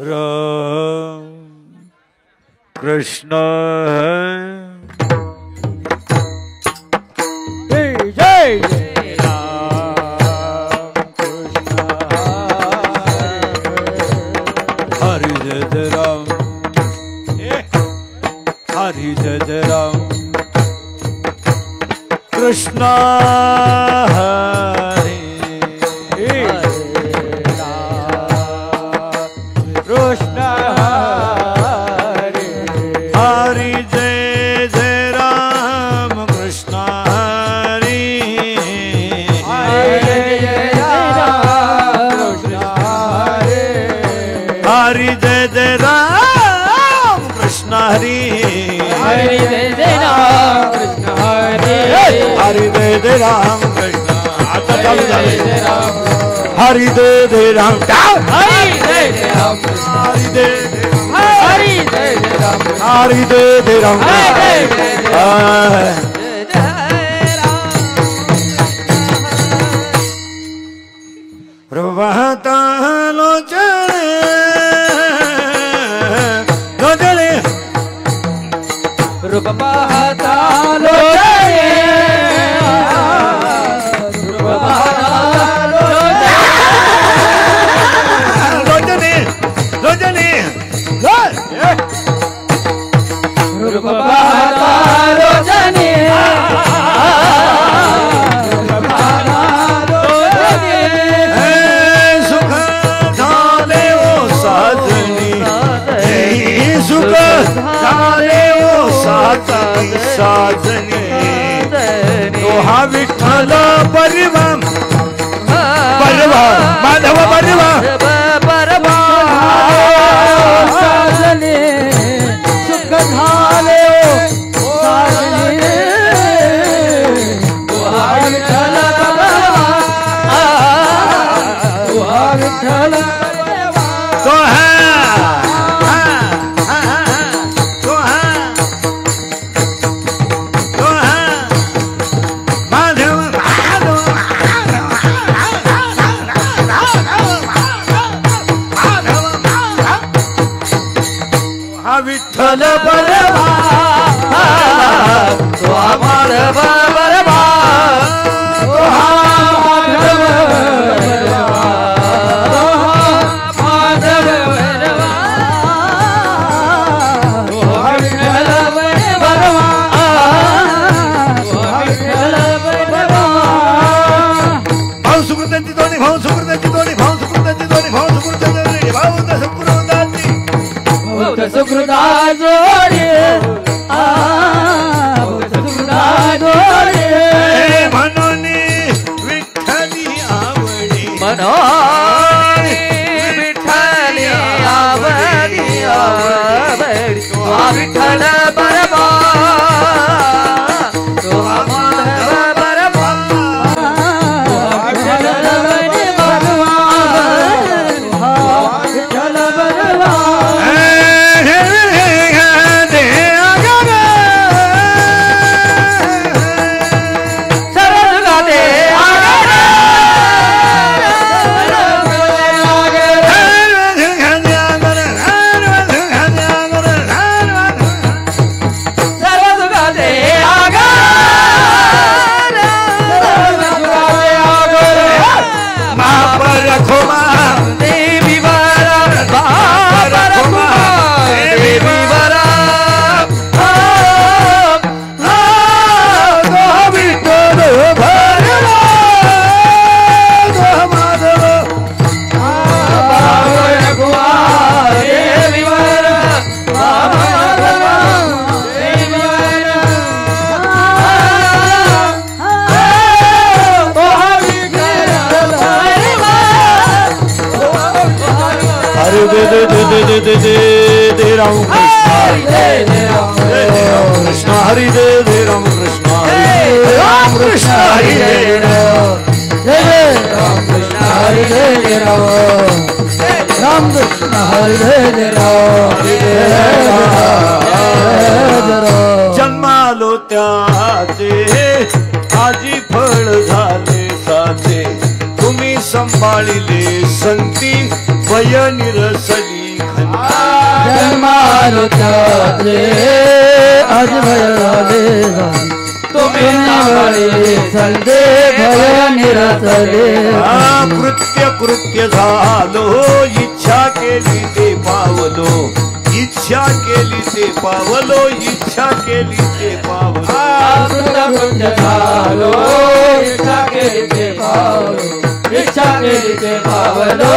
राम कृष्ण है जय जय राम कृष्ण हरि जय राम हरि जय राम कृष्ण हरि कृष्ण हरि हरि जय जय राम कृष्ण हरि हरि जय राम कृष्ण हरि हरि जय जय राम कृष्ण हरि हरि जय जय राम कृष्ण हरि हरि जय जय राम कृष्ण हरि जय जय राम हरि जय जय राम हरि जय जय राम हरि जय जय राम प्रभाता लोचने लोचने प्रभाता लोचने साजनी दोहा विठ्ठल परवा परवा माधव परवा परवा साजनी सुख झाले साजनी दोहा विठ्ठल परवा दोहा विठ्ठल तो है विठ्ठल बरवा तो हमार बरवा तो माधव बरवा माधव बरवा तो विठ्ठल बरवा तो विठ्ठल बरवा भाव सुकृतांची दोन्ही भाव सुकृतांची दोन्ही भाव सुकृतांची दोन्ही भाव सुकृतांची भाव सुकृतांची सुकृता जोडी सुकृता जोडी म्हणून विठ्ठली आवडी म्हणून विठ्ठली आवडी आवडी विठ्ठल बरवा तो माधव बरवा विठ्ठल बरवा विठ्ठल बरवा दे राम कृष्ण हरि दे राम कृष्ण राम कृष्ण हरि दे राम कृष्ण हरि दे राम कृष्ण हरि दे जन्मालो त्याचे आजी फळ झाले साचे तुम्ही संभाळिले संती वय निरसली जन्मारुताचे आज भयले तुम्ही सांभाळिले संते भय निरसले कृत्य कृत्य झालो इच्छा केली ते पावलो इच्छा केली ते पावलो इच्छा केली ते पावलो कृत्य झालो इच्छा केली ते पावलो इच्छा केली ते पावलो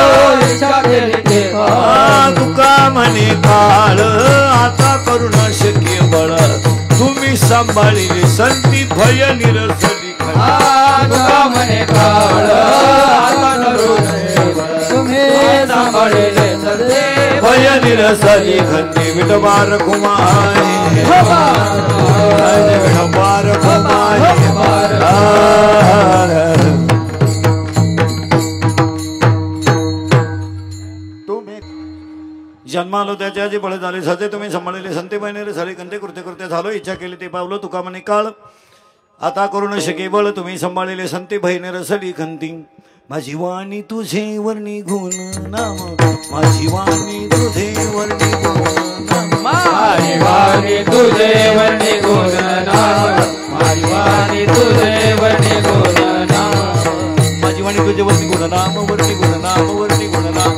इच्छा केली ते पावलो तुका म्हणे काळ आता करू न शक्य बळ तुम्ही सांभाळिले संती भय निरसली तुका म्हणे काळ आता करू न तुम्ही सांभाळिले संती भय निरसली खंती विठबार कुमारी विठबार कुमारी जन्मालो त्याच्या जे बळ झाले सते तुम्ही सांभाळले संते बहिणी झाले कंते कृत्य कृत्य झालो इच्छा केली ते पावलो तुका म्हणे काळ आता करू न शके बळ तुम्ही सांभाळले संते बहिणी रसली खंती माझी वाणी तुझे वर्णी गुण नाम माझी वाणी तुझे वर्णी गुण नाम माझी वाणी तुझे वर्णी गुण नाम माझी वाणी तुझे वर्णी गुण नाम माझी वाणी तुझे वर्णी गुण नाम वर्णी गुण नाम वर्णी गुण नाम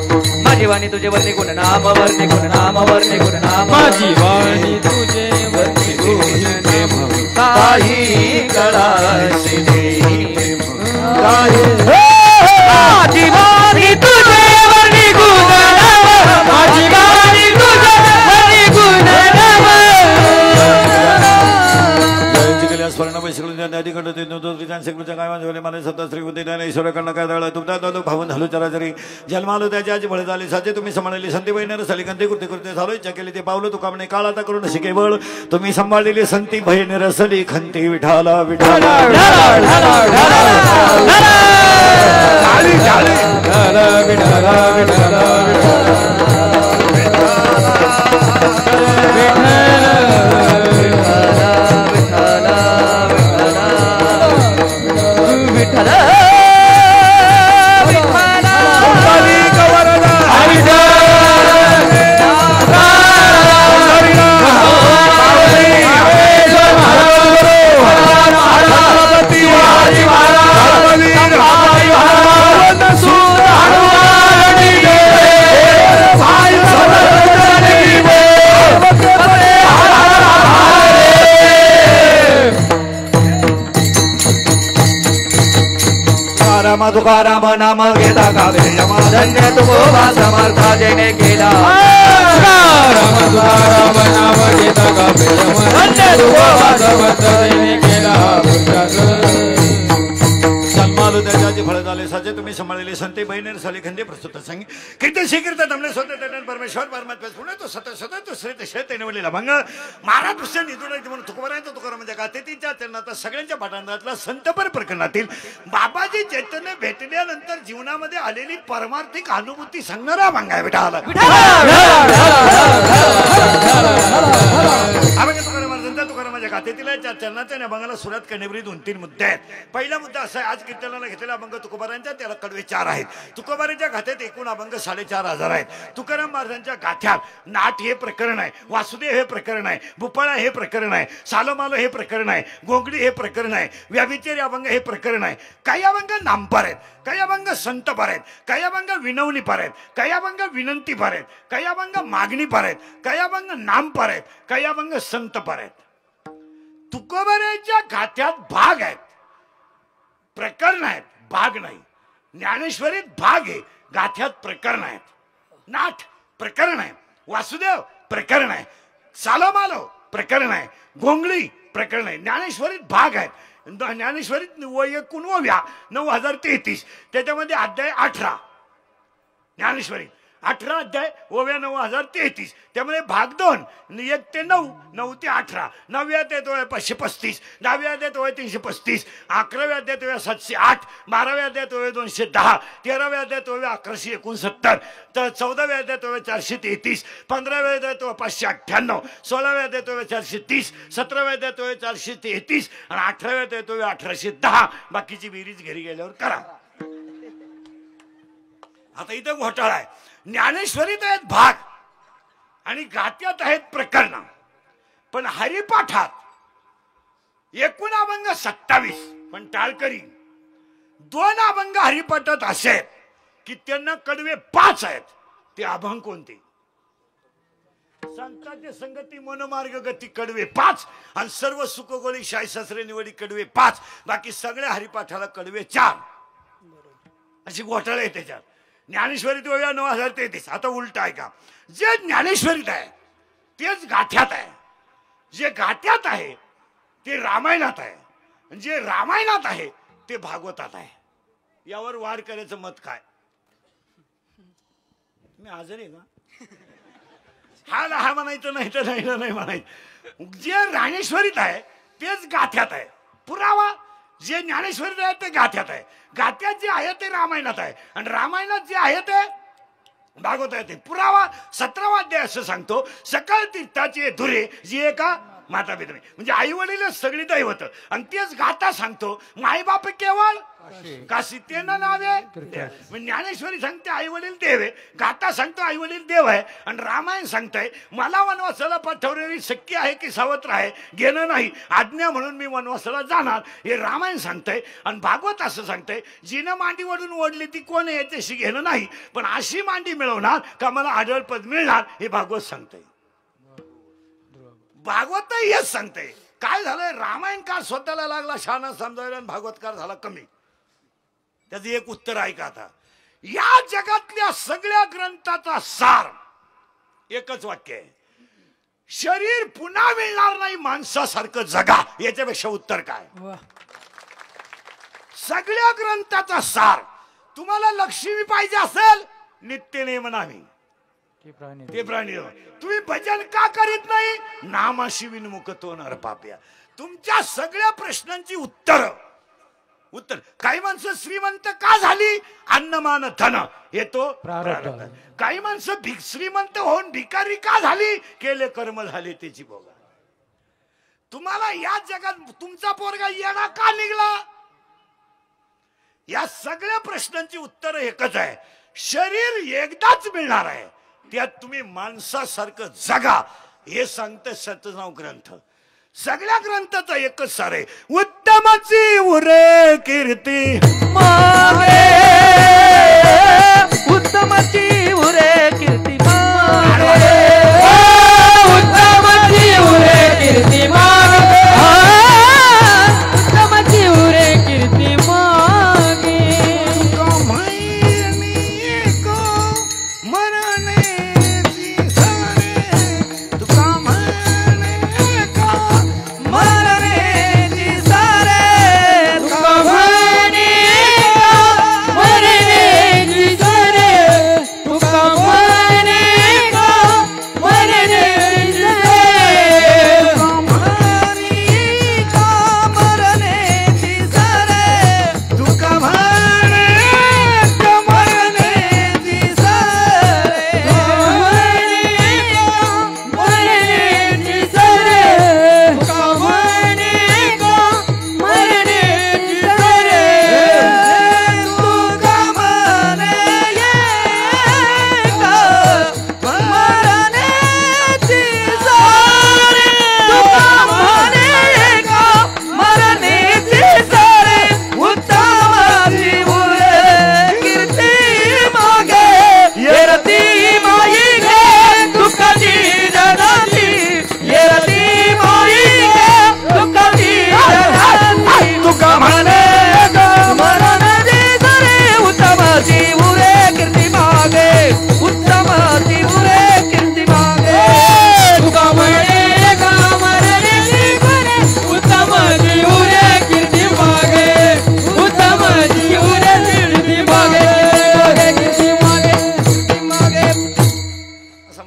माझी वाणी तुझे वर्णी गुण नाम वर्णी गुण नाम वर्णी गुण नाम माझी वाणी तुझे वर्णी गुण नाम काही कळायचे काही माझी वाणी तुझे वर्णी गुण नाम माझी वाणी तुझे वर्णी गुण नाम स्मरण मला सत्ता श्री ईश्वराकडनं काय दळलं तुमचा तो भावून झालो चराचरी जन्मालो त्याच्या आज बळ झाले साचे तुम्ही सांभाळले संती बहिणी रसली कंते कृत्य कृत्य झालो इच्छा केली ते पावलं तुका म्हणे काळ आता करून शिके बळ तुम्ही सांभाळलेली संती बहिणी रसली खंती विठाला विठाला तुकाराम नाम घेता कावे धन्य तुकोबा समर्था जेने केला तुकाराम नाम घेता कावे धन्य तुकोबा समर्था जेने केला जन्मालो त्याचे फळ झाले साचे तुम्ही सांभाळलेले संते बहिणी रसली खंते प्रस्तुत सांगे कीर्तन शीघ्रता तमले स्वतः परमेश्वर परमात्मा पुणे तो सत सत तो श्रेत शेत निवडलेला भंग महाराज पुस्तक निधून म्हणून तुकोबारायचं तुकाराम म्हणजे गातेतीच्या चरणात सगळ्यांच्या पाठांतरातला संतपर प्रकरणातील बाबाजी चैतन्य भेटल्यानंतर जीवनामध्ये आलेली परमार्थिक अनुभूती सांगणारा भंग आहे बेटा आला तुकारामाच्या गातेतीला चरणाच्या अभंगाला सुरुवात करण्यापूर्वी 2-3 मुद्दे आहेत. पहिला मुद्दा असा आहे आज कीर्तनाला घेतलेला अभंग तुकोबारांच्या त्याला कडवे 4 आहेत. तुकोबारांच्या गाथ्यात एकूण अभंग 4,500 आहेत. तुकाराम महाराजांच्या गाथ्यात नाट हे प्रकरण आहे, वासुदेव हे प्रकरण आहे, भुपाळा हे प्रकरण आहे, सालोमालो हे प्रकरण आहे, गोंगडी हे प्रकरण आहे, व्याभिचारी अभंग हे प्रकरण आहे. काही अभंग नामपर आहेत, काही अभंग संतपर आहेत, काही अभंग विनवणीपर आहेत, काही अभंग विनंतीपर आहेत, काही अभंग मागणीपर आहेत, काही अभंग नामपर आहेत, काही अभंग संतपर आहेत. तुकोबारांच्या गाथ्यात भाग आहेत, प्रकरण आहेत, भाग नाही. ज्ञानेश्वरीत भाग आहे, गाथ्यात प्रकरण आहेत. नाथ प्रकरण आहे, वासुदेव प्रकरण आहे, सालोमालो प्रकरण आहे, गोंगळी प्रकरण आहे. ज्ञानेश्वरीत भाग आहेत. ज्ञानेश्वरीत एकूण 9,033 त्याच्यामध्ये अध्याय 18. ज्ञानेश्वरीत 18 अध्याय 9,033 त्यामध्ये भाग 2 1 ते 9, 9 ते 18, 9व्या अध्याय 535, 10व्या अध्याय 335, 11व्या अध्याय 708, 12व्या अध्याय 210, 13व्या अध्याय 1169, तर 14व्या अध्याय 433, 15व्या अध्याय 598, 16व्या अध्याय 430, 17व्या अध्याय 433 आणि 18व्या अध्याय 1810. बाकीची बेरीज घरी गेल्यावर करा. आता इथं घोटाळा आहे. ज्ञानेश्वरीत आहेत भाग, आणि गात्यात आहेत प्रकरण. पण हरिपाठात एकूण अभंग 27, पण टाळकरी 2 अभंग हरिपाठात असे आहेत की त्यांना कडवे 5 आहेत. ते अभंग कोणते? संतांचे संगती मनोमार्ग गती कडवे 5 आणि सर्व सुखगोळी शाही ससरे निवडी कडवे 5. बाकी सगळ्या हरिपाठाला कडवे 4. अशी घोटाळा आहे त्याच्यात. ज्ञानेश्वरीत वेगळा 9033. आता उलट आहे का? जे ज्ञानेश्वरीत आहे तेच गाथ्यात आहे. जे गाथ्यात आहे ते रामायणात आहे. जे रामायणात आहे ते भागवतात आहे. यावर वार करायचं मत काय? मी हजर आहे का? हा म्हणायचं नाही तर नाही म्हणायचं. जे ज्ञानेश्वरीत आहे तेच गाथ्यात आहे. पुरावा जे ज्ञानेश्वरीत आहे ते गाथ्यात आहे. गाथ्यात जे आहे ते रामायणात आहे आणि रामायणात जे आहे ते भागवत आहे. ते पुरावा 17वा अध्याय असं सांगतो, सकळ तीर्थाचे धुरे जी एका माता पिता, म्हणजे आई वडील सगळी दैवत. आणि तेच गाथा सांगतो माई बाप केवळ काशी त्यांना नावे. ज्ञानेश्वरी सांगते आई वडील देव आहे, गाथा सांगतो आई वडील देव आहे. आणि रामायण सांगताय मला वनवासाला पाठवलेली शक्य आहे की सावत्र आहे, घेणं नाही आज्ञा म्हणून मी वनवासाला जाणार, हे रामायण सांगतंय. आणि भागवत असं सांगतंय जिनं मांडी वडून ओढली ती कोण आहे याच्याशी घेणं नाही, पण अशी मांडी मिळवणार का मला आढळ पद मिळणार, हे भागवत सांगतंय. भागवत हेच सांगतंय. काय झालंय? रामायणकार स्वतःला लागला शहाणा समजायला आणि भागवतकार झाला कमी. त्याचं एक उत्तर ऐका आता. या जगातल्या सगळ्या ग्रंथाचा सार एकच वाक्य आहे, शरीर पुन्हा मिळणार नाही माणसासारखं जगा. याच्यापेक्षा उत्तर काय? सगळ्या ग्रंथाचा सार. तुम्हाला लक्ष्मी पाहिजे असेल नित्य म्हणावी ते प्राणी. तुम्ही भजन का करीत नाही? नामाशी विनमुख तो नरपाप्या. तुमच्या सगळ्या प्रश्नांची उत्तर. काही माणसं श्रीमंत का झाली? अन्नमान धन हे तो प्रारब्ध. काही माणसं श्रीमंत होऊन भिकारी का झाली? केले कर्म झाले त्याची भोगा. तुम्हाला या जगात तुमचा पोरगा येणा का निघला? या सगळ्या प्रश्नांची उत्तर एकच आहे, शरीर एकदाच मिळणार आहे, त्यात तुम्ही माणसासारखं जगा. हे सांगतं सतनाव ग्रंथ. सगळ्या ग्रंथाचा एकच सार आहे, उत्तमाची उरे कीर्ती मागे, उत्तमाची उरे कीर्ती मागे, उत्तमाची उरे कीर्ती मागे, उत्तमाची उरे कीर्ती मागे.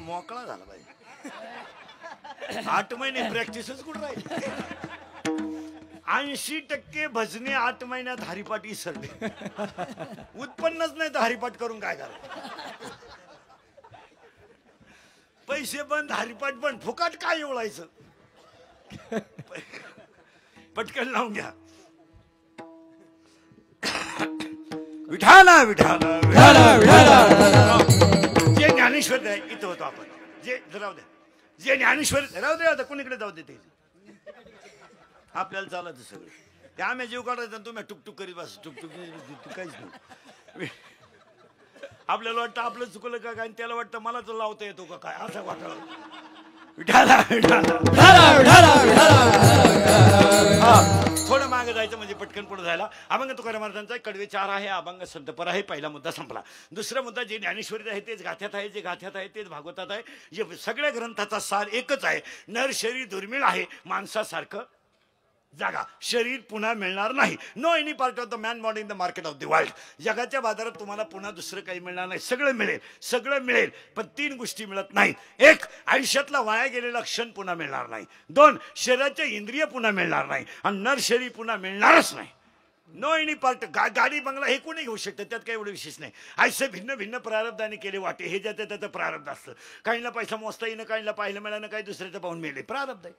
मोकळा झाला पाहिजे. 8 महिने प्रॅक्टिसच कुठं राहील. 80% भजने 8 महिन्यात हरिपाठ इसरले. उत्पन्नच नाही तर हरिपाठ करून काय करा. पैसे बंद हरिपाठ बंद, फुकाट काय एवढायचं. पटकन लावून घ्या. विठाला विठाला विठाला. जे ज्ञानेश्वर आहे इथं होतो आपण. जे राहू द्या, जे ज्ञानेश्वरी राहू द्या, आता कोणीकडे जाऊ दे, ते आपल्याला चालत सगळं. ते आम्ही जीव काढायचा, तुम्ही टुकटुक करीत बस, टुकटुक काहीच नाही. आपल्याला वाटतं आपलं चुकलं का काय, त्याला वाटतं मला तर लावता येतो का काय, असं वाटलं. थोडं मागे जायचं म्हणजे पटकन पुढे जायला. अभंग तुकाराम महाराजांचा कडवे 4 आहे, अभंग संतपर आहे. पहिला मुद्दा संपला. दुसरा मुद्दा जे ज्ञानेश्वरीत आहे तेच गाथ्यात आहे, जे गाथ्यात आहे तेच भागवतात आहे, जे सगळ्या ग्रंथाचा सार एकच आहे. नर शरीर दुर्मिळ आहे, माणसासारखं जागा शरीर पुन्हा मिळणार नाही. No any part of the man body in the market of the world. जगाच्या बाजारात तुम्हाला पुन्हा दुसरं काही मिळणार नाही. सगळं मिळेल, सगळं मिळेल, पण 3 गोष्टी मिळत नाही. 1, आयुष्यातला वाया गेलेला क्षण पुन्हा मिळणार नाही. 2, शरीराचे इंद्रिय पुन्हा मिळणार नाही. आणि नर शरीर पुन्हा मिळणारच नाही. No any part. गाडी बंगला हे कोणी घेऊ शकतं, त्यात काही एवढं विशेष नाही. असे भिन्न भिन्न प्रारब्धाने केले वाटे, हे ज्याचं त्याचं प्रारब्ध असतं. काहींना पैसा मोजता येणं, काहींना पाहिलं मिळालं, काही दुसऱ्याचं पाहून मिळेल, प्रारब्ध आहे.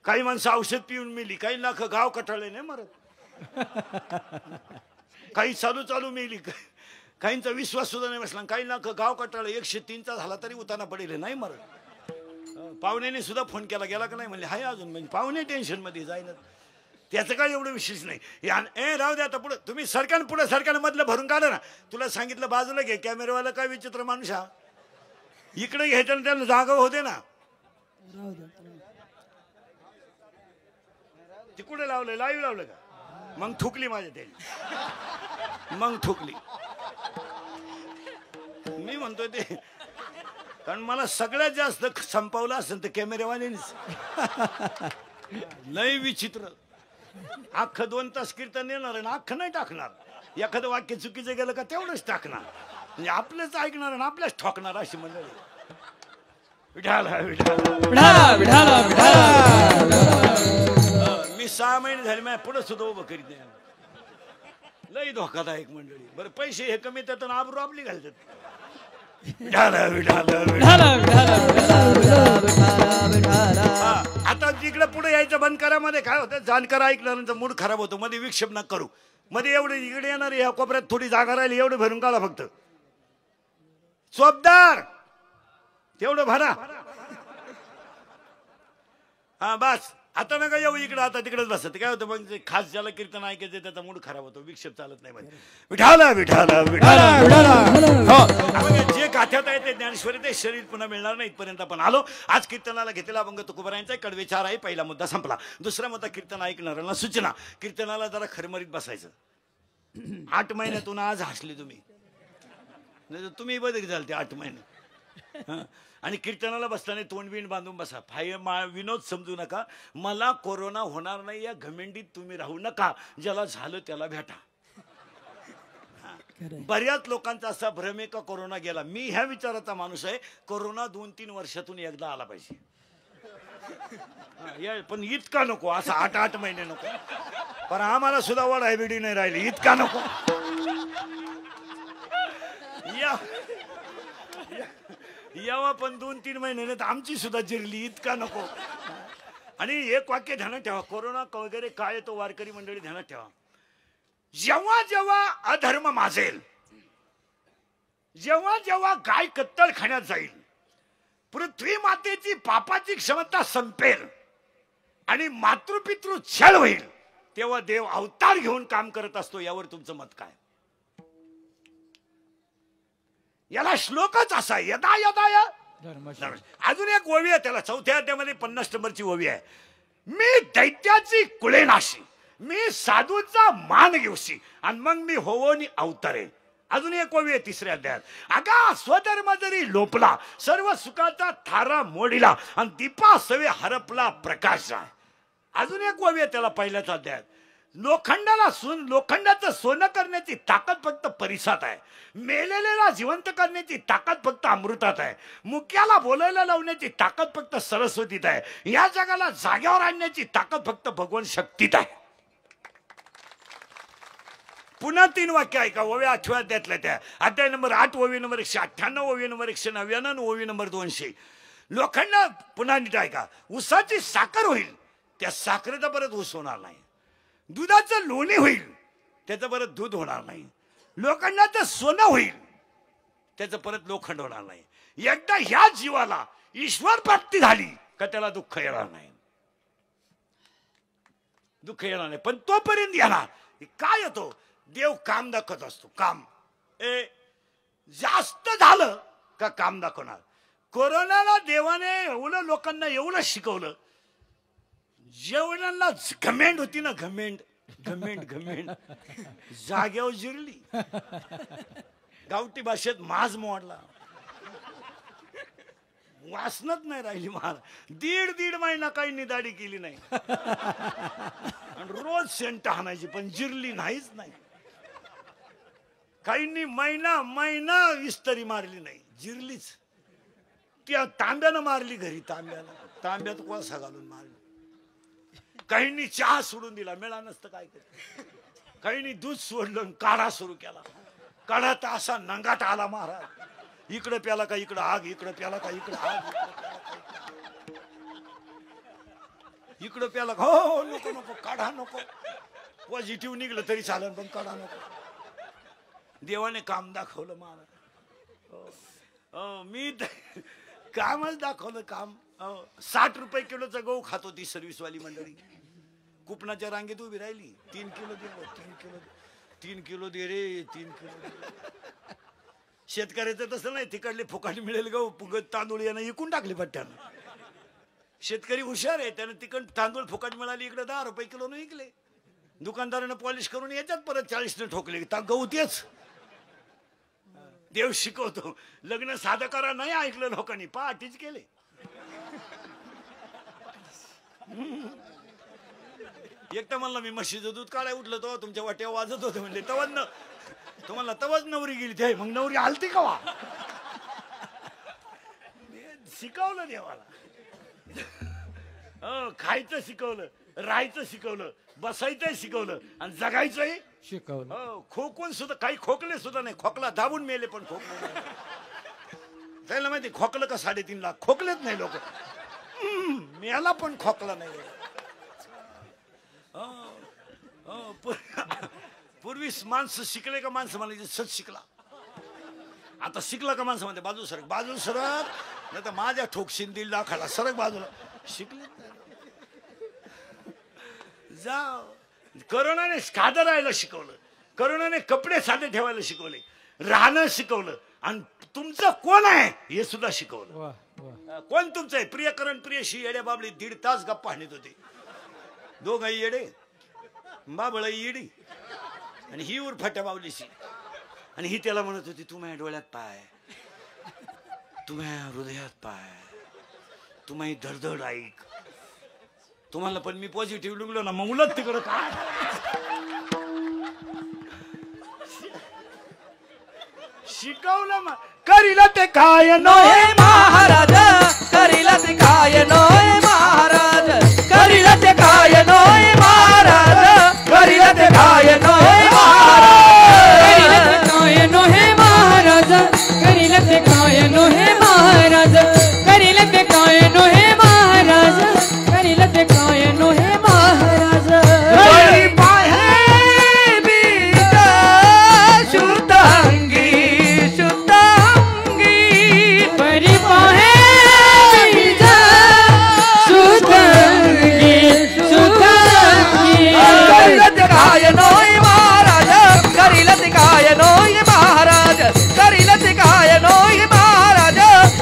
काही माणसं औषध पिऊन मेली, काही लाख गाव कटाळले नाही मरत, काही चालू चालू मेली, काहींचा विश्वास सुद्धा नाही बसला, काही लाख गाव कटाळले. 103चा झाला तरी उताना पडेल नाही मरत. पाहुण्याने सुद्धा फोन केला, गेला का नाही म्हणले हाय अजून, म्हणजे पाहुणे टेन्शन मध्ये जाईन, त्याचं काय एवढं विशेष नाही. ए राहू द्या, आता पुढे तुम्ही सरकारनं पुढे सरकारनं मधलं भरून काढा ना. तुला सांगितलं बाजूला घे, कॅमेरावाला काय विचित्र माणूस हा, इकडे घ्यायचं त्यांना जागा होते ना. ते कुठे लावलं, लाईव्ह लावलं का? मग थुकली माझ्या त्याने, मग थुकली. मी म्हणतोय ते, कारण मला सगळ्यात जास्त संपवलं असेल तर कॅमेरेवाल्यानेच. लय विचित्र. अख्खं 2 तास कीर्तन येणार आणि अख्खं नाही टाकणार. एखादं वाक्य चुकीचं गेलं का तेवढंच टाकणार, म्हणजे आपलंच ऐकणार आणि आपल्याच ठोकणार अशी मंडळी. विठाला विठाला विठाला विठाला. मी 6 महिने झाले, माझ्या पुढे सुद्धा उभं करीत नाही. लई धोकादायक मंडळी. बरं पैसे हे कमी त्यात आबरू आपली घालतात. विठाला विठाला विठाला. आता जिकडे पुढे यायचं बंद करा. मध्ये काय होतं, जाणकार ऐकल्यानंतर मूड खराब होतो. मध्ये विक्षेप न करू. मध्ये एवढे इकडे येणार, या कोपऱ्यात थोडी जागा राहिली, एवढं भरून काढा फक्त. चोपदार तेवढं भरा. हा बस. आता नका येऊ इकडं, आता तिकडेच बसत. काय होतं मग, खास ज्याला कीर्तन ऐकायचं त्याचा मूड खराब होतो, विक्षेप चालत नाही. म्हणजे विठाला विठाला विठाला. जे गाथ्यात आहे ते ज्ञानेश्वरी, ते शरीर पुन्हा मिळणार नाही. इथपर्यंत आपण आलो. आज कीर्तनाला घेतलेला अभंग तुकोबारायांचा कडवे 4 आहे. पहिला मुद्दा संपला. दुसरा मुद्दा कीर्तन ऐकणाऱ्यांना सूचना. कीर्तनाला जरा खरमरीत बसायचं. 8 महिन्यातून आज हसले तुम्ही, नाही तुम्ही बदल झाल ते 8 महिने. आणि कीर्तनाला बसताना तोंड बिंड बांधून बसा. विनोद समजू नका. मला कोरोना होणार नाही या घमेंडीत तुम्ही राहू नका. ज्याला झालं त्याला भेटा. बऱ्याच लोकांचा असा भ्रम आहे का कोरोना गेला. मी ह्या विचाराचा माणूस आहे, कोरोना 2-3 वर्षातून एकदा आला पाहिजे. पण इतका नको, असा 8-8 महिने नको. पण आम्हाला सुद्धा वाढ हायबिडी नाही राहिली, इतका नको. यावा पण 2-3 महिने तर आमची सुद्धा जिरली, इतका नको. आणि एक वाक्य ध्यानात ठेवा, कोरोना वगैरे काय तो वारकरी मंडळी ध्यानात ठेवा. जेव्हा जेव्हा अधर्म माजेल, जेव्हा जेव्हा गाय कत्तल खाण्यात जाईल, पृथ्वी मातेची पापाची क्षमता संपेल आणि मातृपितृ छळ होईल, तेव्हा देव अवतार घेऊन काम करत असतो. यावर तुमचं मत काय? याला श्लोकच असा, यदा यदा या. अजून एक ओवी आहे त्याला, 4थ्या अध्यायामध्ये 50 नंबरची ओवी आहे. मी दैत्याची कुळेनाशी, मी साधूचा मान घेऊशी, आणि मग मी होवोनी अवतरे. अजून एक ओवी आहे 3ऱ्या अध्यायात. अगा स्वधर्म जरी लोपला, सर्व सुखाचा थारा मोडीला, आणि दीपा सवे हरपला प्रकाश. अजून एक ओवी आहे त्याला 1ल्याच अध्यायात. लोखंडाचं सोनं करण्याची ताकद फक्त परिसात आहे, मेलेलेला जिवंत करण्याची ताकद फक्त अमृतात आहे, मुक्याला बोलायला लावण्याची ताकद फक्त सरस्वतीत आहे, या जगाला जाग्यावर आणण्याची ताकद फक्त भगवान शक्तीत आहे. पुन्हा 3 वाक्य ऐका. ओव्या 8व्या अध्यायातल्या त्या. अध्याय नंबर 8, ओवी नंबर 198, ओवी नंबर 199, ओवी नंबर 200. लोखंड पुन्हा नीट ऐका. ऊसाची साखर होईल, त्या साखरेचा परत ऊस होणार नाही. दुधाचं लोणी होईल, त्याचं परत दूध होणार नाही. लोखंडाचं सोनं होईल, त्याचं परत लोखंड होणार नाही. एकदा ह्या जीवाला ईश्वर प्राप्ती झाली का त्याला दुःख येणार नाही, दुःख येणार नाही. पण तोपर्यंत येणार. काय येतो, देव काम दाखवत असतो. काम जास्त झालं का काम दाखवणार. कोरोनाला देवाने एवढं लोकांना एवढं शिकवलं, जेवणाला घमेंड होती ना, घमेंड घमेंड घमेंड जाग्यावर जिरली. गावठी भाषेत माज मोडला, वासनच नाही राहिली. महाराज दीड महिना काही निदाडी केली नाही आणि रोज सेंट हाणायची, पण जिरली नाहीच नाही. काहींनी महिना विस्तरी मारली नाही, जिरलीच. त्या तांब्यानं मारली घरी, तांब्यात कोळसा घालून मारली. काहींनी चहा सोडून दिला, मिळा नसतं काय करत. काहींनी दूध सोडलं, काढा सुरू केला. काढा तर असा नंगाट आला महाराज. इकडं प्याला का इकडं आग, इकडं प्याला का इकडं आग, इकडं प्याला का हो नको नको काढा नको. पॉझिटिव्ह निघलं तरी चालेल पण काढा नको. देवाने काम दाखवलं महाराज. मी कामच दाखवलं काम. 60 रुपये किलोचा गहू खात होती सर्व्हिसवाली मंडळी. कुपनाच्या रांगेत उभी राहिली. 3 किलो दे, 3 किलो दे रे, 3 किलो. शेतकऱ्याचं तसं नाही, तिकडले फुकाट मिळेल गहू तांदूळ यानं इकून टाकले पट्ट्यानं. शेतकरी हुशार आहे, त्यानं तिकड तांदूळ फुकाट मिळाली, इकडे 10 रुपये किलोनं विकले. दुकानदारानं पॉलिश करून याच्यात परत 40 ठोकले. गहू तेच. देव शिकवतो. लग्न साधं करा नाही ऐकलं लोकांनी, पहाटीच केले. एक तर म्हणलं मी म्हशीचं दूध काढाय उठलं तो तुमच्या वाट्या वाजत होते म्हणले. तुम्हाला तवाच नवरी गेली. ते मग नवरी आलती का वा. शिकवलं देवाला. खायचं शिकवलं, राहायचं शिकवलं, बसायचं शिकवलं आणि जगायचंही शिकवलं. खोकून सुद्धा काही खोकले सुद्धा नाही. खोकला दाबून मेले पण खोकले. त्याला माहिती खोकलं का 3.5 लाख खोकलेच नाही लोक. मेला पण खोकला नाही. पूर्वी माणसं शिकले का माणसं म्हणायचे सच शिकला. आता शिकला का माणसं म्हणते बाजू सरक, बाजू सरक, नाही तर माझ्या ठोकशीन 1.5 लाखाला सरक बाजूला. शिकले जा. करोनाने साधं राहायला शिकवलं, करोनाने कपडे साधे ठेवायला शिकवले, राहणं शिकवलं आणि तुमचं कोण आहे हे सुद्धा शिकवलं. कोण तुमचं आहे. प्रियकरण प्रियशी येड्या बाबळी 1.5 तास गप्पा हाणीत होते. दोघंही येडे, बाबळाई येडी आणि ही उरफाट्या बावलीशी. आणि ही त्याला म्हणत होती तू माझ्या डोळ्यात पाय, तू माझ्या हृदयात पाय, तू माझी धडधड ऐक. तुम्हाला पण मी पॉझिटिव्ह निघलो ना, मग उलट तिकडं काय शिकवलं. मग करीला ते काय नोय महाराज, करीला ते काय नोय महाराज, करीला ते काय नोय महाराज, करीला ते काय नोय महाराज, करीला ते काय नोय महाराज, करीला ते काय नोय महाराज, करीला ते काय नोय महाराज, करीला ते काय नोय महाराज. बळी पाहे बीज शुद्धांगी, शुद्धांगी, बळी पाहे बीज शुद्धांगी, शुद्धांगी. करीला ते काय नोय महाराज, करीला ते काय नोय महाराज, करीला ते काय नोय महाराज,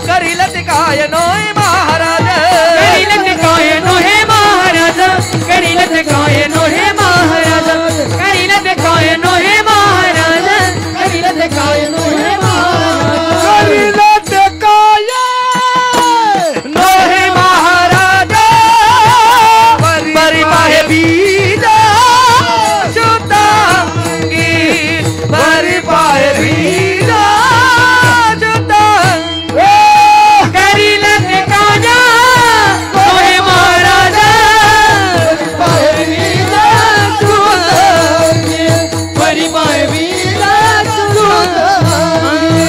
करीला ते काय नोय महाराज, करीला ते काय नोय महाराज, करीला ते काय नोय महाराज, करीला ते काय नोय महाराज, करीला ते काय नोय महाराज, करीला ते काय नोय महाराज. बरी पाहे बीज शुद्धांगी, बरी पाहे बीज शुद्धांगी. करीला ते काय नोय महाराज, पाहे बीज शुद्धांगी, बरी पाहे बीज शुद्धांगी.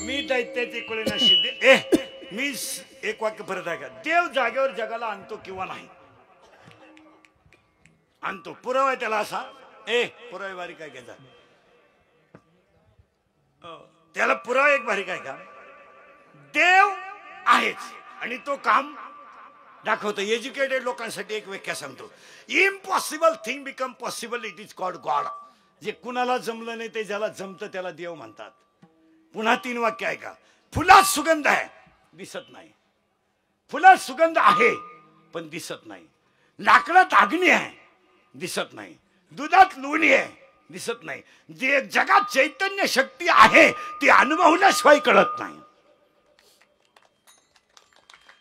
मी दैत्याचे कुळे नशी. मी एक वाक्य परत आहे का. देव जागेवर जगाला आणतो किंवा नाही आणतो. पुरावा आहे त्याला असा. पुरावे बारी काय घ्यायचा. त्याला पुरावा एक भारी काय का, देव आहेच आणि तो काम दाखवतो. एज्युकेटेड लोकांसाठी एक व्याख्या सांगतो, impossible thing become possible, it is called God. जे कुणाला जमलं नाही ते ज्याला जमतं त्याला देव म्हणतात. पुन्हा 3 वाक्य आहे का, फुलात सुगंध आहे दिसत नाही, फुलात सुगंध आहे पण दिसत नाही, लाकडात अग्नी आहे दिसत नाही, दुधात लोणी आहे दिसत नाही, जे जगात चैतन्य शक्ती आहे ती अनुभवल्याशिवाय कळत नाही.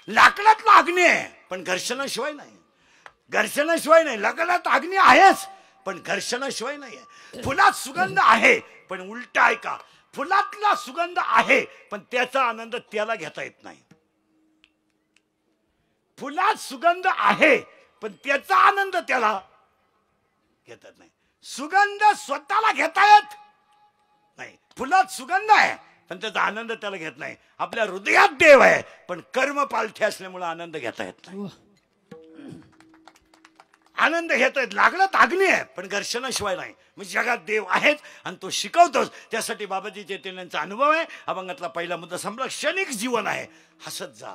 लाकडातला अग्नी आहे पण घर्षणाशिवाय नाही, घर्षणाशिवाय नाही. लाकडात अग्नी आहेच पण घर्षणाशिवाय नाही. फुलात सुगंध आहे पण उलट आहे का, फुलातला सुगंध आहे पण त्याचा आनंद त्याला घेता येत नाही. फुलात सुगंध आहे पण त्याचा आनंद त्याला घेता येत नाही. सुगंध स्वतःला घेता येत नाही. फुलात सुगंध आहे पण त्याचा आनंद त्याला घेत नाही. आपल्या हृदयात देव आहे पण कर्म पालथी असल्यामुळे आनंद घेता येत नाही. आनंद घेता येत, लागलात अग्नी आहे पण घर्षणाशिवाय नाही. म्हणजे जगात देव आहेच आणि तो शिकवतोच. त्यासाठी बाबाजी चैतन्यांचा अनुभव आहे. अभंगातला पहिला मुद्दा संपला. क्षणिक जीवन आहे, हसत जा.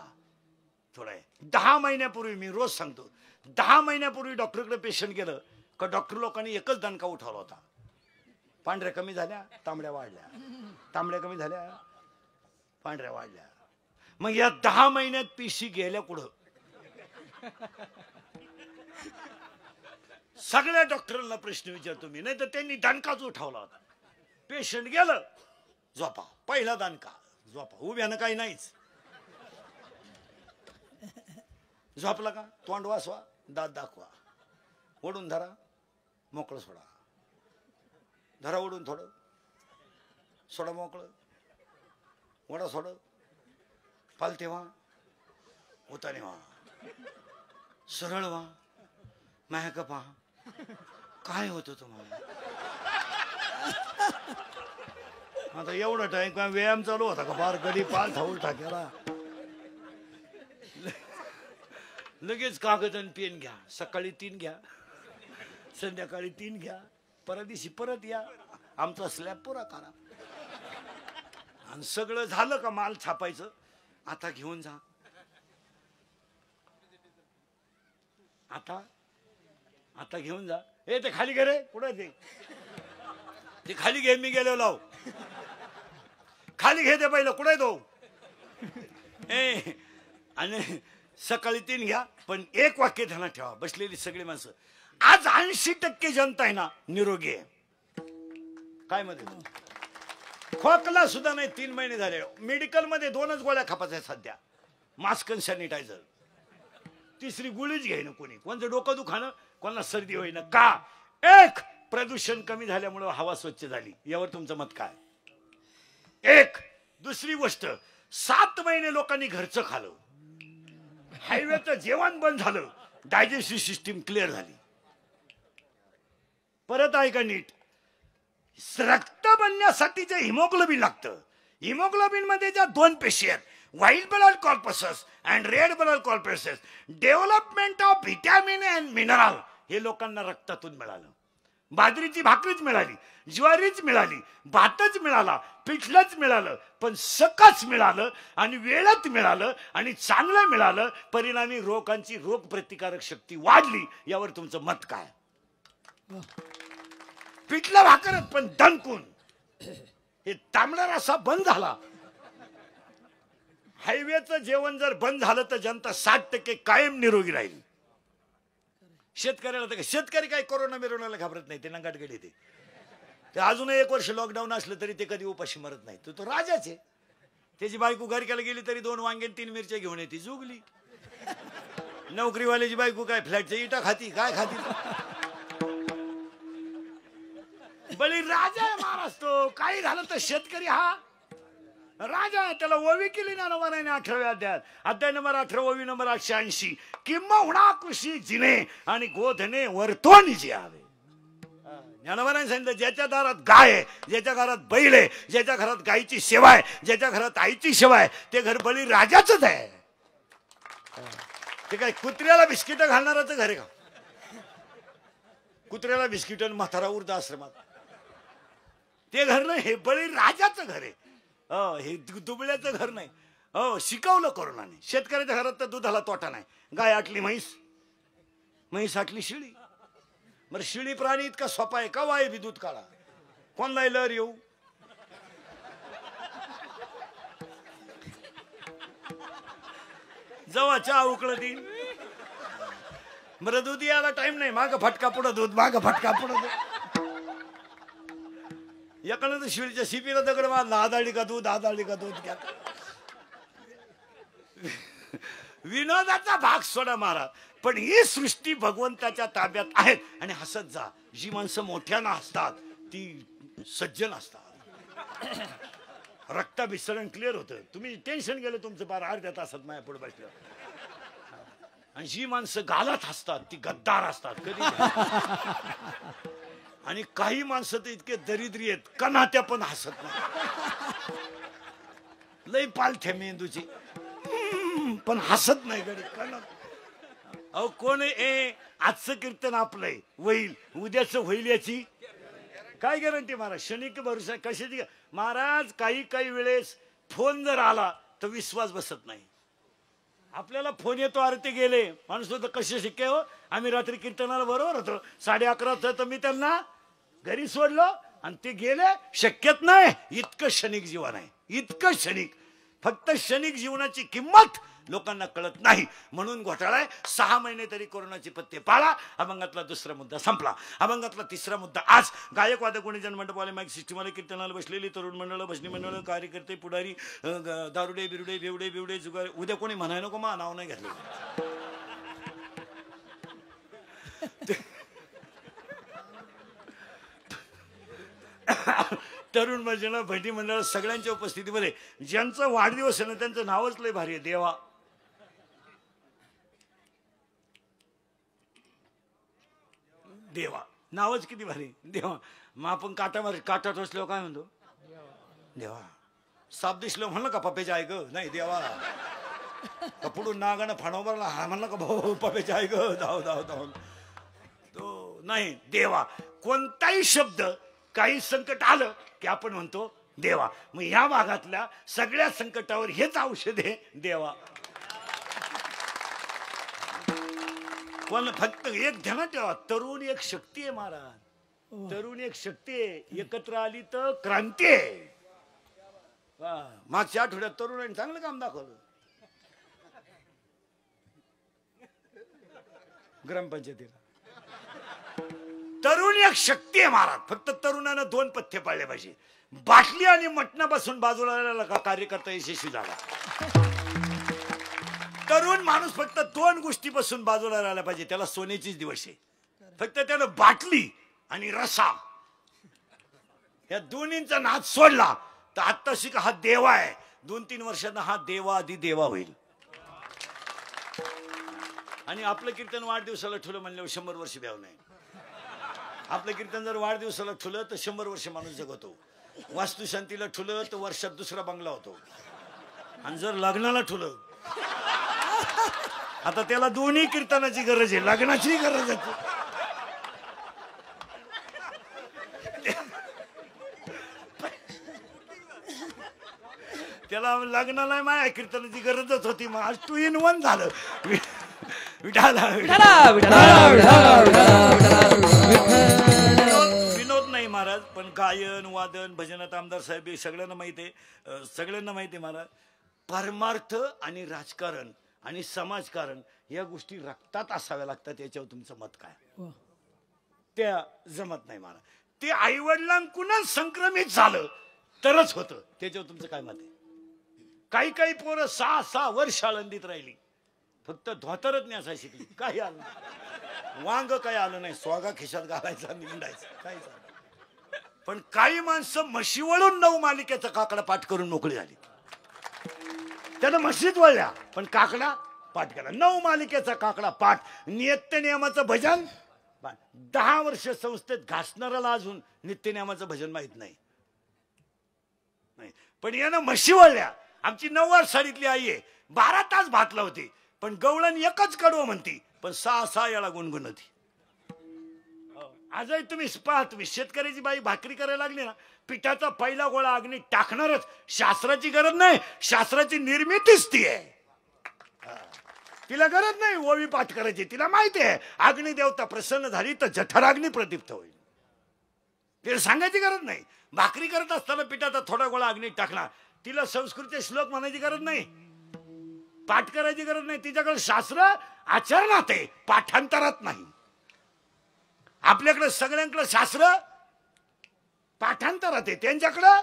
थोडं आहे. 10 महिन्यापूर्वी मी रोज सांगतो, 10 महिन्यापूर्वी डॉक्टरकडे पेशंट गेलं का डॉक्टर लोकांनी एकच दणका उठवला होता, पांढऱ्या कमी झाल्या, तांबड्या वाढल्या, तांबड्या कमी झाल्या, पांढऱ्या वाढल्या. मग या 10 महिन्यात पिशी गेल्या कुठं? सगळ्या डॉक्टरांना प्रश्न विचारतो मी, नाही तर त्यांनी दणकाच उठवला होता. पेशंट गेलं, झोपा, पहिला दणका, झोपा, उभ्यानं काही नाहीच. झोपला का तोंड वासवा, दात दाखवा, ओढून धरा, मोकळं सोडा, धरा ओढून थोडं, सोडा मोकळं, ओढा सोड, पालते व्हा, उताने व्हा, सरळ व्हा, मायक पहा. काय होतं तुम्हाला? आता एवढा टाइम का व्यायाम चालू होता का? फार गडी पाल थाऊल टाकेला. लगेच कागद आणि पेन घ्या, सकाळी 3 घ्या, संध्याकाळी 3 घ्या, परदिवशी परत या, आमचा स्लॅब पुरा करा. आणि सगळं झालं का माल छापायचं, आता घेऊन जा. आता घेऊन जा. ए ते खाली घे रे, कुठं ते खाली घे, मी गेलो लाव, खाली घे ते पहिलं, कुठे तो? ए आणि सकाळी 3 घ्या, पण एक वाक्य ध्यानात ठेवा, बसलेली सगळी माणसं. आज 80% जनता आहे ना निरोगी आहे. काय मध्ये खोकला सुद्धा नाही. 3 महिने झाले. मेडिकल मध्ये 2च गोळ्या खापायच्या सध्या, मास्क आणि सॅनिटायझर. 3री गोळीच घ्यायना कोणी. कोणतं डोकं दुखाणं, कोणाला सर्दी होईना. का? एक, प्रदूषण कमी झाल्यामुळे हवा स्वच्छ झाली. यावर तुमचं मत काय? एक. दुसरी गोष्ट, 7 महिने लोकांनी घरचं खाल्लं, हायवेचं जेवण बंद झालं, डायजेस्टिव्ह सिस्टीम क्लिअर झाली. परत ऐका नीट, रक्त बनण्यासाठी जे हिमोग्लोबिन लागतं, हिमोग्लोबिन मध्ये ज्या 2 पेशी आहेत, white blood corpses and red blood corpses, development of vitamin and mineral हे लोकांना रक्तातून मिळालं. बाजरीची भाकरीच मिळाली, ज्वारीच मिळाली, भातच मिळाला, पिठलंच मिळालं, पण सकस मिळालं आणि वेळात मिळालं आणि चांगलं मिळालं. परिणामी रोगांची रोगप्रतिकारक शक्ती वाढली. यावर तुमचं मत काय? पिठलं भाकरच पण दणकून. हे तांबडा रस्सा बंद झाला. हायवेचं जेवण जर बंद झालं तर जनता 60% कायम निरोगी राहील. शेतकऱ्याला तर शेतकरी काय कोरोना मिरवण्याला घाबरत नाही, ते नंगाटगडी ते अजूनही 1 वर्ष लॉकडाऊन असलं तरी ते कधी उपाशी मरत नाही. तो राजाच आहे. त्याची बायको घरक्याला गेली तरी 2 वांगे 3 मिरच्या घेऊन येते, जुगली. नोकरीवाल्याची बायको काय फ्लॅटच्या इटा खाती, काय खाती? बळी राजा आहे महाराज तो. काही झालं तर शेतकरी हा राजा आहे. त्याला ओवी केली ना नवाने 18व्या अध्यायात, अध्याय नंबर 18, ओवी नंबर 880. किंबहुना कृषी जिने आणि गोधने वर्तवून जियावे. ज्ञानवाराने सांगितलं, ज्याच्या दारात गाय आहे, ज्याच्या घरात बैल आहे, ज्याच्या घरात गायीची सेवा आहे, ज्याच्या घरात आईची सेवा आहे, ते घर बळी राजाच आहे. ते काय कुत्र्याला बिस्किट घालणाराचं घर आहे का? कुत्र्याला बिस्किट म्हातारा वृद्ध आश्रमात ते घर नाही, हे बळी राजाचं घर आहे. हे दुबळ्याचं घर नाही. शिकवलं कोरोनाने. शेतकऱ्याच्या घरात तर दुधाला तोटा नाही. गाय आटली म्हैस, म्हैस आटली शिळी. बरं शिळी प्राणी इतका सोपा आहे का? वाय बी दूध काढा, कोणला लहर येऊ. जवा चहा उकळत येईल. बरं दूध यायला टाइम नाही, माग फटका पुढं दूध, माग फटका पुढं दूध. एकानं तर शिळीच्या शिपीला दगड मारला, आदाळी का दूध, आदाळी का दूध घ्या. विनोदाचा भाग सोडा महाराज, पण ही सृष्टी भगवंताच्या ताब्यात आहेत. आणि हसत जा. जी माणसं मोठ्यानं हसतात ती सज्जन असतात. रक्ताभिसरण क्लिअर होतं. तुम्ही टेन्शन गेलं तुमचं बारा अर्ध्या तासात माझ्या पुढे बसलं. आणि जी माणसं गालात हसतात ती गद्दार असतात कधी. आणि काही माणसं तर इतके दरिद्री आहेत कनात्या पण हसत नाही. लय पालथ्या मेंदूची पण हसत नाही गडी कणा. अहो कोण आहे? आजचं कीर्तन आपलंय होईल, उद्याचं होईल याची काय गॅरंटी महाराज? क्षणिक भरोसा कशाची महाराज? काही वेळेस फोन जर आला तर विश्वास बसत नाही. आपल्याला फोन येतो, अरे ते गेले. माणूस होतं कसे शिक्के हो. आम्ही रात्री कीर्तनाला बरोबर होतो, 11:30 तर मी त्यांना घरी सोडलो आणि ते गेले. शक्यत नाही. इतकं क्षणिक जीवन आहे, इतकं क्षणिक. फक्त क्षणिक जीवनाची किंमत लोकांना कळत नाही. म्हणून घोटाळा आहे. 6 महिने तरी कोरोनाचे पत्ते पाळा. अभंगातला दुसरा मुद्दा संपला. अभंगातला तिसरा मुद्दा आज. गायक वादक गुणीजन मंडपवाले माईक सिस्टीमवाले कीर्तनाला बसलेली तरुण मंडळ, भजनी मंडळ, कार्यकर्ते, पुढारी, दारुडे बिरुडे बेवडे बिवडे जुगार. उद्या कोणी म्हणाय नको मा नाव नाही घेतलं. तरुण मंडळ, भजनी मंडळ सगळ्यांच्या उपस्थितीमध्ये ज्यांचा वाढदिवस आहे ना त्यांचं नावच लय भारी आहे. देवा. देवा नावच किती भारी. देवा. मग आपण काटा टोचलो काय म्हणतो? देवा. साप दिसलो म्हणलं का पप्पेच्या ऐक नाही देवा. पुढून नागानं फाणवला हा म्हणलं का भाऊ पप्पेच्या ऐक धाव धाव धाव. तो नाही देवा. कोणताही शब्द काही संकट आलं की आपण म्हणतो देवा. मग ह्या भागातल्या सगळ्या संकटावर हेच औषध आहे देवा. पण फक्त एक ध्यानात ठेवा, तरुण एक शक्ती आहे महाराज. तरुण एक शक्ती आहे. एकत्र आली तर क्रांती आहे. मागच्या आठवड्यात तरुणांनी चांगलं काम दाखवलं. ग्रामपंचायतीला तरुण एक शक्ती आहे महाराज. फक्त तरुणानं 2 पथ्य पाळले पाहिजे. बाटली आणि मटणापासून बाजूला कार्यकर्ता यशस्वी झाला. तरुण माणूस फक्त 2 गोष्टीपासून बाजूला राहिला पाहिजे. त्याला सोन्याचीच दिवस आहे. फक्त त्यानं बाटली आणि रसा या दोन्हींचा नाद सोडला तर आत्ताशी हा देवा आहे. 2-3 वर्षांना हा देवा आधी देवा होईल. आणि आपलं कीर्तन वाढदिवसाला ठुलं म्हणल्यावर 100 वर्ष द्यावं नाही. आपलं कीर्तन जर वाढदिवसाला ठुलं तर 100 वर्ष माणूस जगतो. वास्तुशांतीला ठुलं तर वर्षात दुसरा बंगला होतो. आणि जर लग्नाला ठुलं आता त्याला दोन्ही कीर्तनाची गरज आहे, लग्नाची गरज आहे. त्याला लग्नाला माया कीर्तनाची गरजच होती. मग आज 2 in 1 झालं. विनोद नाही महाराज, पण गायन वादन भजनात आमदार साहेब सगळ्यांना माहिती आहे. सगळ्यांना माहिती आहे महाराज. परमार्थ आणि राजकारण आणि समाजकारण या गोष्टी रक्तात असाव्या लागतात. याच्यावर तुमचं मत काय? त्या जमत नाही महाराज. ते आईवडिलांकडूनच संक्रमित झालं तरच होतं. त्याच्यावर तुमचं काय मत आहे? काही पोरं 6 वर्ष आळंदीत राहिली, फक्त धोतरच न्यासा शिकली. काही आलं नाही. वांग काही आलं नाही. स्वागा खिशात घालायचा निंडायचं काही झालं. पण काही माणसं म्हशीवळून 9 मालिकेचा काकडा पाठ करून मोकळी झाली. त्यानं म्हशीत वळल्या पण काकडा पाठ केला. 9 मालिकेचा काकडा पाठ. नित्य नियमाचं भजन 10 वर्ष संस्थेत घासणाऱ्याला अजून नित्य नियमाचं भजन माहित नाही. पण यानं म्हशी वळल्या. आमची 9 साडीतली आई आहे. 12 तास भात लावते पण गवळण एकच कडवं म्हणती पण 6 वेळा गुणगुणती. आजही तुम्ही पहा, तुम्ही शेतकऱ्याची बाई भाकरी करायला लागली ना, पिठाचा पहिला गोळा अग्नी टाकणारच. शास्त्राची गरज नाही, शास्त्राची निर्मितीच ती आहे. तिला गरज नाही ओवी पाठ करायची, तिला माहिती आहे अग्नी देवता प्रसन्न झाली तर जठराग्नी प्रदीप्त होईल. तिला सांगायची गरज नाही. भाकरी करत असताना पिठाचा थोडा गोळा अग्नी टाकणार, तिला संस्कृतचे श्लोक म्हणायची गरज नाही, पाठ करायची गरज नाही. तिच्याकडे शास्त्र आचरणात आहे, पाठांतरात नाही. आपल्याकडे सगळ्यांकडे शास्त्र पाठांतरात आहे, त्यांच्याकडं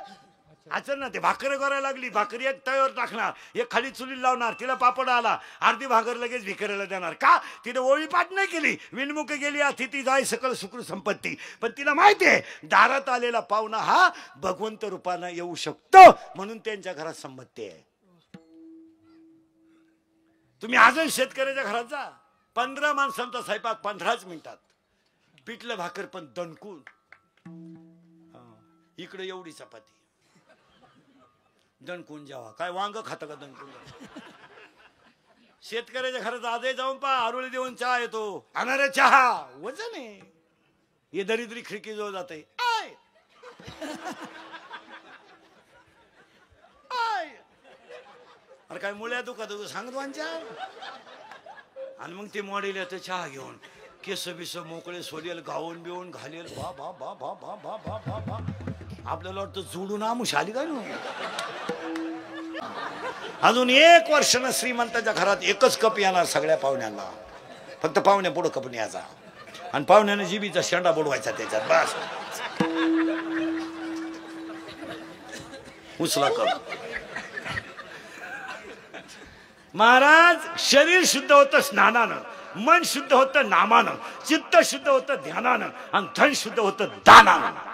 आचरणात आहे. भाकरी करायला लागली, भाकरी एक तव्यावर टाकणार, एक खाली चुलीला लावणार, तिला पापड आला, अर्धी भाकर लगेच भिकाऱ्याला देणार. का? तिने ओळी पाठ नाही केली. विनमुख गेली अतिथी जाय सकल सुख संपत्ती. पण तिला माहिती आहे दारात आलेला पाहुणा हा भगवंत रूपानं येऊ शकतो, म्हणून त्यांच्या घरात संपत्ती आहे. तुम्ही आजही शेतकऱ्याच्या घरात जा, 15 माणसांचा स्वयंपाक 15च मिनिटात. पिठलं भाकर पण दणकून, इकडे एवढी चपाती दणकून जेवा. काय वांग खातं का दणकून? शेतकऱ्याच्या घरात आजही जाऊन पहा, आरोळी देऊन चहा येतो. अनारे चहा वजन आहे, हे दरिद्री खिडकी जवळ जाते. अरे काय मुळ्या दुखत तू सांगत वांच्या. आणि मग ते मॉडेल येतं चहा घेऊन, केस बिस मोकळे सोडेल, गाऊन बिवून घालेल. बा बा बा बा बा बा बा बा बा. आपल्याला वाटतं जोडून आमुष आली काय. अजून 1 वर्षानं श्रीमंताच्या घरात एकच कप येणार सगळ्या पाहुण्यांना. फक्त पाहुण्या पुढं कप न्यायचा आणि पाहुण्याने जिबीचा शेंडा बुडवायचा त्याच्यात, बस. उचला कप. महाराज, शरीर शुद्ध होतं स्नानानं, मन शुद्ध होतं नामानं, चित्त शुद्ध होतं ध्यानानं, आणि धन शुद्ध होतं दानानं.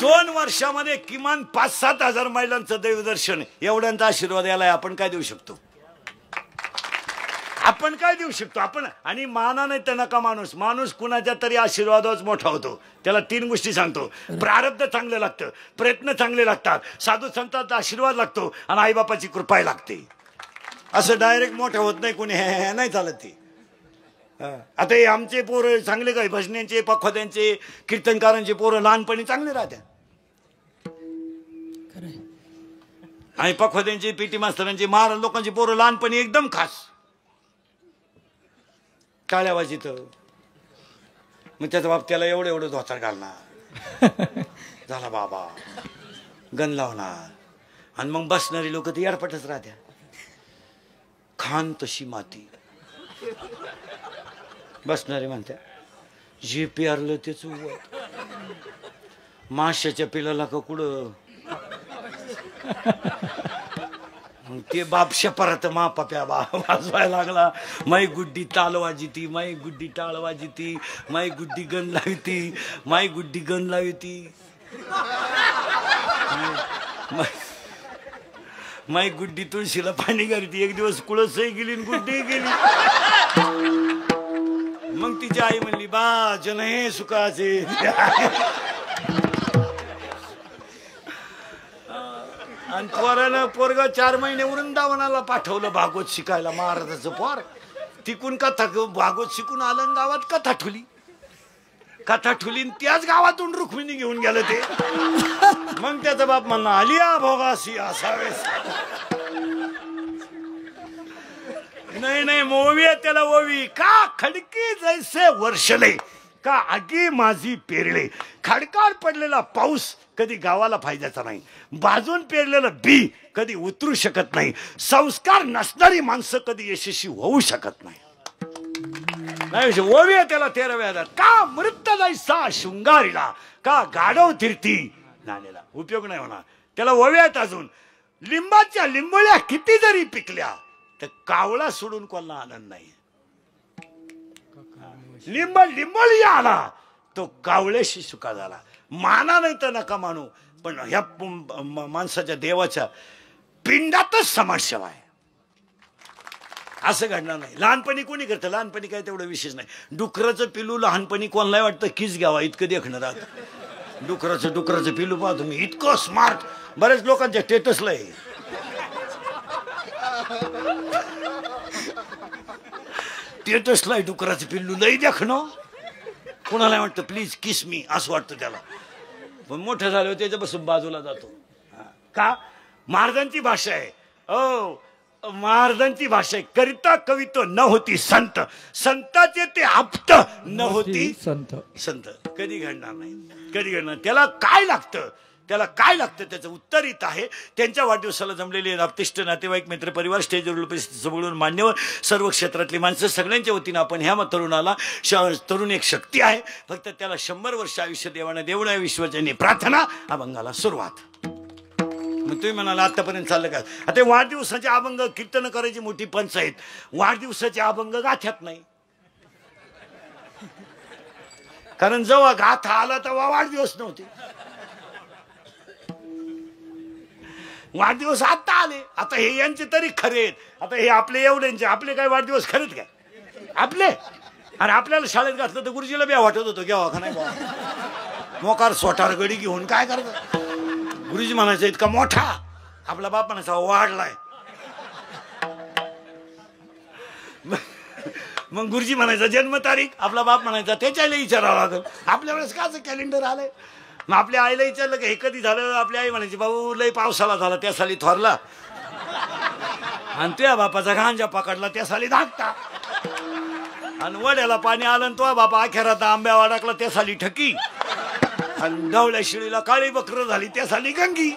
2 वर्षामध्ये किमान 5-7 हजार महिलांचं देवदर्शन, एवढ्यांचा आशीर्वाद याला आपण काय देऊ शकतो? आपण काय देऊ शकतो? आपण. आणि माना नाही तर नका माणूस. माणूस कुणाच्या तरी आशीर्वादाच मोठा होतो. त्याला 3 गोष्टी सांगतो. प्रारब्ध चांगलं लागतं, प्रयत्न चांगले लागतात, साधू संतांचा आशीर्वाद लागतो, आणि आईबापाची कृपा लागते. असं डायरेक्ट मोठं होत नाही कोणी, हे नाही चालत ते. आता हे आमचे पोरं चांगले काय, भजन्यांचे, पखवाद्यांचे, कीर्तनकारांचे पोरं लहानपणी चांगले राहत्या. आणि पखवाद्यांचे, पीटी मास्तरांचे, महाराज लोकांची पोरं लहानपणी एकदम खास. टाळ्या वाजित, मग त्याचा बाप त्याला एवढं एवढं धोतर घालणार, झाला बाबा, गण लावणार. आणि मग बसणारी लोक ते याडपटच राहत्या. खान तशी माती. बसणारे म्हणत्या जे प्यारलं तेच उगवत. माशाच्या पिलाला का कुठं. ते बाप शपरात मा पप्या वाजवायला लागला. माई गुड्डी ताल वाजिती, माई गुड्डी टाळ वाजिती, माई गुड्डी गण लावती, माई गुड्डी गण लावती, माई गुड्डी तुळशीला पाणी घालती. एक दिवस कुळसही गेली आणि गुड्डी गेली. मग तिची आई म्हणली बा जन हे सुखाचे. आणि पोरानं पोरग 4 महिने वृंदावनाला पाठवलं भागवत शिकायला. महाराजाचं पोर तिकून कथा भागवत शिकून आलं, गावात कथा ठुली. कथा ठुली त्याच गावातून रुक्मिणी घेऊन गेलं ते. मग त्याचा बाप म्हणला आलिया भोगासी असावेस. नाही नाही मोवी आहे त्याला ओवी. का खडकी जैसे वर्षले, का आगी माझी पेरले. खडकाळ पडलेला पाऊस कधी गावाला फायद्याचा नाही. बाजून पेरलेलं बी कधी उतरू शकत नाही. संस्कार नसणारी माणसं कधी यशस्वी होऊ शकत नाही. ओवी आहे त्याला 13व्या हातात. का मृत जैसा शृंगारीला, का गाढव तीर्थी नाण्याला. उपयोग नाही होणार त्याला. ओवी आहेत अजून. लिंबाच्या लिंबोळ्या किती जरी पिकल्या तर कावळा सोडून कोणाला आनंद नाही. लिंब लिंबोळी आला तो कावळ्याशी सुका झाला. माना नाही तर नका मानू, पण ह्या माणसाच्या देवाच्या पिंडातच समाजसेवा आहे. असं घडणार नाही. लहानपणी कोणी करतं? लहानपणी काय तेवढं विशेष नाही. डुकराचं पिलू लहानपणी कोणाला वाटतं कीच घ्यावा, इतकं देखणं राहत. डुकराचं पिलू पहा तुम्ही, इतकं स्मार्ट. बरेच लोकांच्या स्टेटसला आहे. स्टेटसला डुकराचं पिल्लू लई देखणं. कुणाला वाटतं प्लीज किस मी असं वाटतं त्याला, पण मोठं झालं त्याच्यापासून बाजूला जातो. का? महाराजांची भाषा आहे. महाराजांची भाषा आहे. करिता कवित्व न होती संत, संताचे ते आप्त न होती संत. संत कधी घडणार नाही, कधी घडणार. त्याला काय लागतं, त्याला काय लागतं त्याचं उत्तर येत आहे. त्यांच्या वाढदिवसाला जमलेले आप्तेष्ट नातेवाईक मित्र परिवार स्टेजवर उपस्थित बोलून मान्यवर सर्व क्षेत्रातली माणसं सगळ्यांच्या वतीनं आपण ह्या तरुणाला तरुण एक शक्ती आहे, फक्त त्याला 100 वर्ष आयुष्य देवानं देवणा विश्वजनी प्रार्थना अभंगाला सुरुवात. मग तुम्ही म्हणाला आतापर्यंत चाललं का? आता वाढदिवसाचे अभंग कीर्तन करायची मोठी पंचायत, वाढदिवसाचे अभंग गाथ्यात नाही. कारण जेव्हा गाथा आला तेव्हा वाढदिवस नव्हते, वाढदिवस आता आले. आता हे यांचे तरी खरे आहेत. आता हे आपले एवढ्यांचे, आपले काय वाढदिवस खरेत काय आपले? आणि आपल्याला शाळेत घातलं तर गुरुजीला बी वाटत होतं घ्यावा का नाही बाबा, मोकार सोटार गडी घेऊन काय करत. गुरुजी म्हणायचं इतका मोठा, आपला बाप म्हणायचा वाढलाय. मग गुरुजी म्हणायचा जन्मतारीख, आपला बाप म्हणायचा त्याच्याला विचारावं लागेल. आपल्या वेळेस काच कॅलेंडर आलंय. मग आपल्या आईला विचारलं की हे कधी झालं, आपली आई म्हणायची भाऊ लय पावसाला झाला त्या साली थोरला, आणि तुझ्या बापाचा गांजा पकडला त्या साली धाकटा, आणि वड्याला पाणी आलं आणि तो बापा अखेरात आंब्या वाडाकला त्या साली ठकी, आणि ढवळ्या शिळीला काळी बकर झाली त्या साली गंगी.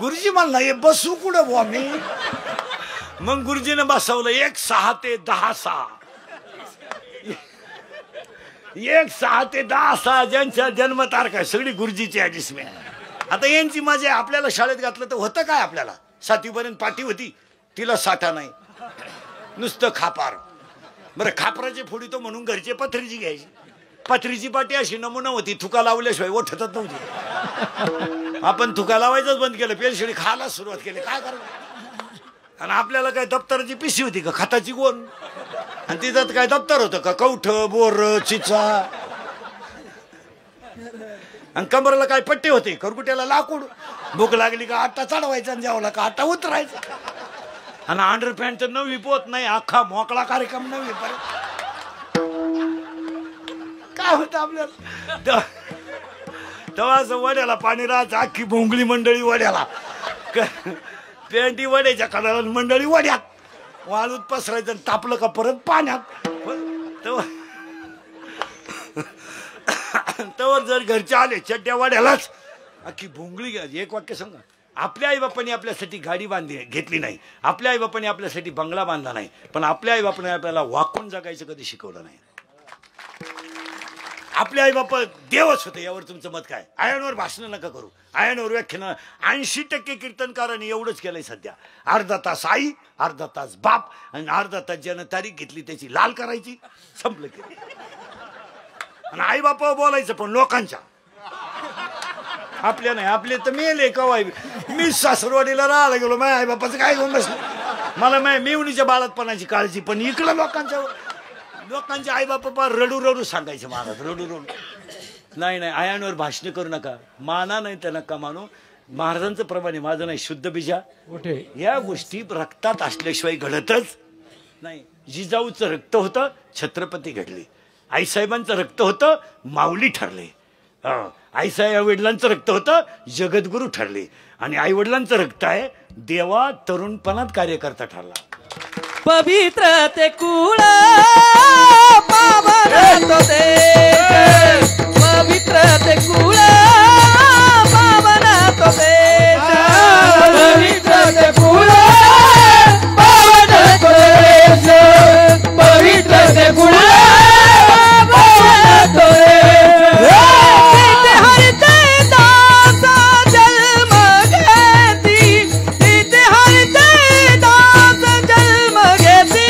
गुरुजी म्हणला हे बसू कुठं बुवा मी? मग गुरुजीने बसवलं 1 6 ते 10 6, 1 6 ते 10 6 ज्यांच्या जन्मतारखा सगळी गुरुजीची ऍडजस्टमेंट. आता यांची मजा. आपल्याला शाळेत घातलं तर होतं काय? आपल्याला 7वी पर्यंत पाटी होती, तिला साठा नाही, नुसतं खापार. बरं खापराची फोडी तो म्हणून घरचे पत्रीची घ्यायची. पत्रीची पाटी अशी नमुना होती, थुका लावल्याशिवाय ओठतच नव्हती. आपण थुका लावायचंच बंद केलं, पेलशिडी खायला सुरुवात केली. काय करायचं? आणि आपल्याला काय दप्तराची पिशी होती का खताची गोण, आणि तिथं काय दप्तर होतं का कवठ बोर चिचा, आणि कमरेला काय पट्टे होते, खरकुट्याला लाकूड. भूक लागली का आटा चढवायचा आणि जेवला का आटा उतरायचा. आणि अंडरपॅन्ट तर 9वी पोत नाही, अख्खा मोकळा कार्यक्रम 9वी पर्यंत. काय होतं आपल्याला तेव्हा वड्याला पाणी राहायचं, अख्खी भोंगळी मंडळी वड्याला, पेंटी वड्याच्या कडाला मंडळी वड्यात, वाळूत पसरायचं आणि तापलं का परत पाण्यात. तवर जर घरचे आले चड्ड्या वाड्यालाच, अख्खी भोंगळी. एक वाक्य सांगा, आपल्या आईबापांनी आपल्यासाठी गाडी घेतली नाही, आपल्या आईबापांनी आपल्यासाठी बंगला बांधला नाही, पण आपल्या आईबापाने आपल्याला वाकून जगायचं कधी शिकवलं नाही. आपले आई बाप देवच होते. यावर तुमचं मत काय? आयनवर भाषण नका करू, आयनवर व्याख्यान. 80% कीर्तनकारांनी एवढंच केलंय सध्या. अर्धा तास आई, अर्धा तास बाप, आणि अर्धा तास ज्यानं तारीख घेतली त्याची लाल करायची, संपलं की. आणि आई बापा बोलायचं पण लोकांच्या, आपल्या नाही. आपले तर मेले कवाय. मी सासरवाडीला राहायला गेलो, माझ्या आई बापाचं काय घेऊन बसलं. मला माझ्या मेवणीच्या बाळातपणाची काळजी, पण इकडं लोकांचे आई बापा रडू रडू सांगायचे महाराज, रडू रडू. नाही नाही, आयांवर भाषण करू नका, माना नाही तर नका मानू. महाराजांचं प्रमाणे माझं नाही, शुद्ध बीजा या गोष्टी रक्तात असल्याशिवाय घडतच नाही. जिजाऊचं रक्त होतं, छत्रपती घडले. आईसाहेबांचं रक्त होतं, माऊली ठरले. आईसाहेब वडिलांचं रक्त होतं, जगद्गुरू ठरले. आणि आई वडिलांचं रक्त आहे, देवा तरुणपणात कार्यकर्ता ठरला. पवित्र ते कुळ पावन तो देश, पवित्र ते कुळ पावन तो देश, पवित्र ते कुळ पावन तो देश, पवित्र ते कुळ पावन तो देश. तिथे हरिते दास जन्म घेती, तिथे हरिते दास जन्म घेती,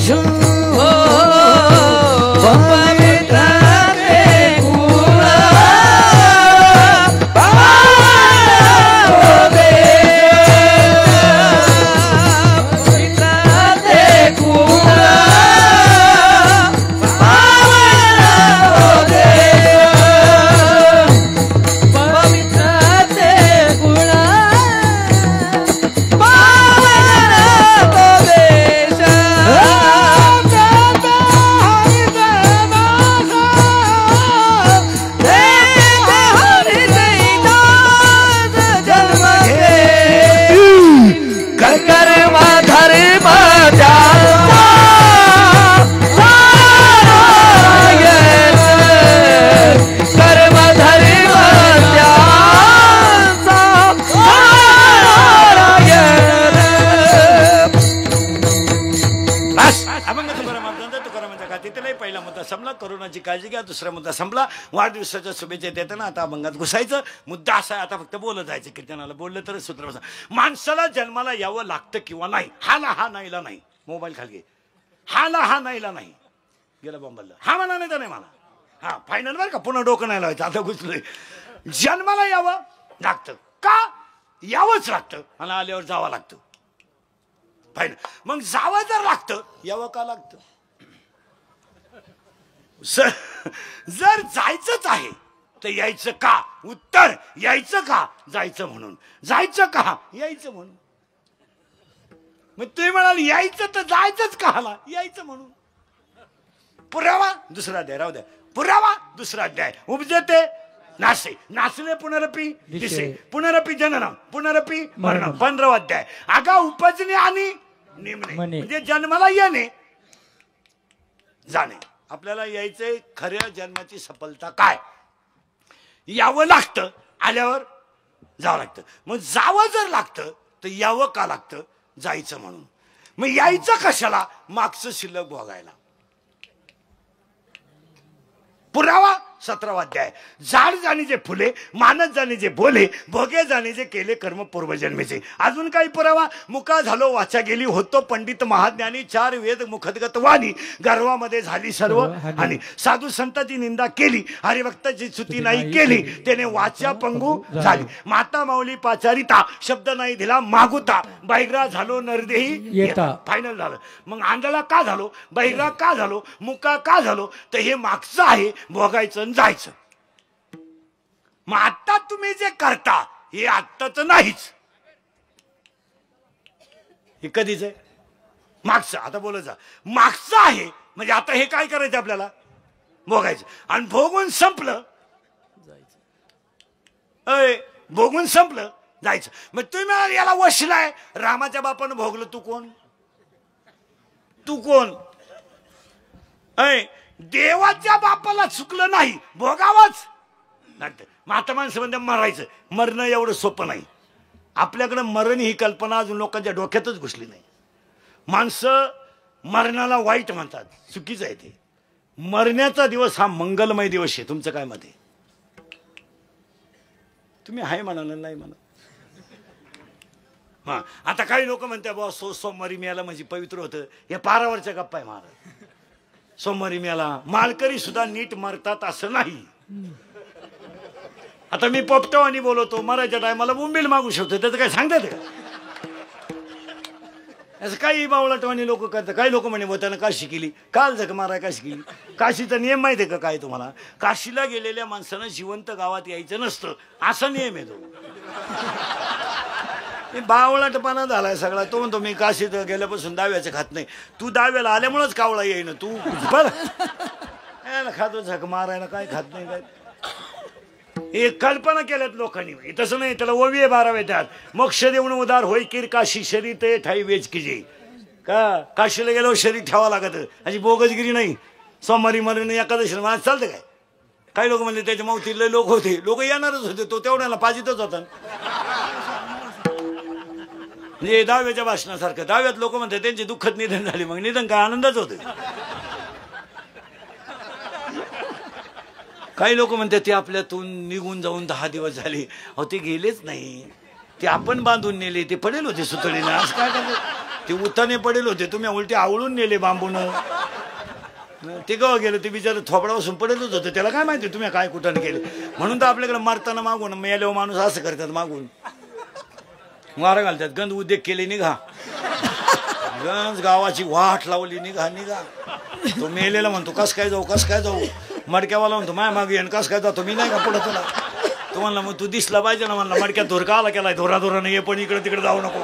देशू पवित्र ते कुळ कोरोनाची काळजी घ्या. दुसरा मुद्दा संपला. वाढदिवसाच्या शुभेच्छा देताना आता अभंगात घुसायचं. मुद्दा असा आहे, आता फक्त बोलत जायचं. कीर्तनाला बोललं तर सूत्र बसा. माणसाला जन्माला यावं लागतं किंवा नाही. हा ना हा नाहीला नाही. मोबाईल खाली घे. हा ना हा नाहीला नाही. गेला बॉम्बला. हा म्हणा नाही तर नाही मला. हा फायनल बरं का. पुन्हा डोकं नाही लावायचं. आता घुसलोय. जन्माला यावं लागतं का? यावंच लागतं आणि आल्यावर जावं लागतं. फायनल. मग जावं जर लागतं यावं का लागतं? जर जायचंच आहे तर यायचं का? उत्तर यायचं का जायचं म्हणून. जायचं का यायचं म्हणून. मग तुम्ही म्हणाल यायचं तर जायचंच का? यायचं म्हणून. पुरावा दुसरा अध्याय राहू द्या. पुरावा दुसरा अध्याय. उपजते नासे. नाचले पुनरपी दिसे. पुनरपी जननम पुनरपी मरणम. 15वा अध्याय. आगा उपजणे आणि निमणे म्हणजे जन्माला येणे जाणे. आपल्याला यायचंय खऱ्या जन्माची सफलता काय? यावं लागतं. आल्यावर जावं लागतं. मग जावं जर लागतं तर यावं का लागतं? जायचं म्हणून. मग यायचं कशाला? मागचं शिल्लक भोगायला. पुरावा 17वा अध्याय. झाड जाणीचे फुले मानत जाणीचे बोले भोगे जाणीचे केले कर्म पूर्वजन्मेचे. अजून काही पुरावा? मुका झालो वाचा गेली होतो पंडित महाज्ञानी 4 वेद मुखदगत वाणी गर्वामध्ये झाली सर्व आणि साधू संतांची निंदा केली हरिभक्ताची स्तुती नाही केली त्याने वाचा पंगू झाली. माता माऊली पाचारिता शब्द नाही दिला मागुता बैग्रा झालो नरदेही येता. फायनल झालं. मग आंधळा का झालो? बैग्रा का झालो? मुका का झालो? तर हे मागचं आहे भोगायचं जायचं. मग आता तुम्ही जे करता हे आत्ताच नाहीच. हे कधीच आहे? मागचं. आता बोलत जा. मागचं आहे म्हणजे आता हे काय करायचं आपल्याला? भोगायचं. आणि भोगून संपलं जायचं. भोगून संपलं जायचं. मग तुम्ही याला वशलाय. रामाच्या बापानं भोगलं. तू कोण? तू कोण? देवाच्या बापाला चुकलं नाही भोगावंच लागतं. माता माणसं म्हणजे मरायचं. मरणं एवढं सोपं नाही. आपल्याकडे मरण ही कल्पना अजून लोकांच्या डोक्यातच घुसली नाही. माणसं मरणाला वाईट म्हणतात. चुकीचं आहे ते. मरण्याचा दिवस हा मंगलमय दिवस आहे. तुमचं काय मत आहे? तुम्ही आहे म्हणा नाही म्हणा. हा आता काही लोक म्हणतात बा सोमवारी मिळाला म्हणजे पवित्र होतं. हे पारावरच्या गप्पा आहे महाराज. सोमवारी मेला. मालकरी सुद्धा नीट मरतात असं नाही. आता मी पोपटवानी बोलवतो. मरायच्या टायमाला बोंबील मागू शकतो. त्याचं काय सांगतात का? असं काही बावळटवानी लोक करतात. काही लोक म्हणे त्यानं काशी केली. काल जग माराय काशी केली. काशीचा नियम माहिती आहे का काय तुम्हाला? काशीला गेलेल्या माणसानं जिवंत गावात यायचं नसतं असा नियम आहे तो. बावळटपणा झालाय सगळा. तो म्हणतो मी काशीत गेल्यापासून दाव्याचं खात नाही. तू दाव्याला आल्यामुळेच कावळा येईन. तू बरं खातो झक मारायला काय खात नाही काय. हे कल्पना केल्यात लोकांनी. तसं नाही. त्याला ओविये 12 येतात. मोक्ष देऊन उदार होय किर काशी शरीर ते ठाई वेच किजे. का काशीला गेल्यावर शरीर ठेवा लागत. अशी बोगसगिरी नाही. सोमवारी मरण एकादशी मला चालतं काय? काही लोक म्हणले त्याच्या मावतीले लोक होते. लोक येणारच होते. तो तेवढ्याला पाजितच होता. म्हणजे दाव्याच्या भाषणासारखं. दाव्यात लोक म्हणतात त्यांचे दुःखद निधन झाले. मग निधन काय आनंदच होते. काही लोक म्हणतात ते आपल्यातून निघून जाऊन 10 दिवस झाले. अहो ते गेलेच नाही. ते आपण बांधून नेले. ते पडेल होते सुतळीनं. असं काय करतात? ते उताने पडेल होते, तुम्ही उलटे आवळून नेले बांबून. ते गाव गेलं ते बिचारं थोपडापासून पडेलच होतं, त्याला काय माहिती तुम्ही काय कुठं केले. म्हणून तर आपल्याकडे मारताना मागून मेल्यावर माणूस असं करतात, मागून मारा घालतात. गंध उद्योग केले, निघा. गंज गावाची वाट लावली, निघा निघा. तो मेलेला म्हणतो कस काय जाऊ, कस काय जाऊ. मडक्यावाला म्हणतो माय मागे येण, कस काय जातो मी नाही का पुढं तुला. तो म्हणला मग तू दिसला पाहिजे ना. म्हणला मडक्यात धोरका आला केलाय, धोराधोराने ये, पण इकडे तिकडे जाऊ नको.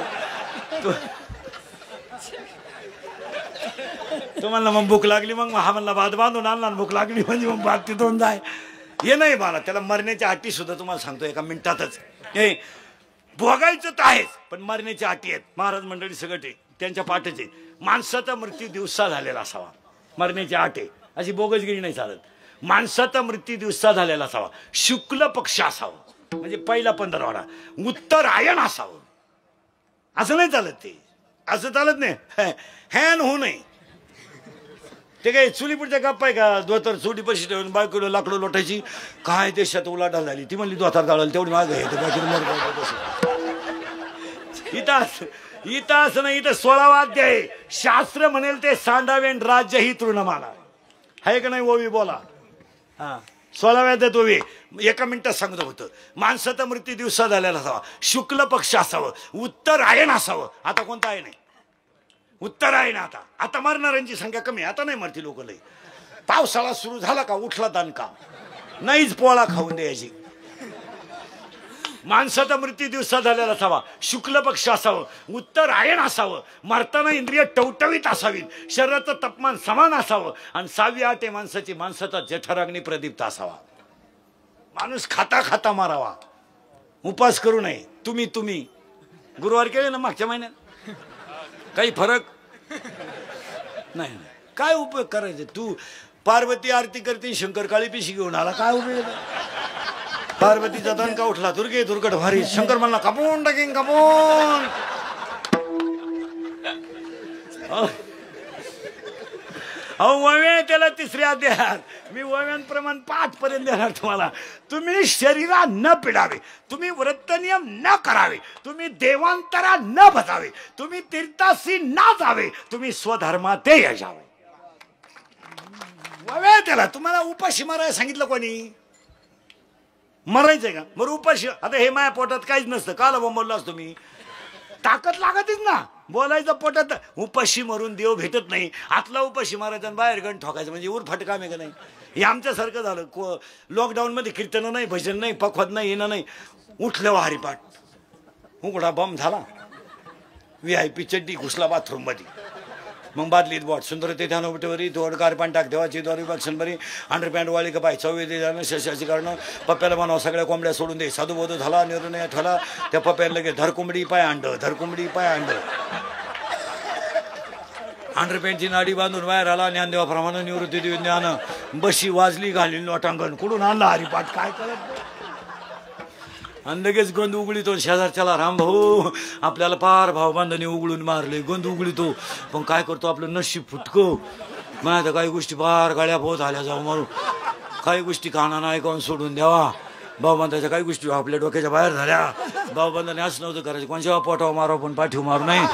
तो म्हणला मग भूक लागली, मग हा म्हणला भात बांधून आणला, भूक लागली म्हणजे मग भात तिथून जाय. हे नाही मला त्याला मरण्याच्या अटी सुद्धा तुम्हाला सांगतो एका मिनिटातच. हे भोगायचं तर आहेच, पण मरण्याच्या अटी आहेत. महाराज मंडळी सगळे त्यांच्या पाठचे. माणसाचा मृत्यू दिवसा झालेला असावा, मरण्याची आट आहे. अशी बोगसगिरी नाही चालत. माणसाचा मृत्यू दिवसा झालेला असावा, शुक्ल पक्ष असावा, म्हणजे पहिला 15वाडा, उत्तरायण असावं. असं नाही चालत, ते असं चालत नाही. हॅन होऊ नये. ते काय चुलीपुढच्या गप्पा आहे का. धोतर चुली पशी ठेवून बायकोला लाकडं लोटायची. काय देशात उलाढाल झाली. ती म्हणली धोतर जाळलं तेवढी माग आहे. इथं असं नाही, इथं 16 वाद्य आहे. शास्त्र म्हणेल ते सांडावेन राज्य ही तृणमाला आहे का नाही. ओवी बोला. हा 16 वाद्यात ओवी. एका मिनिटात सांगतो होतं. माणसाचा मृत्यू दिवसा झालेला असावा, शुक्ल पक्ष असावं, उत्तरायण असावं. आता कोणता आहे नाही, उत्तरायण. आता मरणाऱ्यांची संख्या कमी. आता नाही मरती लोक लई. पावसाळा सुरू झाला का उठला दणका, नाहीच पोळा खाऊन द्यायची. माणसाचा मृत्यू दिवसा झालेला असावा, शुक्ल पक्ष असावं, उत्तरायण असावं, मरताना इंद्रिय टवटवीत असावीत, शरीराचं तापमान समान असावं, आणि 6वी आठ आहे माणसाची, माणसाचा जठराग्नी प्रदीप्त असावा. माणूस खाता खाता मारावा, उपास करू नये. तुम्ही गुरुवार केले ना मागच्या महिन्यात, काही फरक नाही. काय उपयोग करायचे. तू पार्वती आरती करते, शंकर काळी पिशी घेऊन आला, काय उपयोग. पार्वतीचा दणका उठला, दुर्गे दुर्गट भारी. शंकर म्हणला कापून टाकेन, कापून. वव्या त्याला 3ऱ्या अध्यायात. मी वव्यांप्रमाण 5 पर्यंत देणार तुम्हाला. तुम्ही शरीरा न पिडावे, तुम्ही व्रत नियम न करावे, तुम्ही देवांतरा न बसावे, तुम्ही तीर्थासी न जावे, तुम्ही स्वधर्माते यशावे. वव्या त्याला. तुम्हाला उपाशी मारायला सांगितलं कोणी. मरायचंय का बरं उपाशी. आता हे माया पोटात काहीच नसतं, काला बोंबवलं असतो मी. ताकद लागतच ना बोलायचं पोटात. उपाशी मरून देव भेटत नाही. आतला उपाशी मारायचा आणि बाहेर गण ठोकायचं म्हणजे उरफाट काम आहे का नाही. हे आमच्यासारखं झालं. लॉकडाऊन मध्ये कीर्तन नाही, भजन नाही, पखवाद नाही, येणं नाही. उठलं हरिपाठ, उघडा बम झाला, VIP चड्डी घुसला बाथरूम मध्ये. मग बादलीत बोट सुंदर ते ध्यान उठवरी दोड कार पाणी टाक देवाची दोरी बक्षण बरी अंडरपॅन्ट वाळी का पाय चौवे दे जाणं शशाची कारण पप्प्याला म्हणावं सगळ्या कोंबड्या सोडून दे. साधुबोध झाला, निर्णय ठेवला. त्या पप्प्याला लगे धरकोंबडी पाय अंड, धरकोंबडी पाय अंड. अंडरपॅन्टची नाडी बांधून बाहेर आला. ज्ञानदेवाप्रमाणे निवृत्ती देवी ज्ञान बशी वाजली घाली लोटांगण. कुठून आणला हरिपाठ काय करत. आणि लगेच गंध उघडीतो शेजारच्याला. राम भाऊ आपल्याला पार भाव बांधणी उघडून मारले. गंध उघडीतो पण काय करतो आपलं नशीब फुटकं. माझ्या तर काही गोष्टी पार गाड्या पोत आल्या जाऊ मारू. काही गोष्टी कानानं ऐकावून सोडून द्यावा. भाऊबंधाच्या काही गोष्टी आपल्या डोक्याच्या बाहेर झाल्या. भाऊबंधाने असं नव्हतं करायचं. कोणच्या पोटावर मारावं पण पाठीव मारू नाही.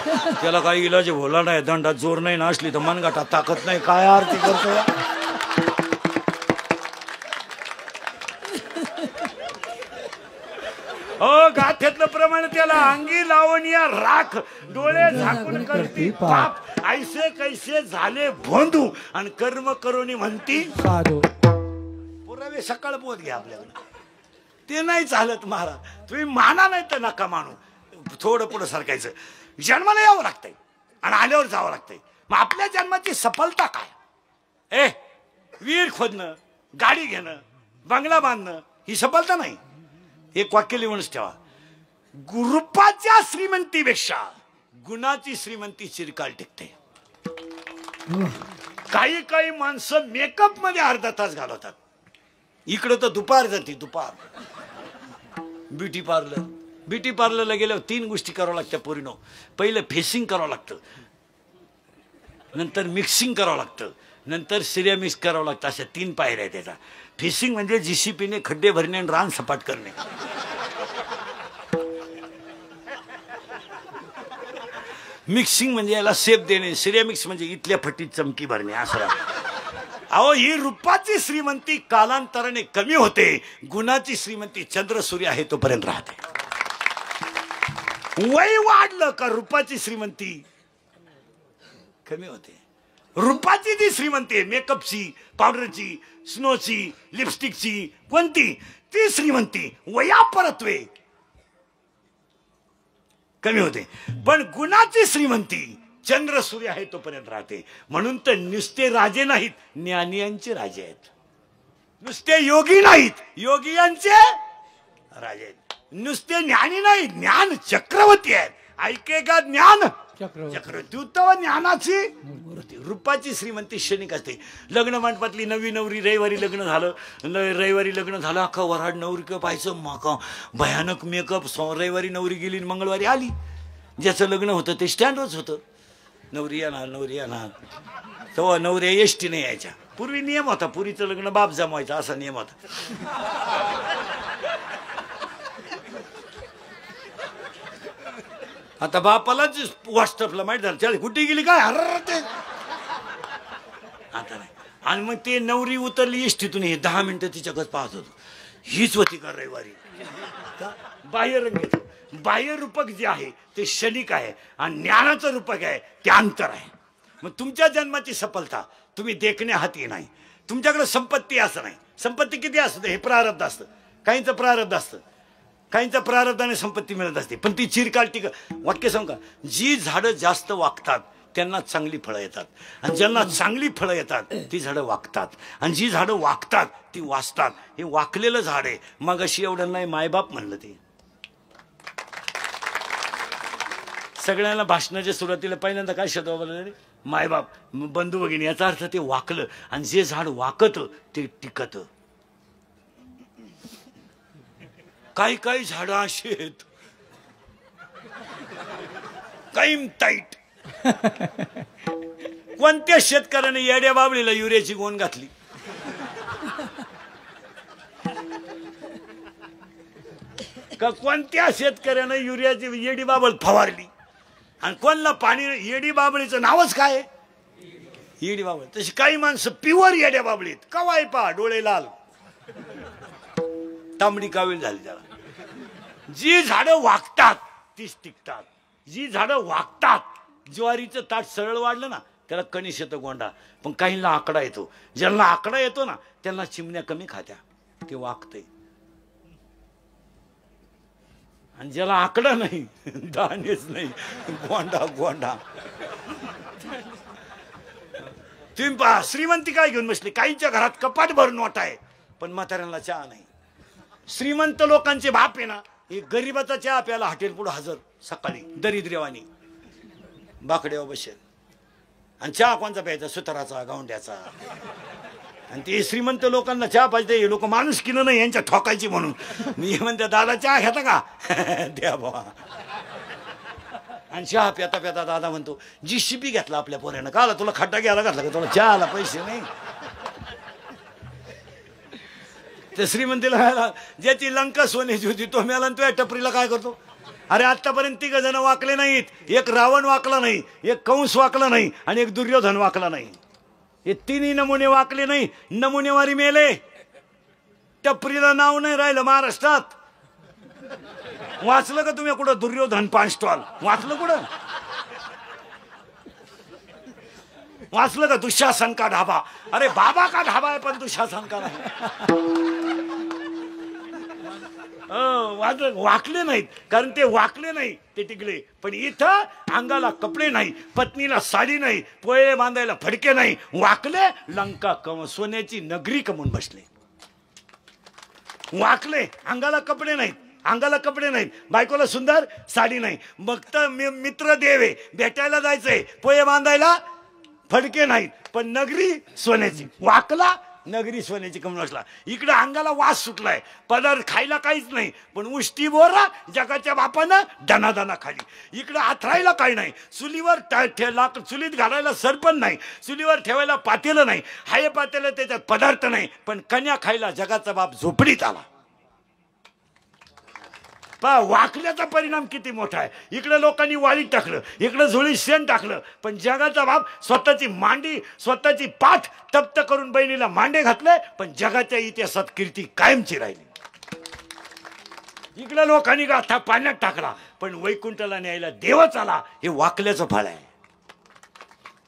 त्याला काही इलाज बोलला नाही. दंडात जोर नाही ना असली तर मनगाटात ताकद नाही. काय आरती करतो. गाथ्यातलं प्रमाण त्याला अंगी लावण्या राख डोळे झाकून करती पाप. ऐसे कैसे झाले भोंदू आणि कर्म करोनी म्हणती पुरावे. सकाळ पोत घ्या आपल्याकडे. ते नाही चालत महाराज. तुम्ही माना नाही तर नका मानू. थोडं पुढं सरकायचं. जन्माला यावं लागतंय आणि आल्यावर जावं लागतंय. मग आपल्या जन्माची सफलता काय. विहीर खोदणं, गाडी घेणं, बंगला बांधणं ही सफलता नाही. एक वाक्य लिहूनच ठेवा. रूपाच्या श्रीमंतीपेक्षा गुणाची श्रीमंती चिरकाल टिकते. काही माणसं मेकअप मध्ये अर्धा तास घालवतात. इकडं तर दुपार जाते. दुपार ब्युटी पार्लरला गेल्यावर 3 गोष्टी करावं लागत्या पोरीनो. पहिलं फेसिंग करावं लागतं, नंतर मिक्सिंग करावं लागतं, नंतर सिरिया मिक्स करावं लागतं. अशा 3 पायऱ्या आहेत त्याचा. फेसिंग म्हणजे JCPने खड्डे भरणे आणि रान सपाट करणे. मिक्सिंग म्हणजे याला शेप देणे, सिरेमिक्स म्हणजे इथल्या फटीत चमकी भरणे असं. अहो ही रूपाची श्रीमंती कालांतराने कमी होते, गुणाची श्रीमंती चंद्र सूर्य आहे तोपर्यंत राहते. वय वाढलं का रूपाची श्रीमंती कमी होते. रूपाची जी श्रीमंती आहे, मेकअपची, पावडरची, स्नोची, लिपस्टिकची, कोणती ती श्रीमंती वयापरत्वे कमी होते. पण गुणाची श्रीमंती चंद्र सूर्य आहे तोपर्यंत राहते. म्हणून तर नुसते राजे नाहीत, ज्ञानियांचे राजे आहेत. नुसते योगी नाहीत, योगियांचे राजे आहेत. नुसते ज्ञानी नाही, ज्ञान चक्रवर्ती आहेत. ऐकेगा ज्ञान चक्रवर्ती. उत्तम ज्ञानाची मूर्ती. रूपाची श्रीमंती क्षणिक असते. लग्न मंडपातली नवी नवरी रविवारी लग्न झालं, रविवारी लग्न झालं, अख्खा वराड नवरी पाहायचं, मका भयानक मेकअप. रविवारी नवरी गेली, मंगळवारी आली. ज्याचं लग्न होतं ते स्टँडवरच होतं. नवरी येणार, नवरी येणार. तेव्हा नवऱ्या एसटी नाही यायच्या. पूर्वी नियम होता, पुरीचं लग्न बाप जमवायचा असा नियम होता. आता बापालाच व्हॉट्सअपला माहिती झालं, चालेल कुठे गेली काय ते आता नाही. आणि मग ते नवरी उतरली एसटीतून, हे 10 मिनिटं तिच्याकडे पाहत होतो. हीच होती का रविवारी. बाह्य रंग, बाह्य रूपक जे आहे ते क्षणिक आहे आणि ज्ञानाचं रूपक आहे ते अंतर आहे. मग तुमच्या जन्माची सफलता तुम्ही देखण्या हाती नाही. तुमच्याकडे संपत्ती असं नाही. संपत्ती किती असतं हे प्रारब्ध असतं. काहींचं प्रारब्ध असतं, काहींच्या प्रारब्धाने संपत्ती मिळत असते, पण ती चिरकाल टिक. वाक्य सांगा, जी झाडं जास्त वागतात त्यांना चांगली फळं येतात, आणि ज्यांना चांगली फळं येतात ती झाडं वागतात, आणि जी झाडं वागतात ती वाचतात. हे वाकलेलं झाड आहे. मग अशी एवढं नाही मायबाप म्हणलं ते. सगळ्यांना भाषणाच्या सुरुवातीला पहिल्यांदा काय शब्द बोलले, मायबाप, बंधू भगिनी. याचा अर्थ ते वाकलं, आणि जे झाड वाकत ते टिकत. काही काही झाडं अशी आहेत कायम टाईट. कोणत्या शेतकऱ्याने येड्या बाबळीला युरियाची गोण घातली? का कोणत्या शेतकऱ्याने युरियाची येडी बाबळ फवारली? आणि कोणला पाणी? येडी बाबळीचं नावच काय? येडी बाबळ. तशी काही माणसं प्युअर येड्या बाबळीत. कवाय पा डोळे लाल, तांबडी कावीळ झाली त्याला. जी झाडं वागतात तीच टिकतात. जी झाडं वागतात, ज्वारीचं ताट सरळ वाढलं ना त्याला कणीस येतं गोंडा, पण काहींना आकडा येतो. ज्यांना आकडा येतो ना त्यांना चिमण्या कमी खात्या, ते वागतंय. आणि ज्याला आकडा नाही, दाणेच नाही, गोंडा गोंडा. तुम्ही पहा, श्रीमंती काय घेऊन बसली. काहींच्या घरात कपाट भरून नोटा आहे पण म्हाताऱ्यांना चहा नाही. श्रीमंत लोकांचे बाप आहे ना, हे गरीबाचा चहा प्यायला हॉटेल पुढे हजर सकाळी दरिद्र्यवानी बाकड्यावर बसेल. आणि चहा कोणचा प्यायचा? सुताराचा, गावंड्याचा. आणि ते श्रीमंत लोकांना चहा पाहिजे. हे लोक माणूस किलो नाही यांच्या ठोकायची म्हणून. मी म्हणते, दादा चहा घेता का? द्या बाबा. आणि चहा प्याता प्याता दादा म्हणतो, जीसीबी घेतला आपल्या पोऱ्यानं. का आला तुला? खड्डा घ्यायला घातला का तुला? चहाला पैसे नाही. ते श्रीमंतीला ज्याची लंका सोन्याची होती तो मेला, आणि तुझ्या टपरीला काय करतो? अरे आतापर्यंत 3 जण वाकले नाहीत. एक रावण वाकला नाही, एक कंस वाकला नाही, आणि एक दुर्योधन वाकला नाही. हे 3 नमुने वाकले नाही. नमुनेवारी मेले. टपरीला नाव नाही राहिलं महाराष्ट्रात. वाचलं का तुम्ही कुठं? दुर्योधन 5 स्टॉल वाचलं कुठं? वाचलं का? दुःशासन का ढाबा. अरे बाबा का ढाबा आहे पण दुःशासन का नाही. वाकले नाहीत, कारण ते वाकले नाही ते टिकले. पण इथं अंगाला कपडे नाही, पत्नीला साडी नाही, पोळे बांधायला फडके नाही. वाकले, लंका सोन्याची नगरी कमवून बसले. वाकले, अंगाला कपडे नाहीत, अंगाला कपडे नाहीत, बायकोला सुंदर साडी नाही. मग तर मित्र देवे भेटायला जायचंय, पोळे बांधायला फडके नाहीत, पण नगरी सोन्याची. वाकला, नगरी सोन्याची कमवून बसला. इकडे अंगाला वास सुटलाय, पदार्थ खायला काहीच नाही, पण उष्टी बोरा जगाच्या बापानं दनादना खाली. इकडे आथरायला काही नाही, चुलीवर चुलीत घालायला सरपण नाही, चुलीवर ठेवायला पातेलं नाही, हाय पातेलं त्याच्यात पदार्थ नाही, पण कन्या खायला जगाचा बाप झोपडीत आला. पहा वाकल्याचा परिणाम किती मोठा आहे. इकडे लोकांनी वाळीत टाकलं, इकडे झोळीत शेण टाकलं, पण जगाचा बाप स्वतःची मांडी स्वतःची पाठ तप्त करून बहिणीला मांडे घातले, पण जगाच्या इतिहासात कीर्ती कायमची राहिली. इकडे लोकांनी गाथा पाण्यात टाकला, पण वैकुंठाला न्यायला देवच आला. हे वाकल्याचं फळ आहे.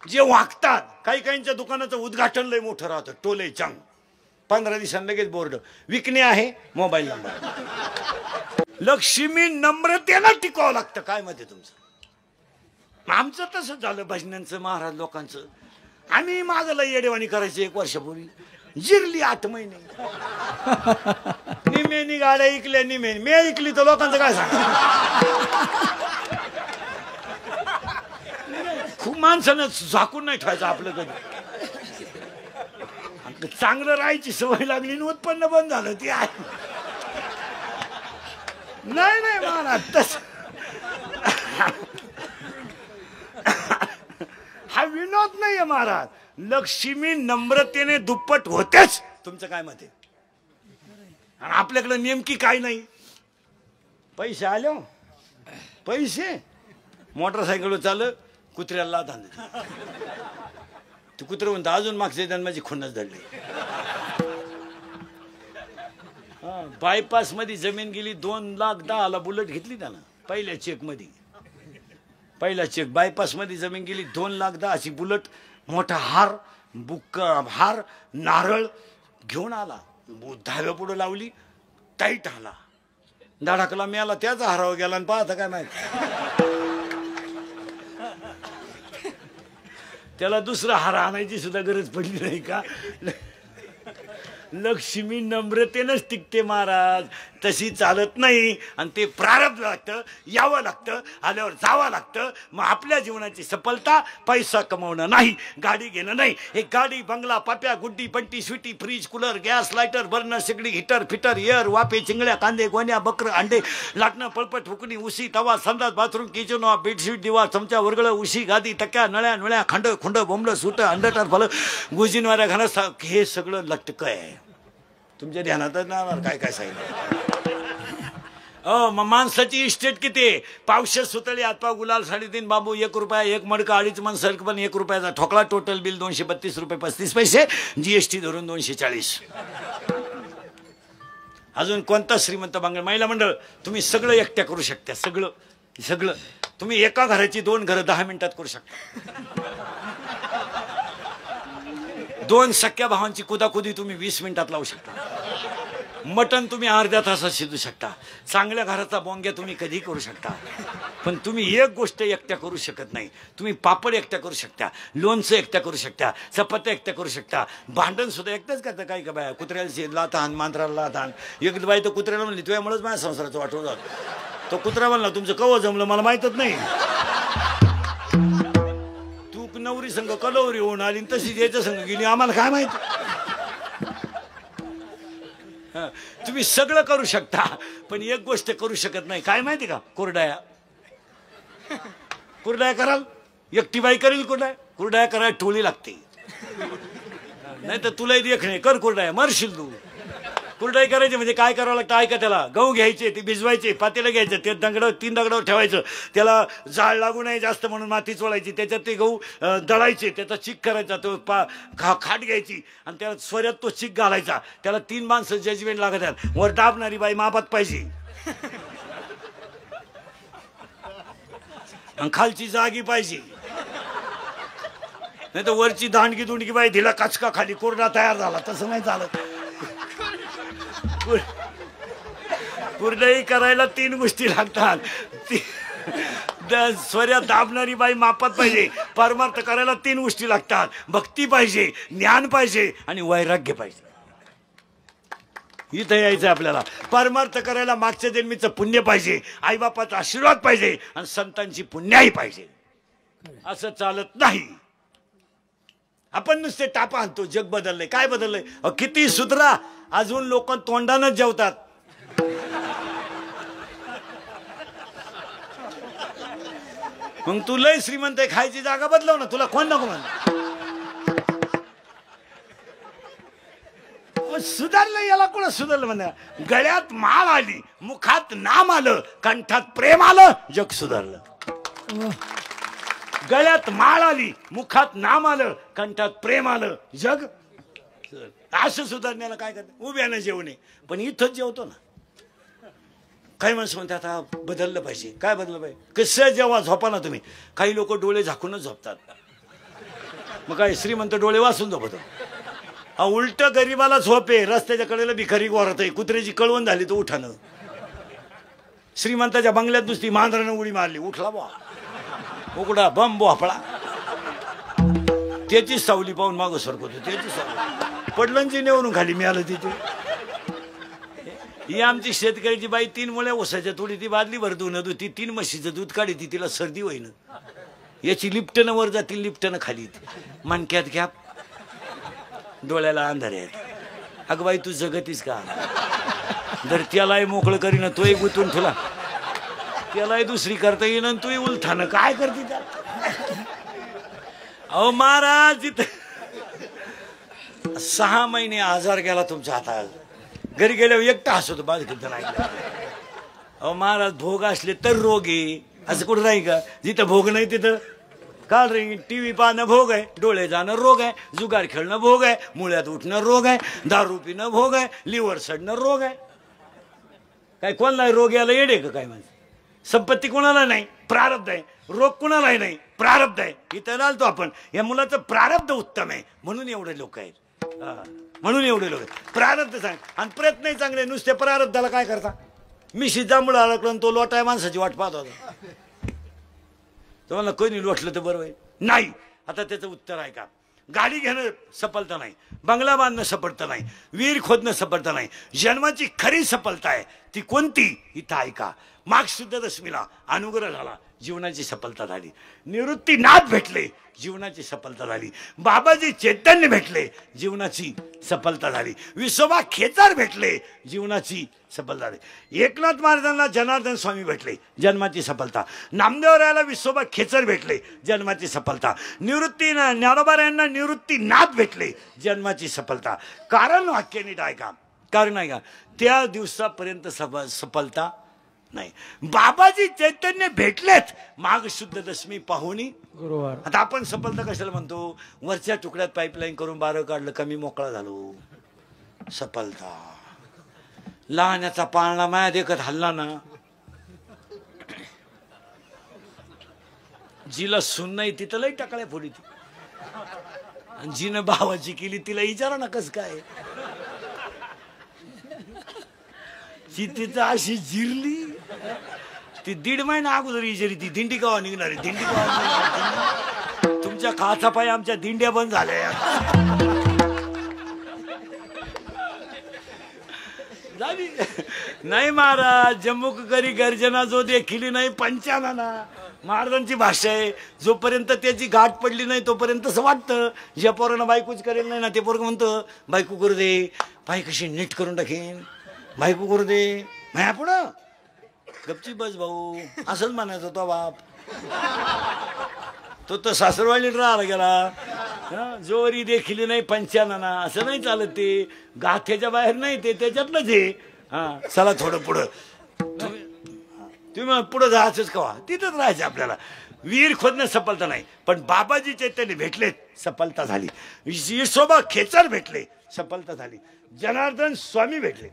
जे वागतात, काही काहींच्या दुकानाचं उद्घाटन लय मोठं राहतं, टोले चंग, 15 दिवसांनी लगेच बोर्ड विकणे आहे, मोबाईल नंबर. लक्ष्मी नम्रतेनं टिकावं लागतं. काय मत आहे तुमचं? आमचं तसं झालं भजनांचं, महाराज लोकांचं. आम्ही मागला येडेवाणी करायचं 1 वर्षापूर्वी, जिरली 8 महिने. निमेनी गाड्या ऐकल्या, निमेनी मी ऐकली तर लोकांचं काय सांग. खूप माणसानं झाकून नाही ठेवायचं आपलं कधी. चांगलं राहायची सवय लागली, उत्पन्न बंद झालं. ती आहे नाही नाही महाराज तस. हा विनोद नाहीये महाराज. लक्ष्मी नम्रतेने दुप्पट होतेच. तुमचं काय मत आहे? आणि आपल्याकडे नेमकी काय नाही. पैसे आले, पैसे मोटरसायकल चाललं, कुत्र्याला लाथ. तू कुत्र म्हणतो अजून मागच्या जन्माची खुन्नस धरली. बायपास मध्ये जमीन गेली, 2,10,000 बुलेट घेतली त्यानं पहिल्या चेक मध्ये. पहिला चेक बायपास मध्ये जमीन गेली, 2,10,000ची बुलेट. मोठा हार, बुक्का हार, नारळ घेऊन आला, 10व्या पुढे लावली, टाईट आला, धडाकला, मिळाला, त्याचा हारावर गेला. आणि पाहता काय माहिती, त्याला दुसरा हार आणायची सुद्धा गरज पडली नाही का. लक्ष्मी नम्रतेनंच टिकते महाराज, तशी चालत नाही. आणि ते प्रारब्ध लागतं, यावं लागतं, आल्यावर जावं लागतं. मग आपल्या जीवनाची सफलता पैसा कमवणं नाही, गाडी घेणं नाही. हे गाडी, बंगला, Papya, Guddi, Panti, sweety, fridge, cooler, gas, lighter, burner, शेगडी, हिटर, फिटर, एअर, वाफे, चिंगड्या, कांदे, गोण्या, बकर, अंडे, लाटणं, पळपट, हुकणी, उशी, तवा, संडास, बाथरूम, किचन, बेडशीट, दिवा, चमचा, वरगळ, उशी, गादी, तक्या, नळ्या नळ्या, खंड खुंड, बोंबलं, सुट, अंडटर, फल, गुजिनवाऱ्या घाणं, हे सगळं लटकं आहे. तुमच्या ध्यानातच नाही काय काय सांगितलं. माणसाची इस्टेट किती? पावशे सुतळी, हातपाव, गुलाल, 3.5 बांबू, 1 रुपया, 1 मडका, 2.5 मन सर्क, पण 1 रुपयाचा ठोकळा. टोटल बिल 232 रुपये 35 पैसे, जीएसटी धरून 240. अजून कोणता श्रीमंत बांगड महिला मंडळ तुम्ही सगळं एकट्या करू शकता. सगळं सगळं तुम्ही एका घराची 2 घरं 10 मिनिटात करू शकता. 2 सख्या भावांची कुदाकुदी तुम्ही 20 मिनिटात लावू शकता. मटण तुम्ही अर्ध्या तासात शिजू शकता. चांगल्या घराचा बोंग्या तुम्ही कधी करू शकता. पण तुम्ही एक गोष्ट एकट्या करू शकत नाही. तुम्ही पापड एकट्या करू शकता, लोणचं एकट्या करू शकता, चपात्या एकट्या करू शकता. भांडण सुद्धा एकट्याच करता. काय का बाया, कुत्र्याला लाथान, मांजराला लाथान. एक बाई तर कुत्र्याला म्हणली, तुझ्यामुळेच माझ्या संसाराचं वाटवलं जात. तो कुत्रा म्हणला, तुमचं कवं जमलं मला माहीतच नाही. तू नवरी संघ कलवरी होऊन आली, तशीच याच्या संघ गेली, आम्हाला काय माहिती. तुम्ही सगळं करू शकता, पण एक गोष्ट करू शकत नाही. काय माहिती का? कुरडाया. कुरडाया कराल, एकटी बाई करेल कुरडाया. कुरडाया करायला टोळी लागते, नाही तर तुलाही देखणे कर कुरडाया, मरशील तू. कुरडाई करायची म्हणजे काय करावं लागतं ऐका. त्याला गहू घ्यायचे, ते भिजवायचे, पातेलं घ्यायचं, ते 3 दगडावर ठेवायचं, त्याला जाळ लागू नये जास्त म्हणून माती चोळायची, त्याच्यात ते गहू दळायचे, त्याचा चिक करायचा, तो खाट घ्यायची आणि त्या स्वऱ्यात तो चिक घालायचा. त्याला 3 माणसं जजमेंट लागतात. वर दाबणारी बाई मापात पाहिजे आणि खालची जागी पाहिजे, नाही तर वरची दांडगी दुंडगी बाई दिला कचका खाली कोरडा तयार झाला. तसं नाही चालत. कुरडई करायला 3 गोष्टी लागतात. स्वऱ्या दाबणारी बाई मापात पाहिजे. परमार्थ करायला 3 गोष्टी लागतात. भक्ती पाहिजे, ज्ञान पाहिजे आणि वैराग्य पाहिजे. इथं यायचं आपल्याला. परमार्थ करायला मागच्या जन्मीचं पुण्य पाहिजे, आईबापाचा आशीर्वाद पाहिजे आणि संतांची पुण्याही पाहिजे. असं चालत नाही. आपण नुसते टापा आणतो. जग बदललंय. काय बदललंय? किती सुधरा, अजून लोक तोंडानच जेवतात. मग तू लय श्रीमंत आहे, खायची जागा बदलव ना. तुला कोण नको म्हणा. अहो, सुधारलं याला कोण सुधारलं म्हणा. गळ्यात माळ आली, मुखात नाम आलं, कंठात प्रेम आलं, जग सुधारलं. गळ्यात माळ आली, मुखात नाम आलं, कंठात प्रेम आलं, जग. असं सुधारण्याला काय करत, उभ्यानं जेवू नये, पण इथंच जेवतो ना. काही माणसं म्हणतात आता बदललं पाहिजे. काय बदललं पाहिजे? कसं जेव्हा झोपा ना तुम्ही, काही लोक डोळे झाकूनच झोपतात. मग काय श्रीमंत डोळे वाचून झोपतो. उलट गरीबाला झोपे, रस्त्याच्या कडेला भिकारी गोरत आहे, कुत्र्याची कळवण झाली तर उठानं. श्रीमंताच्या बंगल्यात नुसती मांजरानं उडी मारली, उठला बा उघडा बम बोफळा. त्याची सावली पाहून मागं सरकवतो, त्याची सावली पडलंची नेवरून खाली मिळालं तिथे. ही आमची शेतकऱ्याची बाई 3 मुळ्या ओसाच्या थोडी ती बादली भर दून ती 3 म्हशीचं दूध काढी ती, तिला सर्दी होईन. याची लिफ्टनं वर जातील, लिफ्टनं खाली, मणक्यात घ्या, डोळ्याला अंधारे आहेत. अगं बाई तू जगतीस का? जर त्यालाही मोकळं करीन, तोही गुंतून तुला, त्यालाही दुसरी करता येईन, तूही उलथानं काय करते त्या. अहो महाराज, 6 महिने आजार गेला तुमच्या हातात, घरी गेल्यावर एकटा हसतो बाज घेत नाही. अहो महाराज, भोग असले तर रोग आहे, असं कुठं नाही का? जिथं भोग नाही तिथं काल रे. टीव्ही पाहणं भोग आहे, डोळे जाणं रोग आहे, जुगार खेळणं भोग आहे, मुळ्यात उठणं रोग आहे, दारू पिणं भोग आहे, लिव्हर सडणं रोग आहे. काय कोणाला रोग याला येडे का काय? म्हणजे संपत्ती कोणाला नाही, प्रारब्ध आहे. रोग कोणालाही नाही, प्रारब्ध आहे. इथं आलतो आपण, या मुलाचं प्रारब्ध उत्तम आहे म्हणून एवढे लोक आहेत. म्हणून एवढे लोक प्रारब्ध सांग आणि प्रयत्नही चांगले. नुसते प्रारब्धाला काय करता? मिशी जांभूळ अडकलं, तो लोटाय माणसाची वाट पाहत होता. तुम्हाला कोणी लोटलं तर बरोबर नाही. आता त्याचं उत्तर आहे का? गाडी घेणं सफलता नाही, बंगला बांधणं सफलता नाही, विहीर खोदणं सफलता नाही. जन्माची खरी सफलता आहे ती कोणती? इथं ऐका. माघ शुद्ध दशमीला अनुग्रह झाला, जीवनाची सफलता झाली. निवृत्तीनाथ भेटले, जीवनाची सफलता झाली. बाबाजी चैतन्य भेटले, जीवनाची सफलता झाली. विसोबा खेचार भेटले, जीवनाची सफलता झाली. एकनाथ महाराजांना जनार्दन स्वामी भेटले, जन्माची सफलता. नामदेवरायाला विसोबा खेचर भेटले, जन्माची सफलता. ज्ञानोबारायांना निवृत्तीनाथ भेटले, जन्माची सफलता. कारण वाक्य नीट ऐका. कारण ऐका, त्या दिवसापर्यंत सफलता नाही. बाबाजी चैतन्य भेटलेच, माघ शुद्ध दशमी पाहुणी गुरुवार. आता आपण सफलता कशाला म्हणतो? वरच्या तुकड्यात पाईपलाईन करून 12 काढलं, कमी मोकळा झालो, सफलता. लहानाचा पाळणा माया देखत हल्ला ना, जिला सून नाही तिथं लई टाकळ्या फोडी ती, आणि जिनं भावाची केली तिला विचारा ना कस काय. तिथं अशी जिरली ती 1.5 महिना अगोदर विचारी ती दिंडी गावा निघणार आहे, दिंडी गावा. तुमच्या खाचा पाय आमच्या दिंड्या बंद झाल्या. नाही महाराज, जम्मू करी गर्जना जो देखील नाही पंचाना. महाराजांची भाषा आहे, जोपर्यंत त्याची गाठ पडली नाही तोपर्यंत असं वाटतं. ज्या पोरानं बायकोच करेल नाही ना ते पोरग म्हणतं बायको करू दे, बाई कशी नीट करून टाकेन, बायको करू दे. माया पुढं गपची बस भाऊ, असंच म्हणायचं तो बाप. तो तर सासरवाडीत राहायला गेला. जोरी देखील नाही पंचाना, असं नाही चालत. ते गाथ्याच्या बाहेर नाही, ते त्याच्यातलंच आहे. हा चला थोडं पुढं. तुम्ही पुढं जायचंच कवा, तिथंच राहायचं आपल्याला. विहीर खोदणं सफलता नाही, पण बाबाजी चैतन्य भेटले, सफलता झाली. विसोबा खेचर भेटले, सफलता झाली. जनार्दन स्वामी भेटले,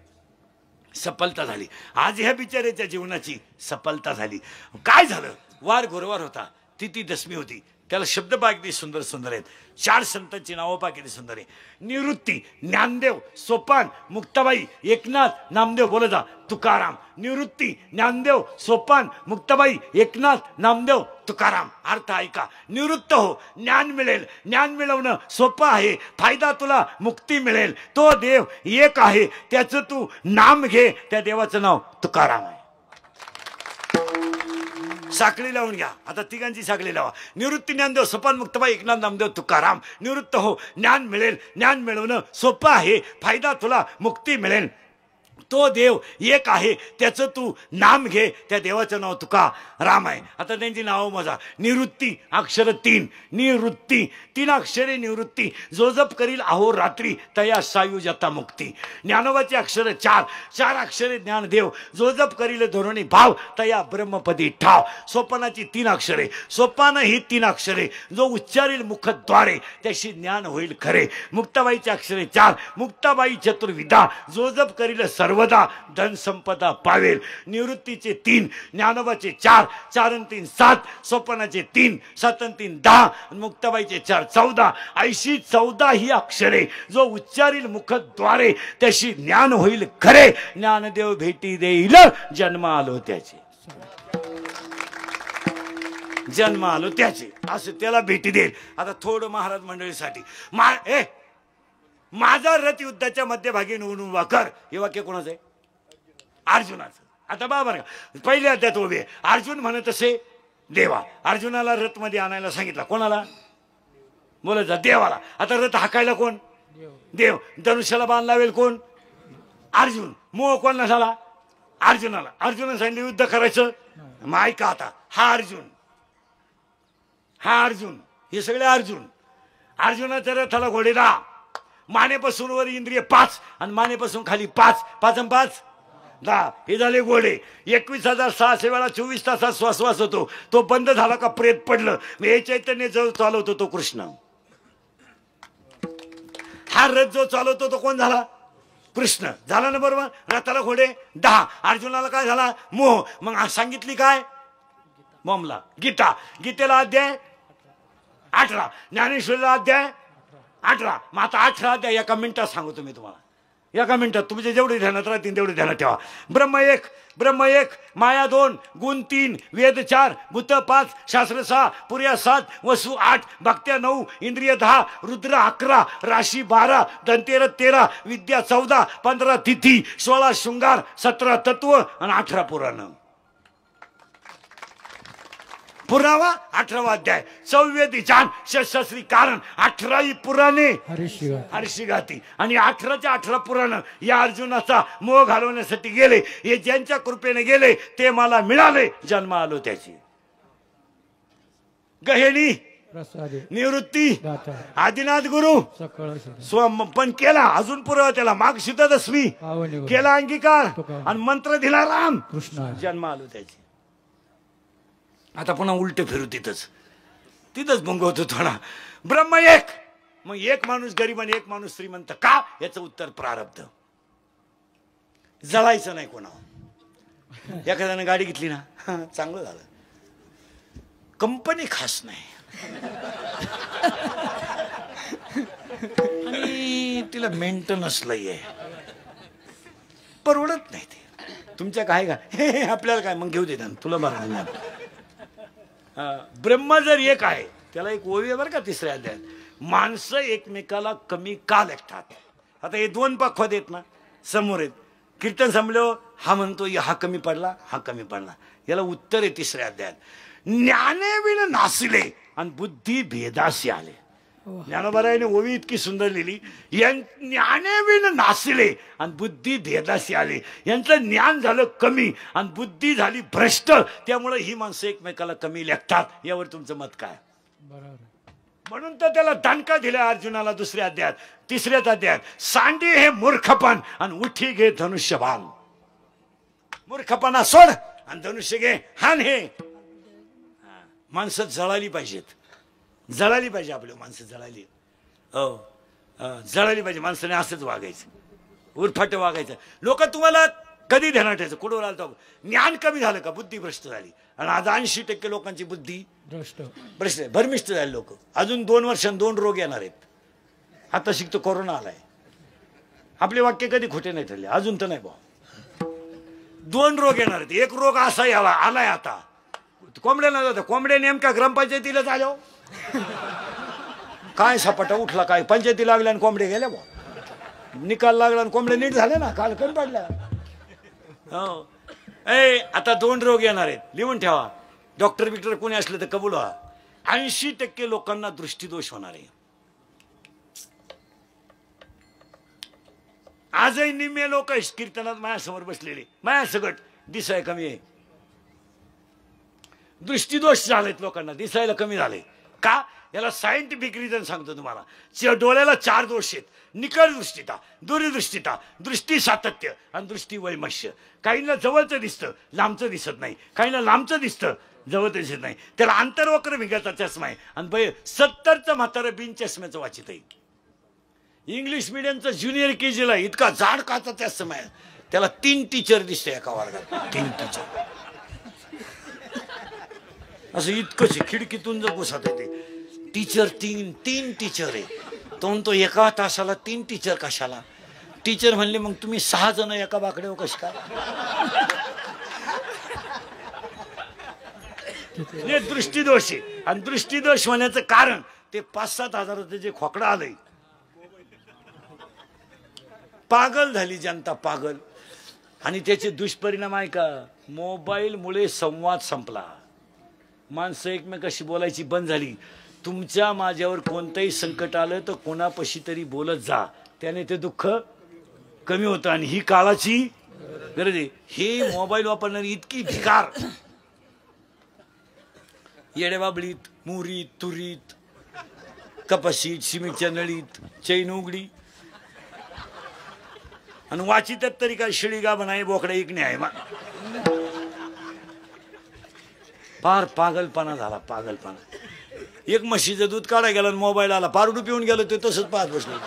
सफलता झाली. आज ह्या बिचाऱ्याच्या जीवनाची सफलता झाली. काय झालं? वार गुरुवार होता, तिथी दशमी होती. त्याला शब्द पहा किती सुंदर सुंदर आहेत. 4 संतांची नावं पहा किती सुंदर आहे. निवृत्ती, ज्ञानदेव, सोपान, मुक्ताबाई, एकनाथ, नामदेव. बोला जा. तुकाराम. निवृत्ती, ज्ञानदेव, सोपान, मुक्ताबाई, एकनाथ, नामदेव, तुकाराम. अर्थ ऐका. निवृत्त हो, ज्ञान मिळेल. ज्ञान मिळवणं सोपं आहे, फायदा तुला मुक्ती मिळेल. तो देव एक आहे, त्याचं तू नाम घे. त्या देवाचं नाव तुकाराम आहे. साखळी लावून घ्या. आता तिघांची साखळी लावा. निवृत्ती, ज्ञानदेव, सोपान, मुक्ताबाई, एकनाथ, नामदेव, तुकाराम. निवृत्त हो, ज्ञान मिळेल. ज्ञान मिळवणं सोपं आहे, फायदा तुला मुक्ती मिळेल. तो देव एक आहे, त्याचं तू नाम घे. त्या देवाचं नाव तुका राम आहे. आता त्यांची नावं मोजा. निवृत्ती अक्षर 3, निवृत्ती 3 अक्षरे निवृत्ती. जो जप करील अहोरात्री तया सायुजता मुक्ती. ज्ञानोबाची अक्षर 4, 4 अक्षरे ज्ञानदेव. जो जप करील धोरणी भाव तया ब्रह्मपदी ठाव. सोपानाची 3 अक्षरे. सोपान ही 3 अक्षरे. जो उच्चारील मुखद्वारे त्याशी ज्ञान होईल खरे. मुक्ताबाईची अक्षरे 4, मुक्ताबाई चतुर्विधा. जो जप करील सर्वदा धन संपदा पावेल. निवृत्तीचे 3, ज्ञानोबाचे 4, 4 आणि 3 7, सोपानाचे 3, 7 आणि 3 10, मुक्ताबाईचे 4 14. ऐशी 14 ही अक्षरे. जो उच्चारील मुखद्वारे त्याशी ज्ञान होईल खरे. ज्ञानदेव भेटी देईल जन्म आलो त्याचे. जन्म आलो त्याचे असं त्याला भेटी देईल. आता थोडं महाराज मंडळीसाठी माझा रथ युद्धाच्या मध्यभागी निवडून उभा कर. हे वाक्य कोणाचं आहे? अर्जुनाचं. आता बाबा पहिले अध्यात उभे. अर्जुन म्हणत असे देवा. अर्जुनाला रथ मध्ये आणायला सांगितलं. कोणाला? बोलायचा देवाला. आता रथ हाकायला कोण? देव. धनुष्याला बाण लावेल कोण? अर्जुन. मोह कोणाला झाला? अर्जुनाला. अर्जुनाने सांगितलं युद्ध करायचं. मग ऐका आता, हा अर्जुन, हा अर्जुन, हे सगळे अर्जुन. अर्जुनाच्या रथाला घोडे 10, मानेपासून वर इंद्रिय 5 आणि मानेपासून खाली 5, 5 आणि 5 10. हे झाले घोडे. 21,600 वेळा 24 तासात श्वासवास होतो. तो बंद झाला का प्रेत पडलं. हे चैतन्य जो चालवतो तो कृष्ण. हा रथ जो चालवतो तो कोण झाला? कृष्ण. झाला ना बरोबर. रथाला घोडे 10. अर्जुनाला काय झाला? मोह. मग सांगितली काय? ममला. गीता. गीतेला अध्याय 18, ज्ञानेश्वरीला अध्याय 18. मग आता 18 अध्याय एका मिनिटात सांगतो मी तुम्हाला. एका मिनिटात तुमचे जेवढे ध्यानात राहतील तेवढे ध्यानात ठेवा. ब्रह्म एक, ब्रह्म एक, माया 2, गुण 3, वेद 4, भूत 5, शास्त्र 6, पुर्या 7, वसू 8, भक्त्या 9, इंद्रिय 10, रुद्र 11, राशी 12, धनतेर 13, विद्या 14, 15 तिथी, 16 शृंगार, 17 तत्व आणि 18 पुराण. पुरावा 18वा अध्याय. संवेदी जान शस्त्री कारण 18 पुराणे हर्षिगाती आणि 18च्या 18 पुराण या अर्जुनाचा मोह घालवण्यासाठी गेले. हे ज्यांच्या कृपेने गेले ते मला मिळाले. जन्म आलो त्याची. गहेणी निवृत्ती आदिनाथ गुरु स्वम पण केला. अजून पुरावा त्याला माग दसमी केला अंगीकार आणि मंत्र दिला राम कृष्ण. जन्म आलो त्याची. आता पुन्हा उलट फिरू तिथंच भंगवतो थोडा. ब्रह्म एक. मग एक माणूस गरीब आणि एक माणूस श्रीमंत का? याचं उत्तर प्रारब्ध. जळायचं नाही कोणावर. एखाद्यानं गाडी घेतली ना, चांगलं झालं. कंपनी खास नाही आणि तिला मेंटेनन्स लई आहे. परवडत नाही ते. तुमच्या काय का आपल्याला काय? मग घेऊ दे तुला बरं. ब्रह्म जर एक आहे, त्याला एक ओवी आहे बरं का 3ऱ्या अध्यायात. माणसं एकमेकाला कमी का लेखतात. आता हे 2 पक्ष आहेत ना समोर आहेत. कीर्तन संपलं हा म्हणतो हा कमी पडला, हा कमी पडला. याला उत्तर आहे 3ऱ्या अध्यायात. ज्ञानेविण नासिले आणि बुद्धी भेदासी आले. ज्ञानोबारायाने ओवी इतकी सुंदर लिहिली. ज्ञानेविण नासिले आणि बुद्धी भेदासी आले. यांचं ज्ञान झालं कमी आणि बुद्धी झाली भ्रष्ट. त्यामुळे ही माणसं एकमेकाला कमी लेखतात. यावर तुमचं मत काय? म्हणून तर त्याला दणका दिला अर्जुनाला 2ऱ्या अध्यायात. 3ऱ्याच अध्यायात सांडी हे मूर्खपण आणि उठी घे धनुष्यबाण. मूर्खपणा सोड आणि धनुष्य घे हान. हे माणसं जळाली पाहिजेत. जळाली पाहिजे. आपली माणसं जळाली. हो जळाली पाहिजे. माणसाने असंच वागायचं. उरफाट वागायचं. लोक तुम्हाला कधी ध्यानात ठेवायचं? कुठवर आलं? ज्ञान कमी झालं का? बुद्धी भ्रष्ट झाली. आणि आज 80% लोकांची बुद्धी भ्रष्ट भरमिष्ट झाली. लोक अजून 2 वर्षांनी 2 रोग येणार आहेत. आता शिकतो कोरोना आलाय. आपले वाक्य कधी खोटे नाही ठरले अजून तर नाही बा. 2 रोग येणार आहेत. एक रोग असा यावा आलाय आता. कोंबड्याला जातं. कोंबड्या नेमका ग्रामपंचायतीला झालो काय सपाटा उठला. काय पंचायती लागल्या आणि कोंबड्या गेल्या बा. निकाल लागला आणि कोंबड्या नीट झाल्या ना. काल कमी पडल्या. हो आता 2 रोग येणार आहेत. लिहून ठेवा. डॉक्टर बिक्टर कोणी असलं तर कबूल व्हा. 80% लोकांना दृष्टीदोष होणार आहे. आजही निम्मे लोक कीर्तनात माझ्यासमोर बसलेले, माझ्या सगट दिसाय कमी आहे. दृष्टीदोष झालेत लोकांना, दिसायला कमी झाले. का? याला सायंटिफिक रिझन सांगतो तुम्हाला. डोळ्याला 4 दोष आहेत. निकळ दृष्टीता, दूरदृष्टीता, दृष्टी सातत्य आणि दृष्टी वैमश्य. काहींना जवळचं दिसतं, लांबचं दिसत नाही. काहींना लांबचं दिसतं, जवळचं दिसत नाही. त्याला आंतरवक्र भिंगाचा चष्मा आहे. आणि 70चं म्हातारं बिन चष्म्याचं वाचित आहे. इंग्लिश मिडियमचं ज्युनियर KG ला इतका जाड काचा चष्मा आहे, त्याला 3 टीचर दिसते एका वर्गात. 3 टीचर असं इतकंच खिडकीतून जर घुसत येते. टीचर 3 टीचर आहे. तो एका तासाला 3 टीचर कशाला? टीचर म्हणले मग तुम्ही 6 जण एका बाकड्यावर कश काय? हे दृष्टीदोष आहे. आणि दृष्टीदोष होण्याचं कारण ते 5-7 हजाराचं जे खोकडं आलंय. पागल झाली जनता, पागल. आणि त्याचे दुष्परिणाम आहे का? मोबाईलमुळे संवाद संपला. माणसं एकमेकाशी बोलायची बंद झाली. तुमच्या माझ्यावर कोणतंही संकट आलं तर कोणापाशी तरी बोलत जा, त्याने ते दुःख कमी होतं. आणि ही काळाची गरज आहे. हे मोबाईल वापरणारी इतकी भिकार, येडेबाबळीत, मुरीत, तुरीत, कपाशीत, सिमेंटच्या नळीत, चैन उघडी आणि वाचितात तरी काय शिळीगा बनाय बोकडा इकणे आहे. फार पागलपणा झाला, पागलपणा. एक म्हशीचं दूध काढायला गेलं, मोबाईल आला, पारडू पिऊन गेलो, ते तसंच पाहत बसलो.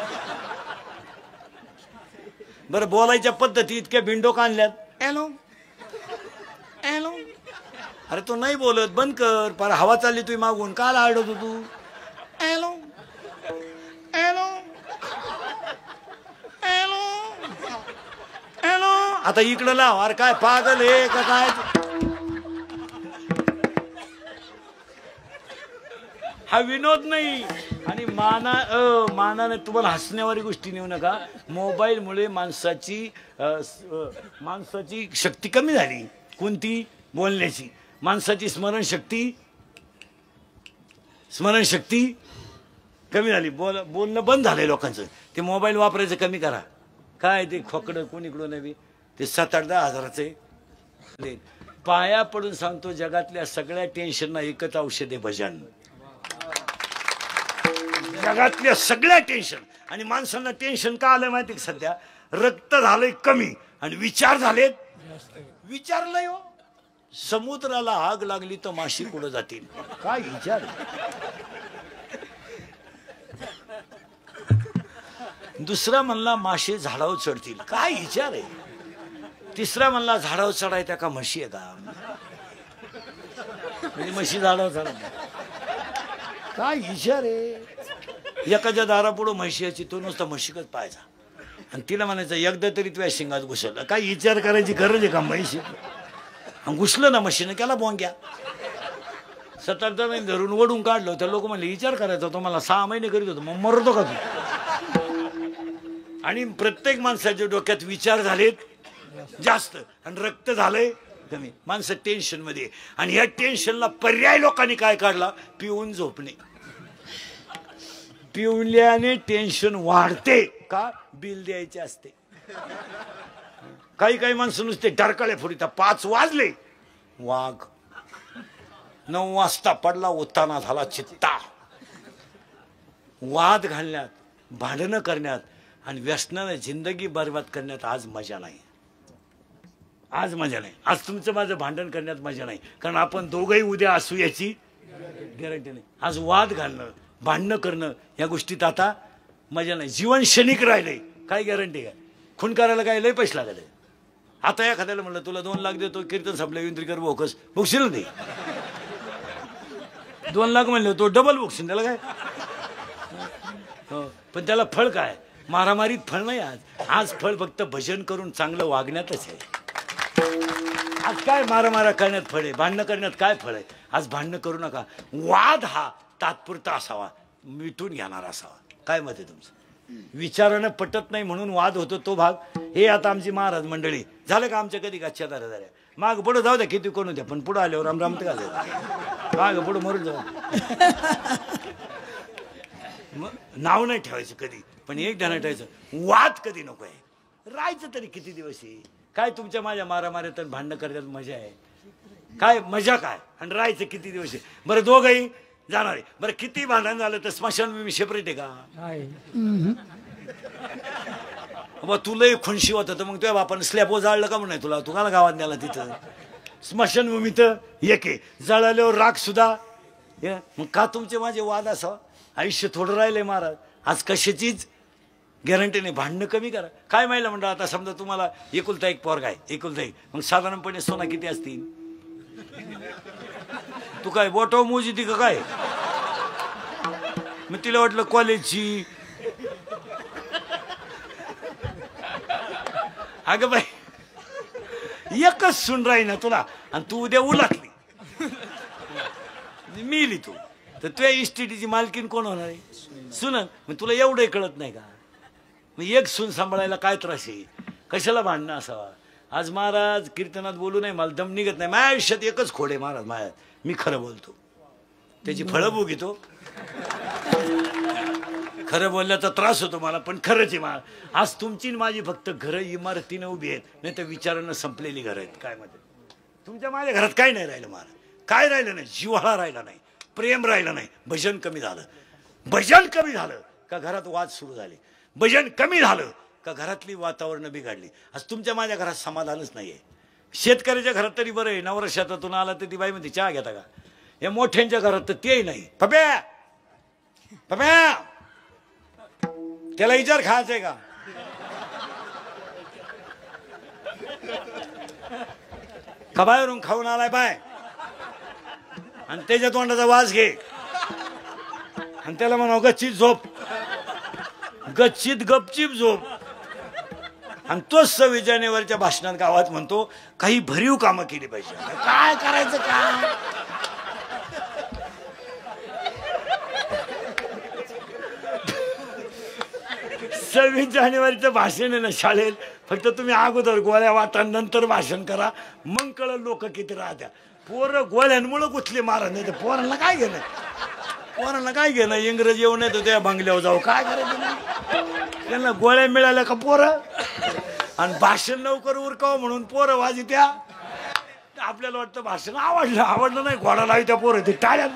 बरं, बोलायच्या पद्धती इतक्या भिंडोक आणल्यात. हॅलो हॅलो, अरे तो नाही बोलत, बंद कर. पार हवा चालली तुझी मागून, काल आडत हो तू. हॅलो हॅलो हॅलो हॅलो, आता इकडं लाव. अरे काय पागल आहे का काय? हा विनोद नाही. आणि मानाने तुम्हाला हसण्यावारी गोष्टी नेऊ नका. मोबाईलमुळे माणसाची शक्ती कमी झाली. कोणती? बोलण्याची. माणसाची स्मरणशक्ती कमी झाली. बोलणं बंद झालंय लोकांचं. ते मोबाईल वापरायचं कमी करा. काय ते खोकडं कोणीकडून नव्हे, ते 7-8-10 हजाराचे. पाया पडून सांगतो, जगातल्या सगळ्या टेन्शनना एकच औषध आहे, भजन. जगातल्या सगळ्या टेन्शन. आणि माणसांना टेन्शन का आलं माहिती? सध्या रक्त झालंय कमी आणि विचार झालेत. विचार नाही हो. समुद्राला आग लागली तर माशी कुठं जातील? काय विचार? दुसरा म्हणला माशी झाडावर चढतील. काय विचार आहे? तिसरा म्हणला झाडावर चढायच्या का म्हशी आहे का? म्हणजे म्हशी झाडावर चढायच्या. काय विचार आहे? एखाद्या दारापुढं म्हशी यायची, तो नुसता म्हशीकच पाहायचा आणि तिला म्हणायचं एकदा तरी तुझ्या शिंगात घुसवलं. काय विचार करायची गरज आहे का? म्हशी घुसलं ना म्हशीनं, केला बोंग्या. 7-8 महिने धरून ओढून काढलं. तर लोक म्हणले विचार करायचा तो, मला 6 महिने करीत होतो, मग मरतो का तू? आणि प्रत्येक माणसाच्या डोक्यात विचार झालेत जास्त आणि रक्त झालंय कमी. माणसं टेन्शन मध्ये. आणि या टेन्शनला पर्याय लोकांनी काय काढला? पिऊन झोपणे. पिऊल्याने टेन्शन वाढते का? बिल द्यायचे असते. काही माणसं नुसते डरकाळे फुटीता. 5 वाजले, वाघ. 9 वाजता पडला, उत्ताना झाला चित्ता. वाद घालण्यात, भांडणं करण्यात आणि व्यसनाने जिंदगी बर्बाद करण्यात आज मजा नाही. आज मजा नाही. आज तुमचं माझं भांडण करण्यात मजा नाही, कारण आपण दोघंही उद्या असू याची गॅरंटी नाही. आज वाद घालणं, भांडणं करणं या गोष्टीत आता मजा नाही. जीवन क्षणिक राहिले, काय गॅरंटी आहे? खून करायला काय लय पैसे लागले. आता एखाद्याला म्हणलं तुला 2 लाख देतो, कीर्तन संपलं, विंद्रीकर बोकस बुकशील नाही. 2 लाख म्हणलं तो डबल बुकशील. त्याला काय? पण त्याला फळ काय? मारामारीत फळ नाही. आज फळ फक्त भजन करून चांगलं वागण्यातच आहे. आज काय मारामारा करण्यात फळ आहे? भांडणं करण्यात काय फळ आहे? आज भांडणं करू नका. वाद हा तात्पुरता असावा, मिटून घेणारा असावा. काय मत आहे तुमचं? विचारानं पटत नाही म्हणून वाद होतो तो भाग. हे आता आमची महाराज मंडळी झालं का? आमच्या कधी गच्छा झाल्या माग पुढं जाऊ द्या, किती कोण द्या, पण पुढं आल्यावर रामराम तर घालायचं. माग पुढं मरून जाऊ. नाव नाही ठेवायचं कधी, पण एक ध्यानात ठेवायचं, वाद कधी नको आहे. राहायचं तरी किती दिवस आहे? काय तुमच्या माझ्या मारामाऱ्यात भांडणं करण्यात मजा आहे? काय मजा काय? आणि राहायचं किती दिवस आहे? बरं दोघंही जाणार आहे. बरं किती भांडण झालं तर स्मशानभूमी सेपरेट आहे का? बाबा तुलाही खुनशी होत तर मग तुझ्या बापानं स्लॅब जाळलं का म्हणून तुला? तुम्हाला गावात न्याला तिथं स्मशानभूमी तर एक आहे, जळाल्यावर राख सुद्धा. मग का तुमचे माझे वाद असावं? आयुष्य थोडं राहिलंय महाराज. आज कशाचीच गॅरंटी नाही. भांडणं कमी करा. काय माहिती म्हणलं आता समजा तुम्हाला एकुलता एक पोरगा आहे, एकुलता एक, मग साधारणपणे सोना किती असतील? तू काय बोटो मोजी ती का काय? मग तिला वाटलं कॉलेजची. अगं बाई एकच सुन राही ना तुला, आणि तू उद्या उलाटली मिली तू तर तुझ्या इस्टेटीची मालकीन कोण होणार आहे? सुन. मग तुला एवढंही कळत नाही का? मग एक सून सांभाळायला काय त्रास आहे? कशाला भांडणं असावा? आज महाराज कीर्तनात बोलू नाही, मला दम निघत नाही. माझ्या आयुष्यात एकच खोड आहे महाराज माझ्या, मी खरं बोलतो त्याची फळं भोगतो. खरं बोलल्याचा त्रास होतो मला, पण खरंच आहे मला. आज तुमची माझी फक्त घरं इमारतीनं उभी आहेत, नाही तर विचारानं संपलेली घरं आहेत. काय मध्ये तुमच्या माझ्या घरात काय नाही राहिलं महाराज? काय राहिलं नाही? जिव्हाळा राहिला नाही, प्रेम राहिलं नाही. भजन कमी झालं. भजन कमी झालं का घरात वाद सुरू झाले. भजन कमी झालं का घरातली वातावरण बिघडली. आज तुमच्या माझ्या घरात समाधानच नाहीये. शेतकऱ्याच्या घरात तरी बरं आहे, नवरा शेतातून आला तर ती बाई म्हणते चहा घेता का? या मोठ्यांच्या घरात तर तेही नाही. पप्या पप्या त्याला विचार खायचंय का? कबायरून खाऊन आलाय बाय, आणि त्याच्या तोंडाचा वास घे, आणि त्याला म्हणा गच्चीत झोप, गच्चीत गपचीप झोप. आणि तोच 26 जानेवारीच्या भाषणात गावात म्हणतो काही भरीव कामं केली पाहिजे. काय करायचं काम? 26 जानेवारीचं भाषण आहे ना शाळेत, फक्त तुम्ही अगोदर गोळ्या वाटा नंतर भाषण करा, मग कळलं लोक किती राहत्या. पोरं गोळ्यांमुळे गुथले मारा, नाही तर पोरांना काय घेणं? पोरांना काय घेणं? इंग्रजी येऊ नये तर त्या बंगल्यावर जाऊ, काय करायचं? त्यांना गोळ्या मिळाल्या का पोरं? आणि भाषण लवकर उरकावं म्हणून पोरं वाजित्या. आपल्याला वाटतं भाषण आवडलं नाही, घोडा लावी त्या पोरं ते टाळ्यात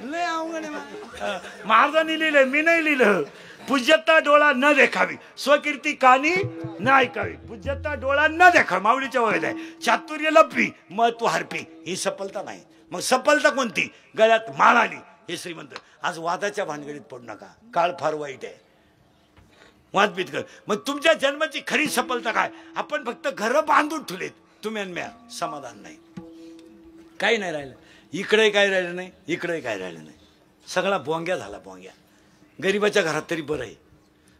लय अवघड आहे. महाराजांनी लिहिलंय, मी नाही लिहिलं. पूज्यता डोळा न देखावी, स्वकीर्ती कानी न ऐकावी. पूज्यता डोळा न देखावी माऊलीच्या वयात आहे. चातुर्य लपवी महत्व हरपी, ही सफलता नाही. मग सफलता कोणती? गळ्यात माळ आली हे श्रीमंत. आज वादाच्या भानगडीत पडू नका, काळ फार वाईट आहे. वादबीत कर. मग तुमच्या जन्माची खरी सफलता काय? आपण फक्त घरं बांधून ठेवलेत, तुम्ही आणि म्या. समाधान नाही, काही नाही राहिलं. इकडे काय राहिलं नाही, इकडे काय राहिलं नाही. सगळा बोंग्या झाला, बोंग्या. गरीबाच्या घरात तरी बरं आहे.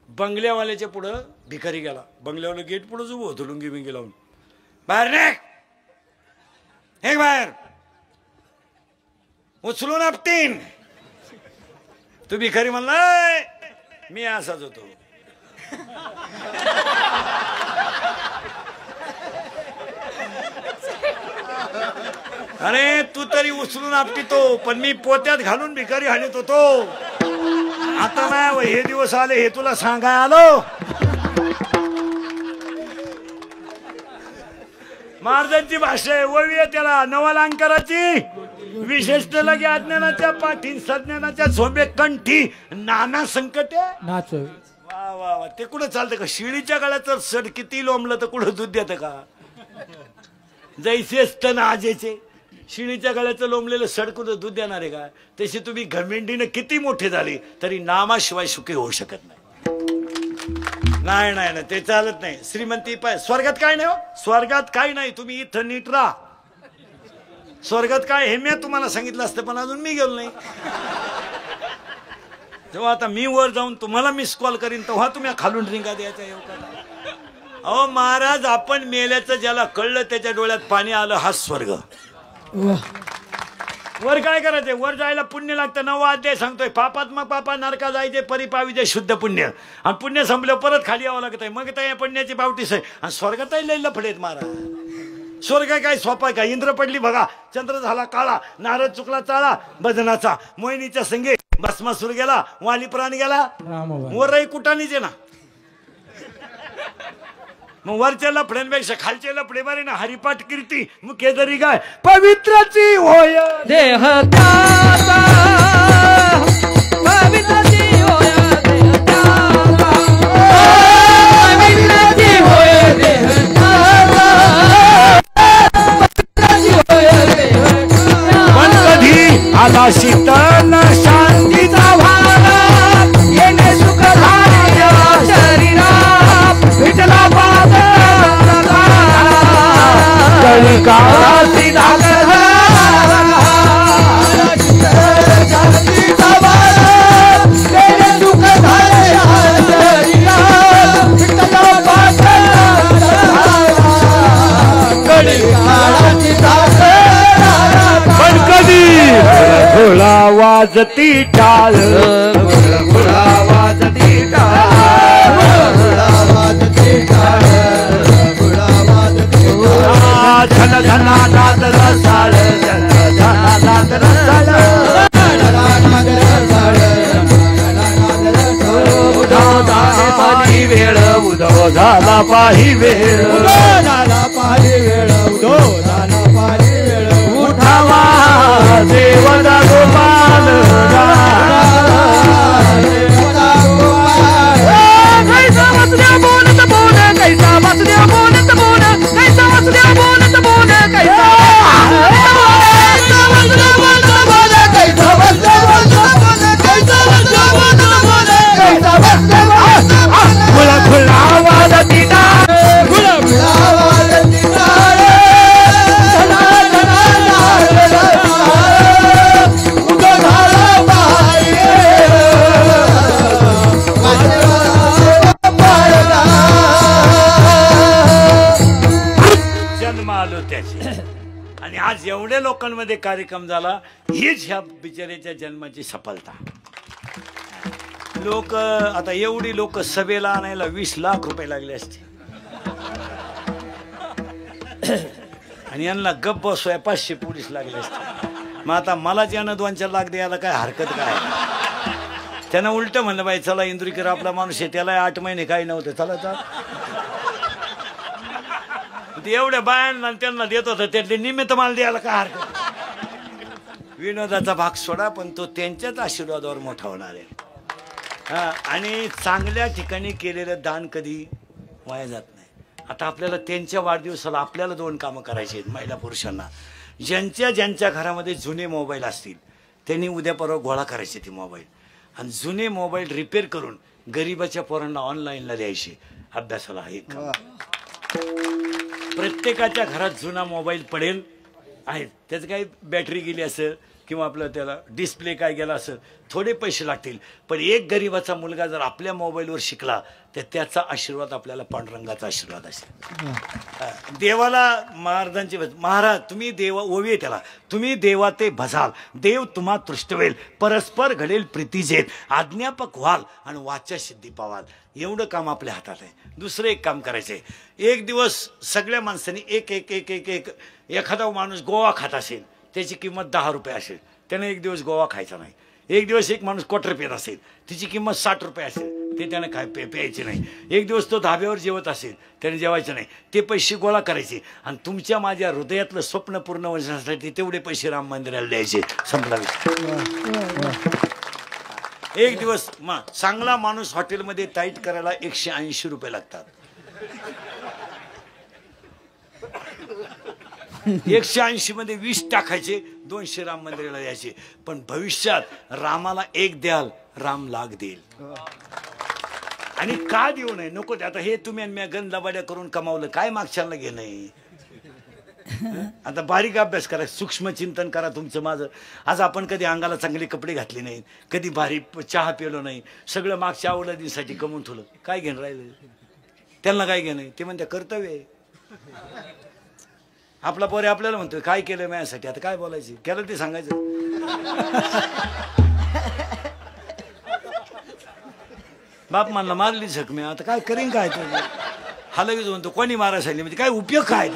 बंगल्यावाल्याच्या पुढं भिकारी गेला, बंगल्यावाला गेट पुढंच उभं होतो लुंगी बिंगी लावून. बाहेर निघ, हे बाहेर, उचलून आपटीन. तू भिकारी म्हणला, मी असाच होतो. अरे तू तरी उचलून आपटितो, पण मी पोत्यात घालून भिकारी हाणीत होतो. आता नाही हे दिवस आले, हे तुला सांगाय आलो. महाराजांची भाषा आहे, वळी आहे त्याला नवलांकराची. विशेषतः लगे अज्ञानाच्या पाठी, सज्ञानाच्या झोंबे कंठी, नाना संकटे नाच. वा वा वा. ते कुठं चालतं का? शिळीच्या गळ्याचं सड किती लोंबलं तर कुठं दूध देतं का? जैसे स्तन आजेचे, शिळीच्या गळ्याचं लोंबलेलं सड कुठं दूध देणार आहे का? तशी तुम्ही घमेंडीनं किती मोठे झाले तरी नामाशिवाय सुखी होऊ शकत नाही. नाही नाही नाही, ते चालत नाही. श्रीमंती पाय स्वर्गात काय नाही हो, स्वर्गात काय नाही. तुम्ही इथं नीट राहा. स्वर्गात काय हे मी तुम्हाला सांगितलं असतं, पण अजून मी गेलो नाही. जेव्हा आता मी वर जाऊन तुम्हाला मिस कॉल करीन तेव्हा तुम्ही खालून रिंगा द्यायचा येऊ का? अहो महाराज, आपण मेल्याचं ज्याला कळलं त्याच्या डोळ्यात पाणी आलं, हा स्वर्ग. वर काय करायचंय? वर जायला पुण्य लागतं. 9वा अध्याय सांगतोय, पापात्मक पापा नरका जायचे, परिपाविजे शुद्ध पुण्य. आणि पुण्य संपलं परत खाली यावं लागत आहे. मग तर या पुण्याची बावटीस आहे. आणि स्वर्गातही लई लफडेत महाराज. स्वर्ग काय सोपा आहे का? इंद्र पडली बघा, चंद्र झाला काळा, नारद चुकला चाळा भजनाचा, मोहिनीच्या संगे भस्मासूर गेला, वाली प्राण गेला, वरही कुटाणीचे ना. मग वरच्या लफड्यांपेक्षा खालचे लफडे मारे ना. हरिपाठ कीर्ती मुखे जरी गाय पवित्राची होय देह त्याचा पवित्राची होय देह त्याचा पवित्राची होय देह त्याचा पवित्राची होय देह त्याचा. पण कधी आला शीतल शांतीचा वारा येणे सुख झाले शरीरा विठला पाद काळाची पण कधी घोळा वाजती टाळ घोडा वाजती टाळ धन धना नाद रसाळ धन धना नाद रसाळ उधो झाला पाही वेळ उधो झाला पाही वेळ उठावा देवदा गोपाल कैसा वाचल्या बोलत बोल कैसा वाचल्या बोलत बोल कैसा वाचल्या बोलत बोल कैसा खुला खुला आवाज तिला जन्म आलो त्याची. आणि आज एवढ्या लोकांमध्ये कार्यक्रम झाला हीच ह्या बिचाऱ्याच्या जन्माची सफलता. लोक आता एवढी लोक सभेला आणायला 20 लाख रुपये लागले असते आणि यांना गप्प बसवाय 500 पोलीस लागले असते. मग आता मला ज्यानं 2-4 लाख द्यायला काय हरकत काय. त्यानं उलट म्हणलं बाई चला इंदुरीकर आपला माणूस आहे त्याला 8 महिने काही नव्हतं चला तर ते एवढ्या बायांना त्यांना देत होतं त्यातले निमित्त मला द्यायला काय हरकत. विनोदाचा भाग सोडा पण तो त्यांच्याच आशीर्वादावर मोठा होणार आहे. आणि चांगल्या ठिकाणी केलेलं दान कधी वाया जात नाही. आता आपल्याला त्यांच्या वाढदिवसाला आपल्याला 2 कामं करायची आहेत महिला पुरुषांना. ज्यांच्या घरामध्ये जुने मोबाईल असतील त्यांनी उद्या परवा गोळा करायचे ते मोबाईल आणि जुने मोबाईल रिपेअर करून गरीबाच्या पोरांना ऑनलाईनला द्यायचे अभ्यासाला. एक प्रत्येकाच्या घरात जुना मोबाईल पडेल आहेत त्याचं काही बॅटरी गेली असेल किंवा आपलं त्याला डिस्प्ले काय गेला असेल थोडे पैसे लागतील पण एक गरीबाचा मुलगा जर आपल्या मोबाईलवर शिकला तर त्याचा आशीर्वाद आपल्याला पांडुरंगाचा आशीर्वाद असेल. देवाला महाराजांची महाराज तुम्ही देवा ओवी आहे त्याला तुम्ही देवा ते भजाल देव तुम्हा तृष्टवेल परस्पर घडेल प्रीतीजेत आज्ञापक व्हाल आणि वाचा सिद्धी पावाल. एवढं काम आपल्या हातात आहे. दुसरं एक काम करायचंय. एक दिवस सगळ्या माणसांनी एक एक एक एक एक एखादा माणूस गोवा खात असेल त्याची किंमत 10 रुपये असेल त्याने एक दिवस गोवा खायचा नाही. एक दिवस एक माणूस क्वार्टर पित असेल तिची किंमत 60 रुपये असेल ते त्याने प्यायचे नाही. एक दिवस तो धाब्यावर जेवत असेल त्याने जेवायचं नाही. ते पैसे गोळा करायचे आणि तुमच्या माझ्या हृदयातलं स्वप्न पूर्ण होण्यासाठी तेवढे पैसे राम मंदिराला द्यायचे. संपला. एक दिवस चांगला माणूस हॉटेलमध्ये टाईट करायला 180 रुपये लागतात. 180 मध्ये 20 टाकायचे 200 राम मंदिराला द्यायचे. पण भविष्यात रामाला 1 द्याल राम लाख देईल. आणि का देऊ नये नको. आता हे तुम्ही आणि मी गंधबाड्या करून कमावलं काय मागच्याला घे नाही. आता बारीक अभ्यास करा सूक्ष्म चिंतन करा तुमचं माझं. आज आपण कधी अंगाला चांगले कपडे घातले नाहीत कधी भारी चहा पिलो नाही सगळं मागच्या अवलादीसाठी कमवून ठेवलं काय घेणं राहिलं. त्यांना काय घेणं ते म्हणते कर्तव्य आहे. आपला पोरे आपल्याला म्हणतोय काय केलं माझ्यासाठी आता काय बोलायचं केलं ते सांगायचं. बाप म्हणला मारली झकम्या आता काय करीन काय हा लगेच म्हणतो कोणी मारा सांगितलं म्हणजे काय उपयोग काय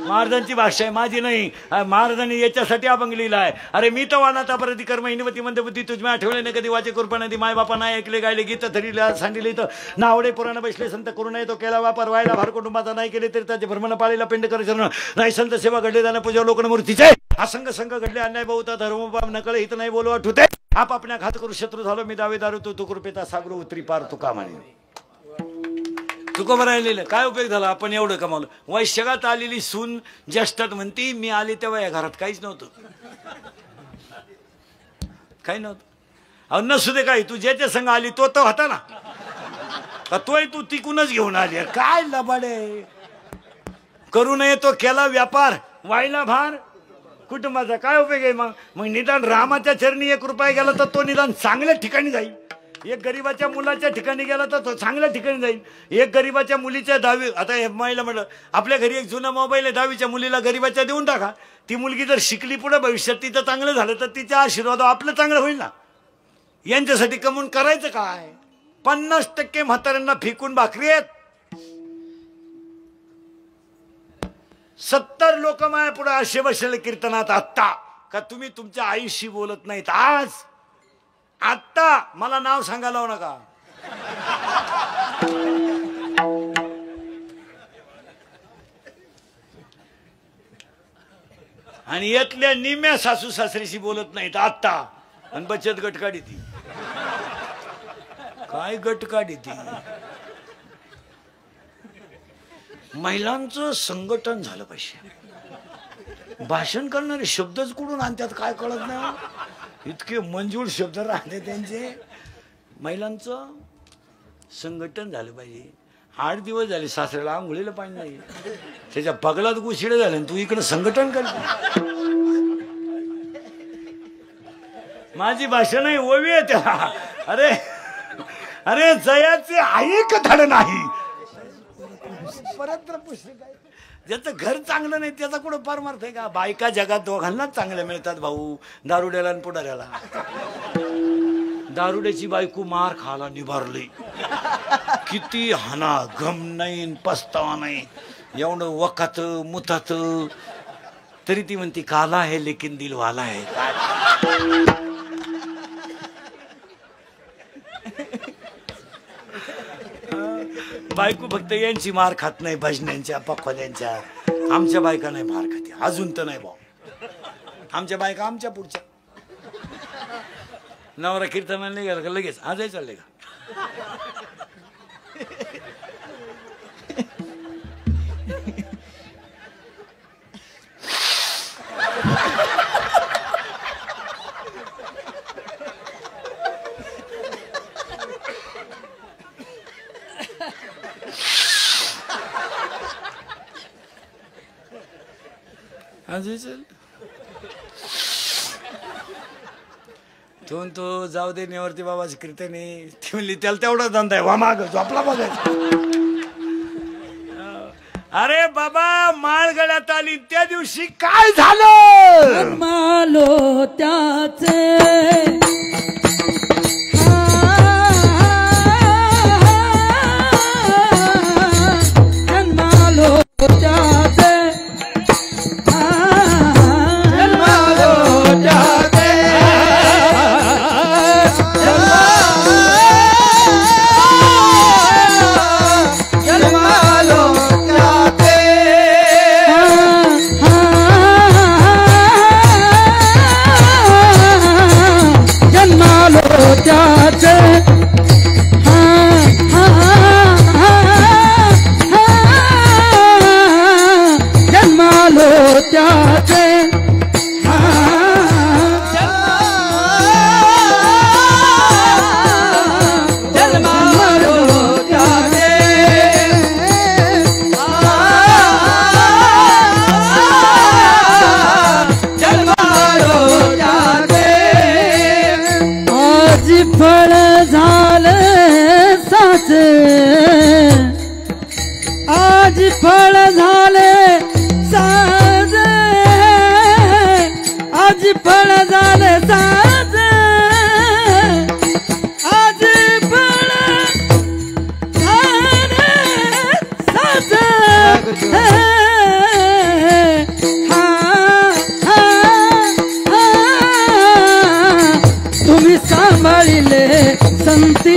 महाराजांची भाषा आहे, माझी नाही. महाराजांनी याच्यासाठी अभंग लिहिलाय. अरे मी तर वानाता परती कर्म हिनवती मंदबुद्धी तुझ्या आठवले कधी वाचे कृपा नदी माय बापा नाही ऐकले गायले गीत थरी सांडिले तर नावडे पुराण बसले संत करू नये तो केला वापर व्हायला भार कुटुंबाचा नाही केले तरी त्याचे भ्रमण पाळीला पिंड कर चरण नाही संत सेवा घडले जाणं पूजा लोकन मूर्तीचे असंग संघ घडले अन्याय बहुता धर्मपाप नकळे हित नाही बोलू आठवते आप आपल्या घात करू शत्रू झालो मी दावेदारू तू कृपेचा सागरू उतरी पार तुका म्हणे. तुकोबा राहिलेलं काय उपयोग झाला. आपण एवढं कमावलं. वैश्यगात आलेली सून ज्येष्ठात म्हणती मी आली तेव्हा या घरात काहीच नव्हतं, काही नव्हतं. अहो नसू दे काही, तू ज्याच्या संग आली तो तर होता ना का, तोय तू तिकूनच घेऊन आली. काय लबाडे करू नये तो केला व्यापार व्हायला भार कुटुंबाचा काय उपयोग आहे. मग निदान रामाच्या चरणी 1 रुपया गेला तर तो निदान चांगल्या ठिकाणी जाईल. एक गरीबाच्या मुलाच्या ठिकाणी गेला तर तो चांगल्या ठिकाणी जाईल. एक गरीबाच्या मुलीच्या 10वी, आता हे माईला म्हटलं आपल्या घरी एक जुना मोबाईल आहे 10वीच्या मुलीला गरीबाच्या देऊन टाका. ती मुलगी जर शिकली पुढे भविष्यात तिचं चांगलं झालं तर तिच्या आशीर्वाद आपलं चांगलं होईल ना. यांच्यासाठी कमवून करायचं काय. 50% म्हाताऱ्यांना फेकून भाकरी आहेत. 70 लोक माया पुढे असे बसले कीर्तनात आत्ता का तुम्ही तुमच्या आईशी बोलत नाहीत. आज आत्ता मला नाव सांगायला लावू नका. आणि यातल्या निम्या सासू सासरीशी बोलत नाहीत आत्ता. आणि बचत गट काढी ती काय गट काढी ती. महिलांचं संघटन झालं पाहिजे. भाषण करणारे शब्दच कुठून आणतात काय कळत नाही. इतके मंजूळ शब्द राहते त्यांचे. महिलांचं संघटन झालं पाहिजे. 8 दिवस झाले सासऱ्याला आंघोळीला पाणी नाही, त्याच्या पगलात गुशिडे झाले तू इकडे संघटन करते. माझी भाषा नाही ओवी आहे त्या. अरे अरे जयाचे ऐक धड नाही परत ज्याचं घर चांगलं नाही त्याचा कुठं परमार्थ आहे का. बायका जगात दोघांनाच चांगल्या मिळतात भाऊ, दारुड्याला आणि पुढाऱ्याला. दारुड्याची बायको मार खाला निभारली, किती हाना गम नाही पस्तावा नाही, एवढं वकात मुतात तरी ती म्हणती काला आहे लेकिन दिल वाला आहे. बायको फक्त यांची मार खात नाही भजन्यांच्या पखवाद्यांच्या. आमच्या बायका नाही मार खाते अजून तर नाही भाऊ. आमच्या बायका आमच्या पुढच्या. नवरा कीर्तनाला नाही गेला का लगेच आजही चालले का. तो जाऊ दे नेवरती बाबाची कीर्तने ती म्हणली त्याला तेवढा धंदा आहे वा माग झोपला बघायचा. अरे बाबा माळ गळ्यात आली त्या दिवशी काय झालं. मालो त्याचे आज फळ झाले साज, आज फळ झाले साज, आज फळ झाले साज. सांभाळिले संती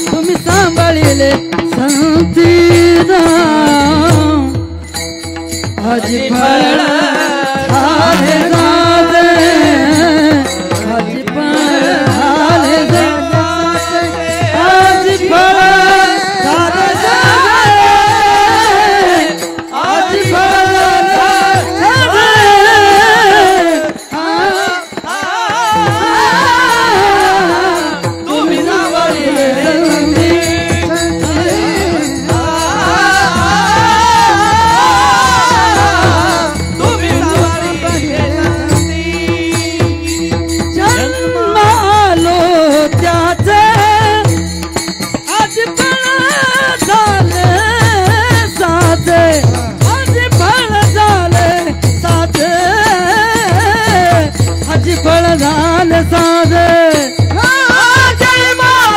तुम्ही सांभाळिले संती आज फळ झाले साधे आज फळ झाले साधे आज फळ झाले साधे आज फळ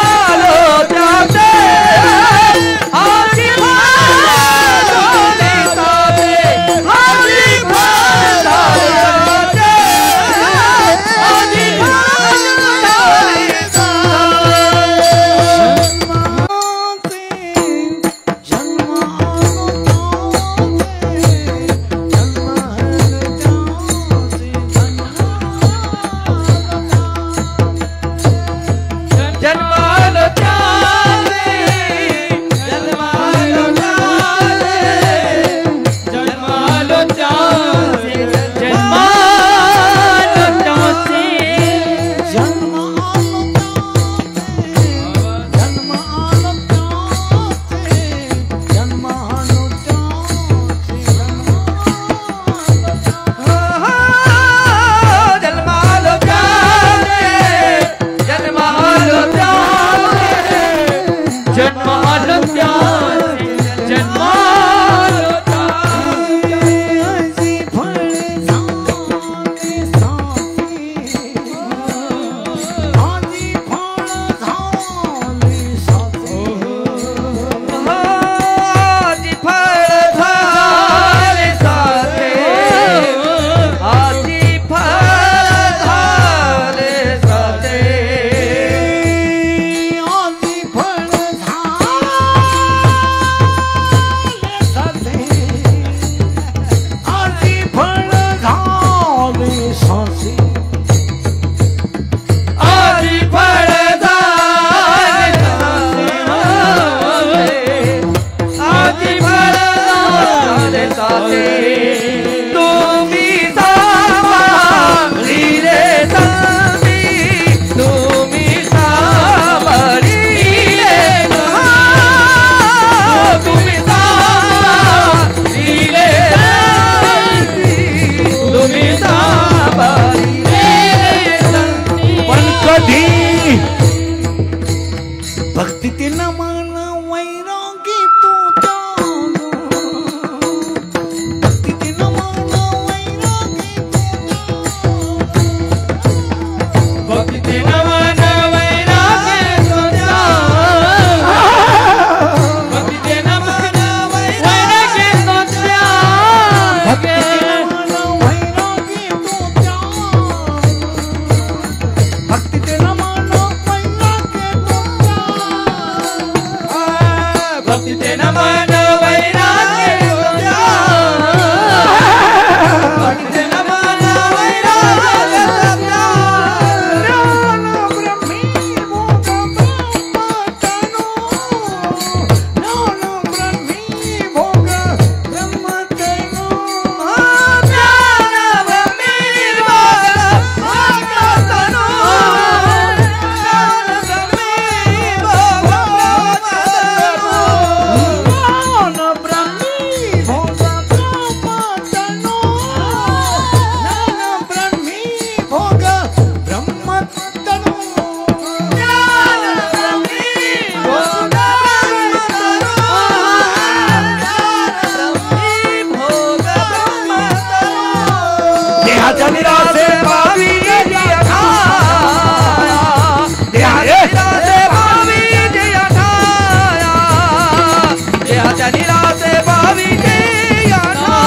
जनीरा से भाभी के आना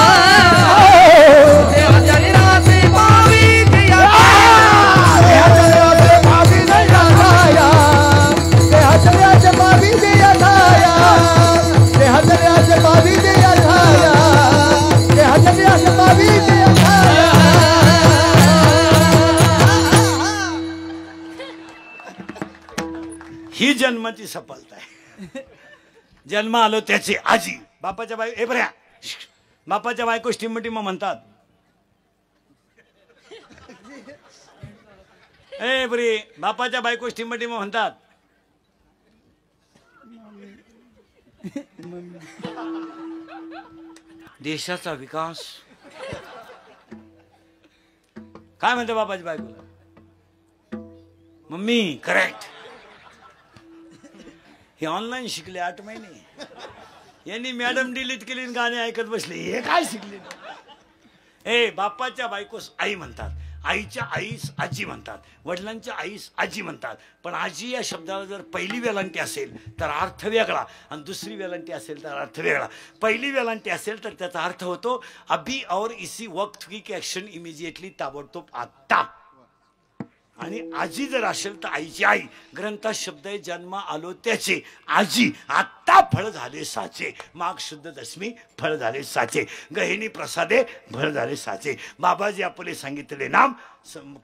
ही जन्माची सफलता आहे. जन्म आलो त्याचे आजी बापाच्या बाय बऱ्या बापाच्या बायको टिंब म्हणतात बरे बापाच्या बायको टिंब म्हणतात देशाचा विकास काय म्हणते बापाची बायकोला मम्मी करेक्ट. हे ऑनलाईन शिकले 8 महिने यांनी मॅडम डिलीट केली गाणे ऐकत बसले हे काय शिकले. बापाच्या बायकोस आई म्हणतात आईच्या आईस आजी म्हणतात वडिलांच्या आईस आजी म्हणतात पण आजी या शब्दाला जर पहिली वेलांटी असेल तर अर्थ वेगळा आणि दुसरी वेलांटी असेल तर अर्थ वेगळा. पहिली वेलांटी असेल तर त्याचा अर्थ होतो अभी और इसी वक्त की ऍक्शन इमिजिएटली ताबडतोब आता. आणि आजी जर असेल तर आईची आई ग्रंथात शब्द आहे जन्म आलो त्याचे आजी आत्ता फळ झाले साचे माघ शुद्ध दशमी फळ झाले साचे गहिनी प्रसादे फळ झाले साचे बाबाजी आपले सांगितलेले नाम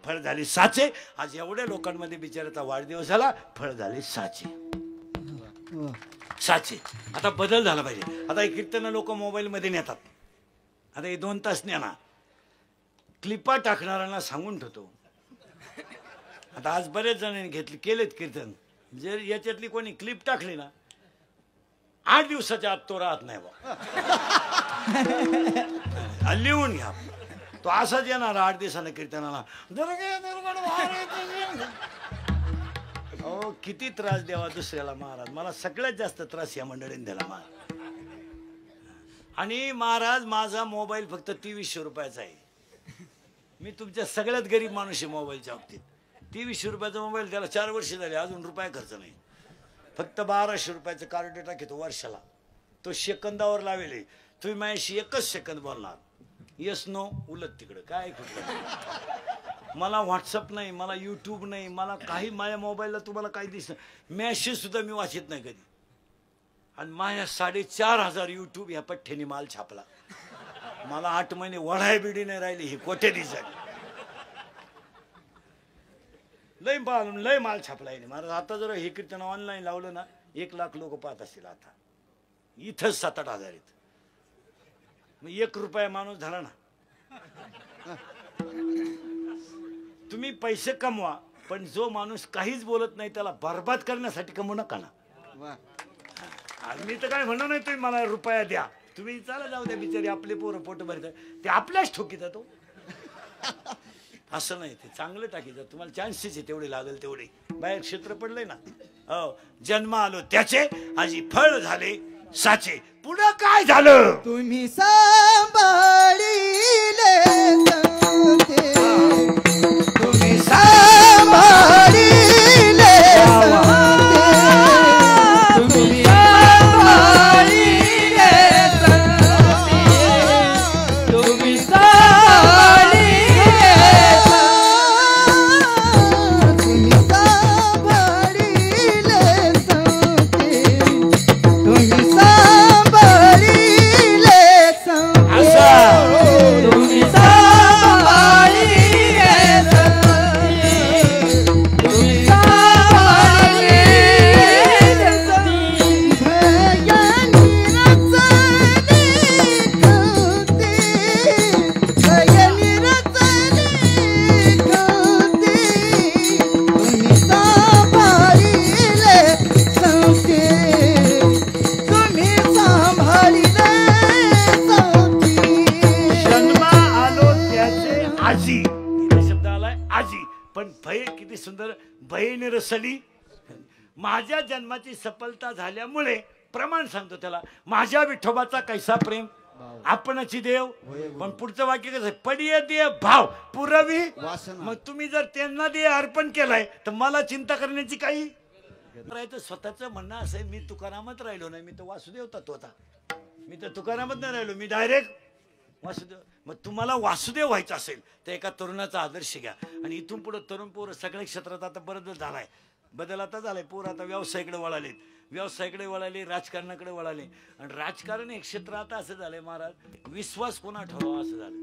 फळ झाले साचे. आज एवढ्या लोकांमध्ये बिचाराचा वाढदिवस झाला फळ झाले साचे साचे. आता बदल झाला पाहिजे. आता हे कीर्तन लोक मोबाईलमध्ये नेतात आता हे 2 तास नेणार क्लिपा टाकणाऱ्यांना सांगून ठेवतो. आता आज बरेच जणांनी केलेत कीर्तन जर याच्यातली कोणी क्लिप टाकली ना 8 दिवसाच्या आत तो राहत नाही बा. लिहून घ्या तो असाच येणार 8 दिवसानं कीर्तनाला. किती त्रास द्यावा दुसऱ्याला महाराज. मला सगळ्यात जास्त त्रास या मंडळीने दिला महाराज. आणि महाराज माझा मोबाईल फक्त 2300 रुपयाचा आहे. मी तुमच्या सगळ्यात गरीब माणूस आहे मोबाईलच्या बाबतीत. 2300 रुपयाचा मोबाईल त्याला 4 वर्ष झाले अजून रुपया खर्च नाही. फक्त 1200 रुपयाचं कार्ड डेटा घेतो वर्षाला. तो सेकंदावर लावेल. तुम्ही माझ्याशी 1च सेकंद बोलणार येस नो उलट तिकडं काय कुठलं. मला व्हॉट्सअप नाही मला यूट्यूब नाही मला काही माझ्या मोबाईलला तुम्हाला काही दिसत मॅसेज सुद्धा मी वाचत नाही कधी. आणि माझ्या 4500 यूट्यूब ह्या पठ्ठ्याने माल छापला. मला 8 महिने वढाय बिडी नाही राहिली हे कोठे दिसायला लय माल छापलाय नाही महाराज. आता जर हे कीर्तन ऑनलाईन लावलं ना 1 लाख लोक पाहत असतील. आता इथंच 7-8 हजार आहेत. मग 1 रुपया माणूस झाला ना. तुम्ही पैसे कमवा पण जो माणूस काहीच बोलत नाही त्याला बर्बाद करण्यासाठी कमवू नका ना. मी तर काय म्हणणार नाही तुम्ही मला रुपया द्या तुम्ही चला जाऊ द्या बिचारी आपले पोरं पोट भरतात ते आपल्याच ठोकीत तो असं नाही. ते चांगलं टाकीचं तुम्हाला चान्सेस आहे तेवढे लागेल तेवढे. बाहेर क्षेत्र पडलंय ना. हो जन्म आलो त्याचे आजी फळ झाले साचे. पुढं काय झालं तुम्ही सांभाळिले संते तुम्ही सांभाळिले तुम्ही सांभाळिले तुम्ही रसली. माझ्या जन्माची सफलता झाल्यामुळे प्रमाण सांगतो त्याला माझ्या विठोबाचा कैसा प्रेम आपणची देव. पण पुढचं वाक्य कसं पडिये दे भाव पुरवी. मग तुम्ही जर त्यांना दे अर्पण केलाय तर मला चिंता करण्याची काही राहायचं. स्वतःच म्हणणं असेल मी तुकारामात राहिलो नाही मी तर वासुदेव तत्व होता. मी तर तुकारामात नाही राहिलो मी डायरेक्ट वासुदेव. मग तुम्हाला वासुदेव व्हायचं असेल तर एका तरुणाचा आदर्श घ्या. आणि इथून पुढे तरुण पोरं सगळ्या क्षेत्रात आता बदल झालाय. बदल आता झालाय. पोरं आता व्यवसायाकडे वळालेत. व्यवसायाकडे वळाले राजकारणाकडे वळाले. आणि राजकारण हे क्षेत्र आता असं झालंय महाराज विश्वास कोणा ठेवावा असं झालं.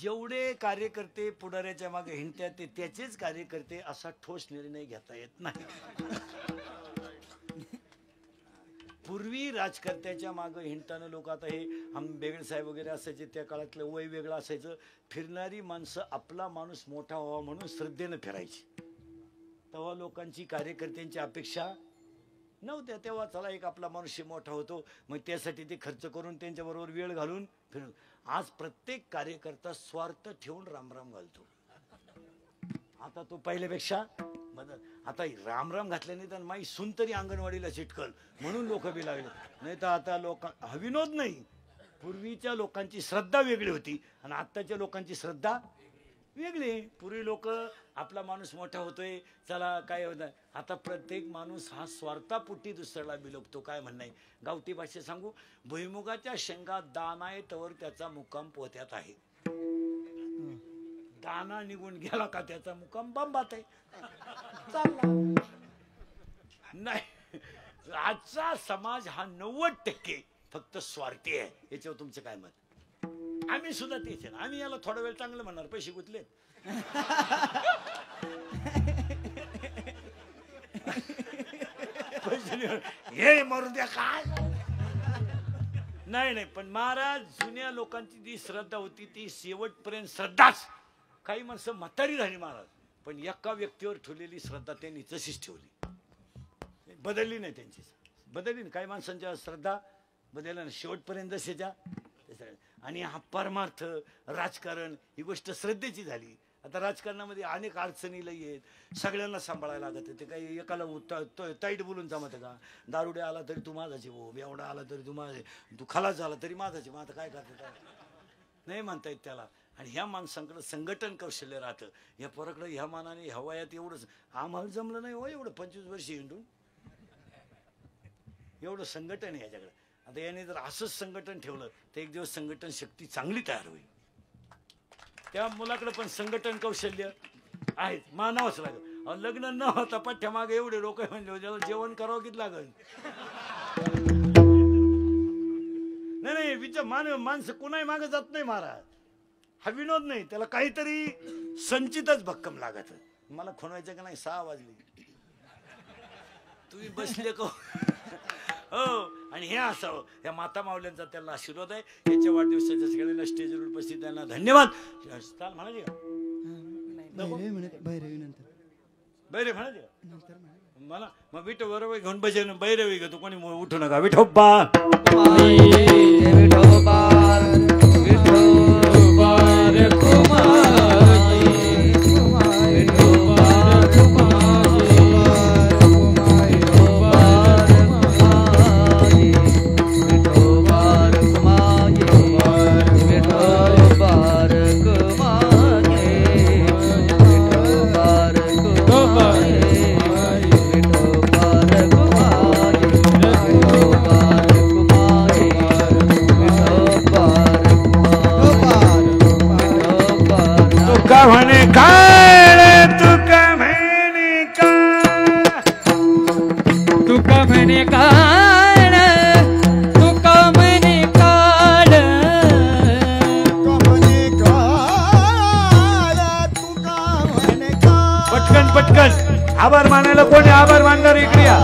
जेवढे कार्यकर्ते पुढाऱ्याच्या मागे हिंडतात ते त्याचेच कार्यकर्ते असा ठोस निर्णय घेता येत नाही. पूर्वी राजकर्त्याच्या मागे हिंडताना लोक, आता हे बेगड साहेब वगैरे असायचे त्या काळातलं वय वेगळं असायचं. फिरणारी माणसं आपला माणूस मोठा व्हावा म्हणून श्रद्धेनं फिरायची. तेव्हा लोकांची कार्यकर्त्यांची अपेक्षा नव्हत्या. तेव्हा चला एक आपला मनुष्य मोठा होतो, मग त्यासाठी ते खर्च करून त्यांच्याबरोबर वेळ घालून फिरून. आज प्रत्येक कार्यकर्ता स्वार्थ ठेवून रामराम घालतो. आता तो पहिल्यापेक्षा बदल. आता रामराम घातल्याने तर माई सून तरी अंगणवाडीला चिटकल म्हणून लोक बी लागले. नाही तर आता लोक हा विनोद नाही. पूर्वीच्या लोकांची श्रद्धा वेगळी होती आणि आत्ताच्या लोकांची श्रद्धा वेगळी. पूर्वी लोक आपला माणूस मोठा होतोय चला काय होतं. आता प्रत्येक माणूस हा स्वार्थापोटी दुसऱ्याला बिलगतो. काय म्हणणं आहे, गावठी भाषेत सांगू, भुईमुगाच्या शेंगा दाना आहे तवर त्याचा मुक्काम पोत्यात आहे. दाना निघून गेला का त्याचा मुक्काम बंबात आहे. चालला नाही. आजचा समाज हा 90% फक्त स्वार्थी आहे. याच्यावर तुमचं काय मत? आम्ही सुद्धा तेच आहे. आम्ही याला थोडा वेळ चांगलं म्हणणार, पैसे गुतले हे मरू द्या काय नाही. पण महाराज जुन्या लोकांची जी श्रद्धा होती ती शेवटपर्यंत श्रद्धाच. काही माणसं म्हातारी झाली महाराज, पण एका व्यक्तीवर ठेवलेली श्रद्धा त्यांनी तशीच ठेवली, बदलली नाही. त्यांची बदलली नाही. काही माणसांच्या श्रद्धा बदलल्या नाही शेवटपर्यंत जसेच्या. आणि हा परमार्थ राजकारण ही गोष्ट श्रद्धेची झाली. आता राजकारणामध्ये अनेक अडचणी लई आहेत, सगळ्यांना सांभाळायला लागत. ते काही एकाला ताईट बोलून जमत का? दारुडे आला तरी तू माझाची भाऊ, बेवडा आला तरी तू माझे, तू खलास झाला तरी माझाची. मग आता काय करते नाही म्हणता येत त्याला. आणि ह्या माणसांकडे संघटन कौशल्य राहतं. ह्या पोराकडे ह्या मानाने ह्या वयात एवढंच आम्हाला जमलं नाही हो. एवढं 25 वर्ष हिंडून एवढं संघटन आहे याच्याकडे. आता याने जर असंच संघटन ठेवलं तर एक दिवस संघटन शक्ती चांगली तयार होईल. त्या मुलाकडे पण संघटन कौशल्य आहेत, मानावंच लागेल. लग्न न होता पठ्ठ्या मागे एवढे लोक म्हणजे ज्याला जेवण करावं किती लागेल. नाही विचार माणसं कुणाही मागे जात नाही महाराज. हा विनोद नाही, त्याला काहीतरी संचितच भक्कम लागत. मला खोनवायचं का नाही, 6 वाजले तुम्ही बसले का हो. आणि हे असावं. या माता माऊल्यांचा त्यांना आशीर्वाद आहे. याच्या वाढदिवसाच्या सगळ्यांना स्टेजवर उपस्थित त्यांना धन्यवाद. चाल म्हणाले का बैरे म्हणाले मला मग विठो बरोबर घेऊन बसेन बैरवी घेतो. कोणी उठू नका. विठोबा म्हणे काय तुका म्हणे काय तुका म्हणे काळ तुका म्हणे काळ पटकन पटकन आभार मानायला कोणी आभार मानणार इकडे या.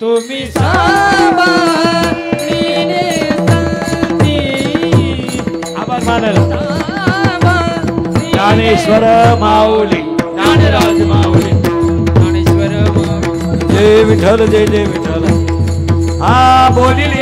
तुम्ही आभार मानायला ज्ञानेश्वर माऊली, ज्ञानराज माऊली, ज्ञानेश्वर माऊली. जय विठ्ठल जय जय विठ्ठल. हा बोलिले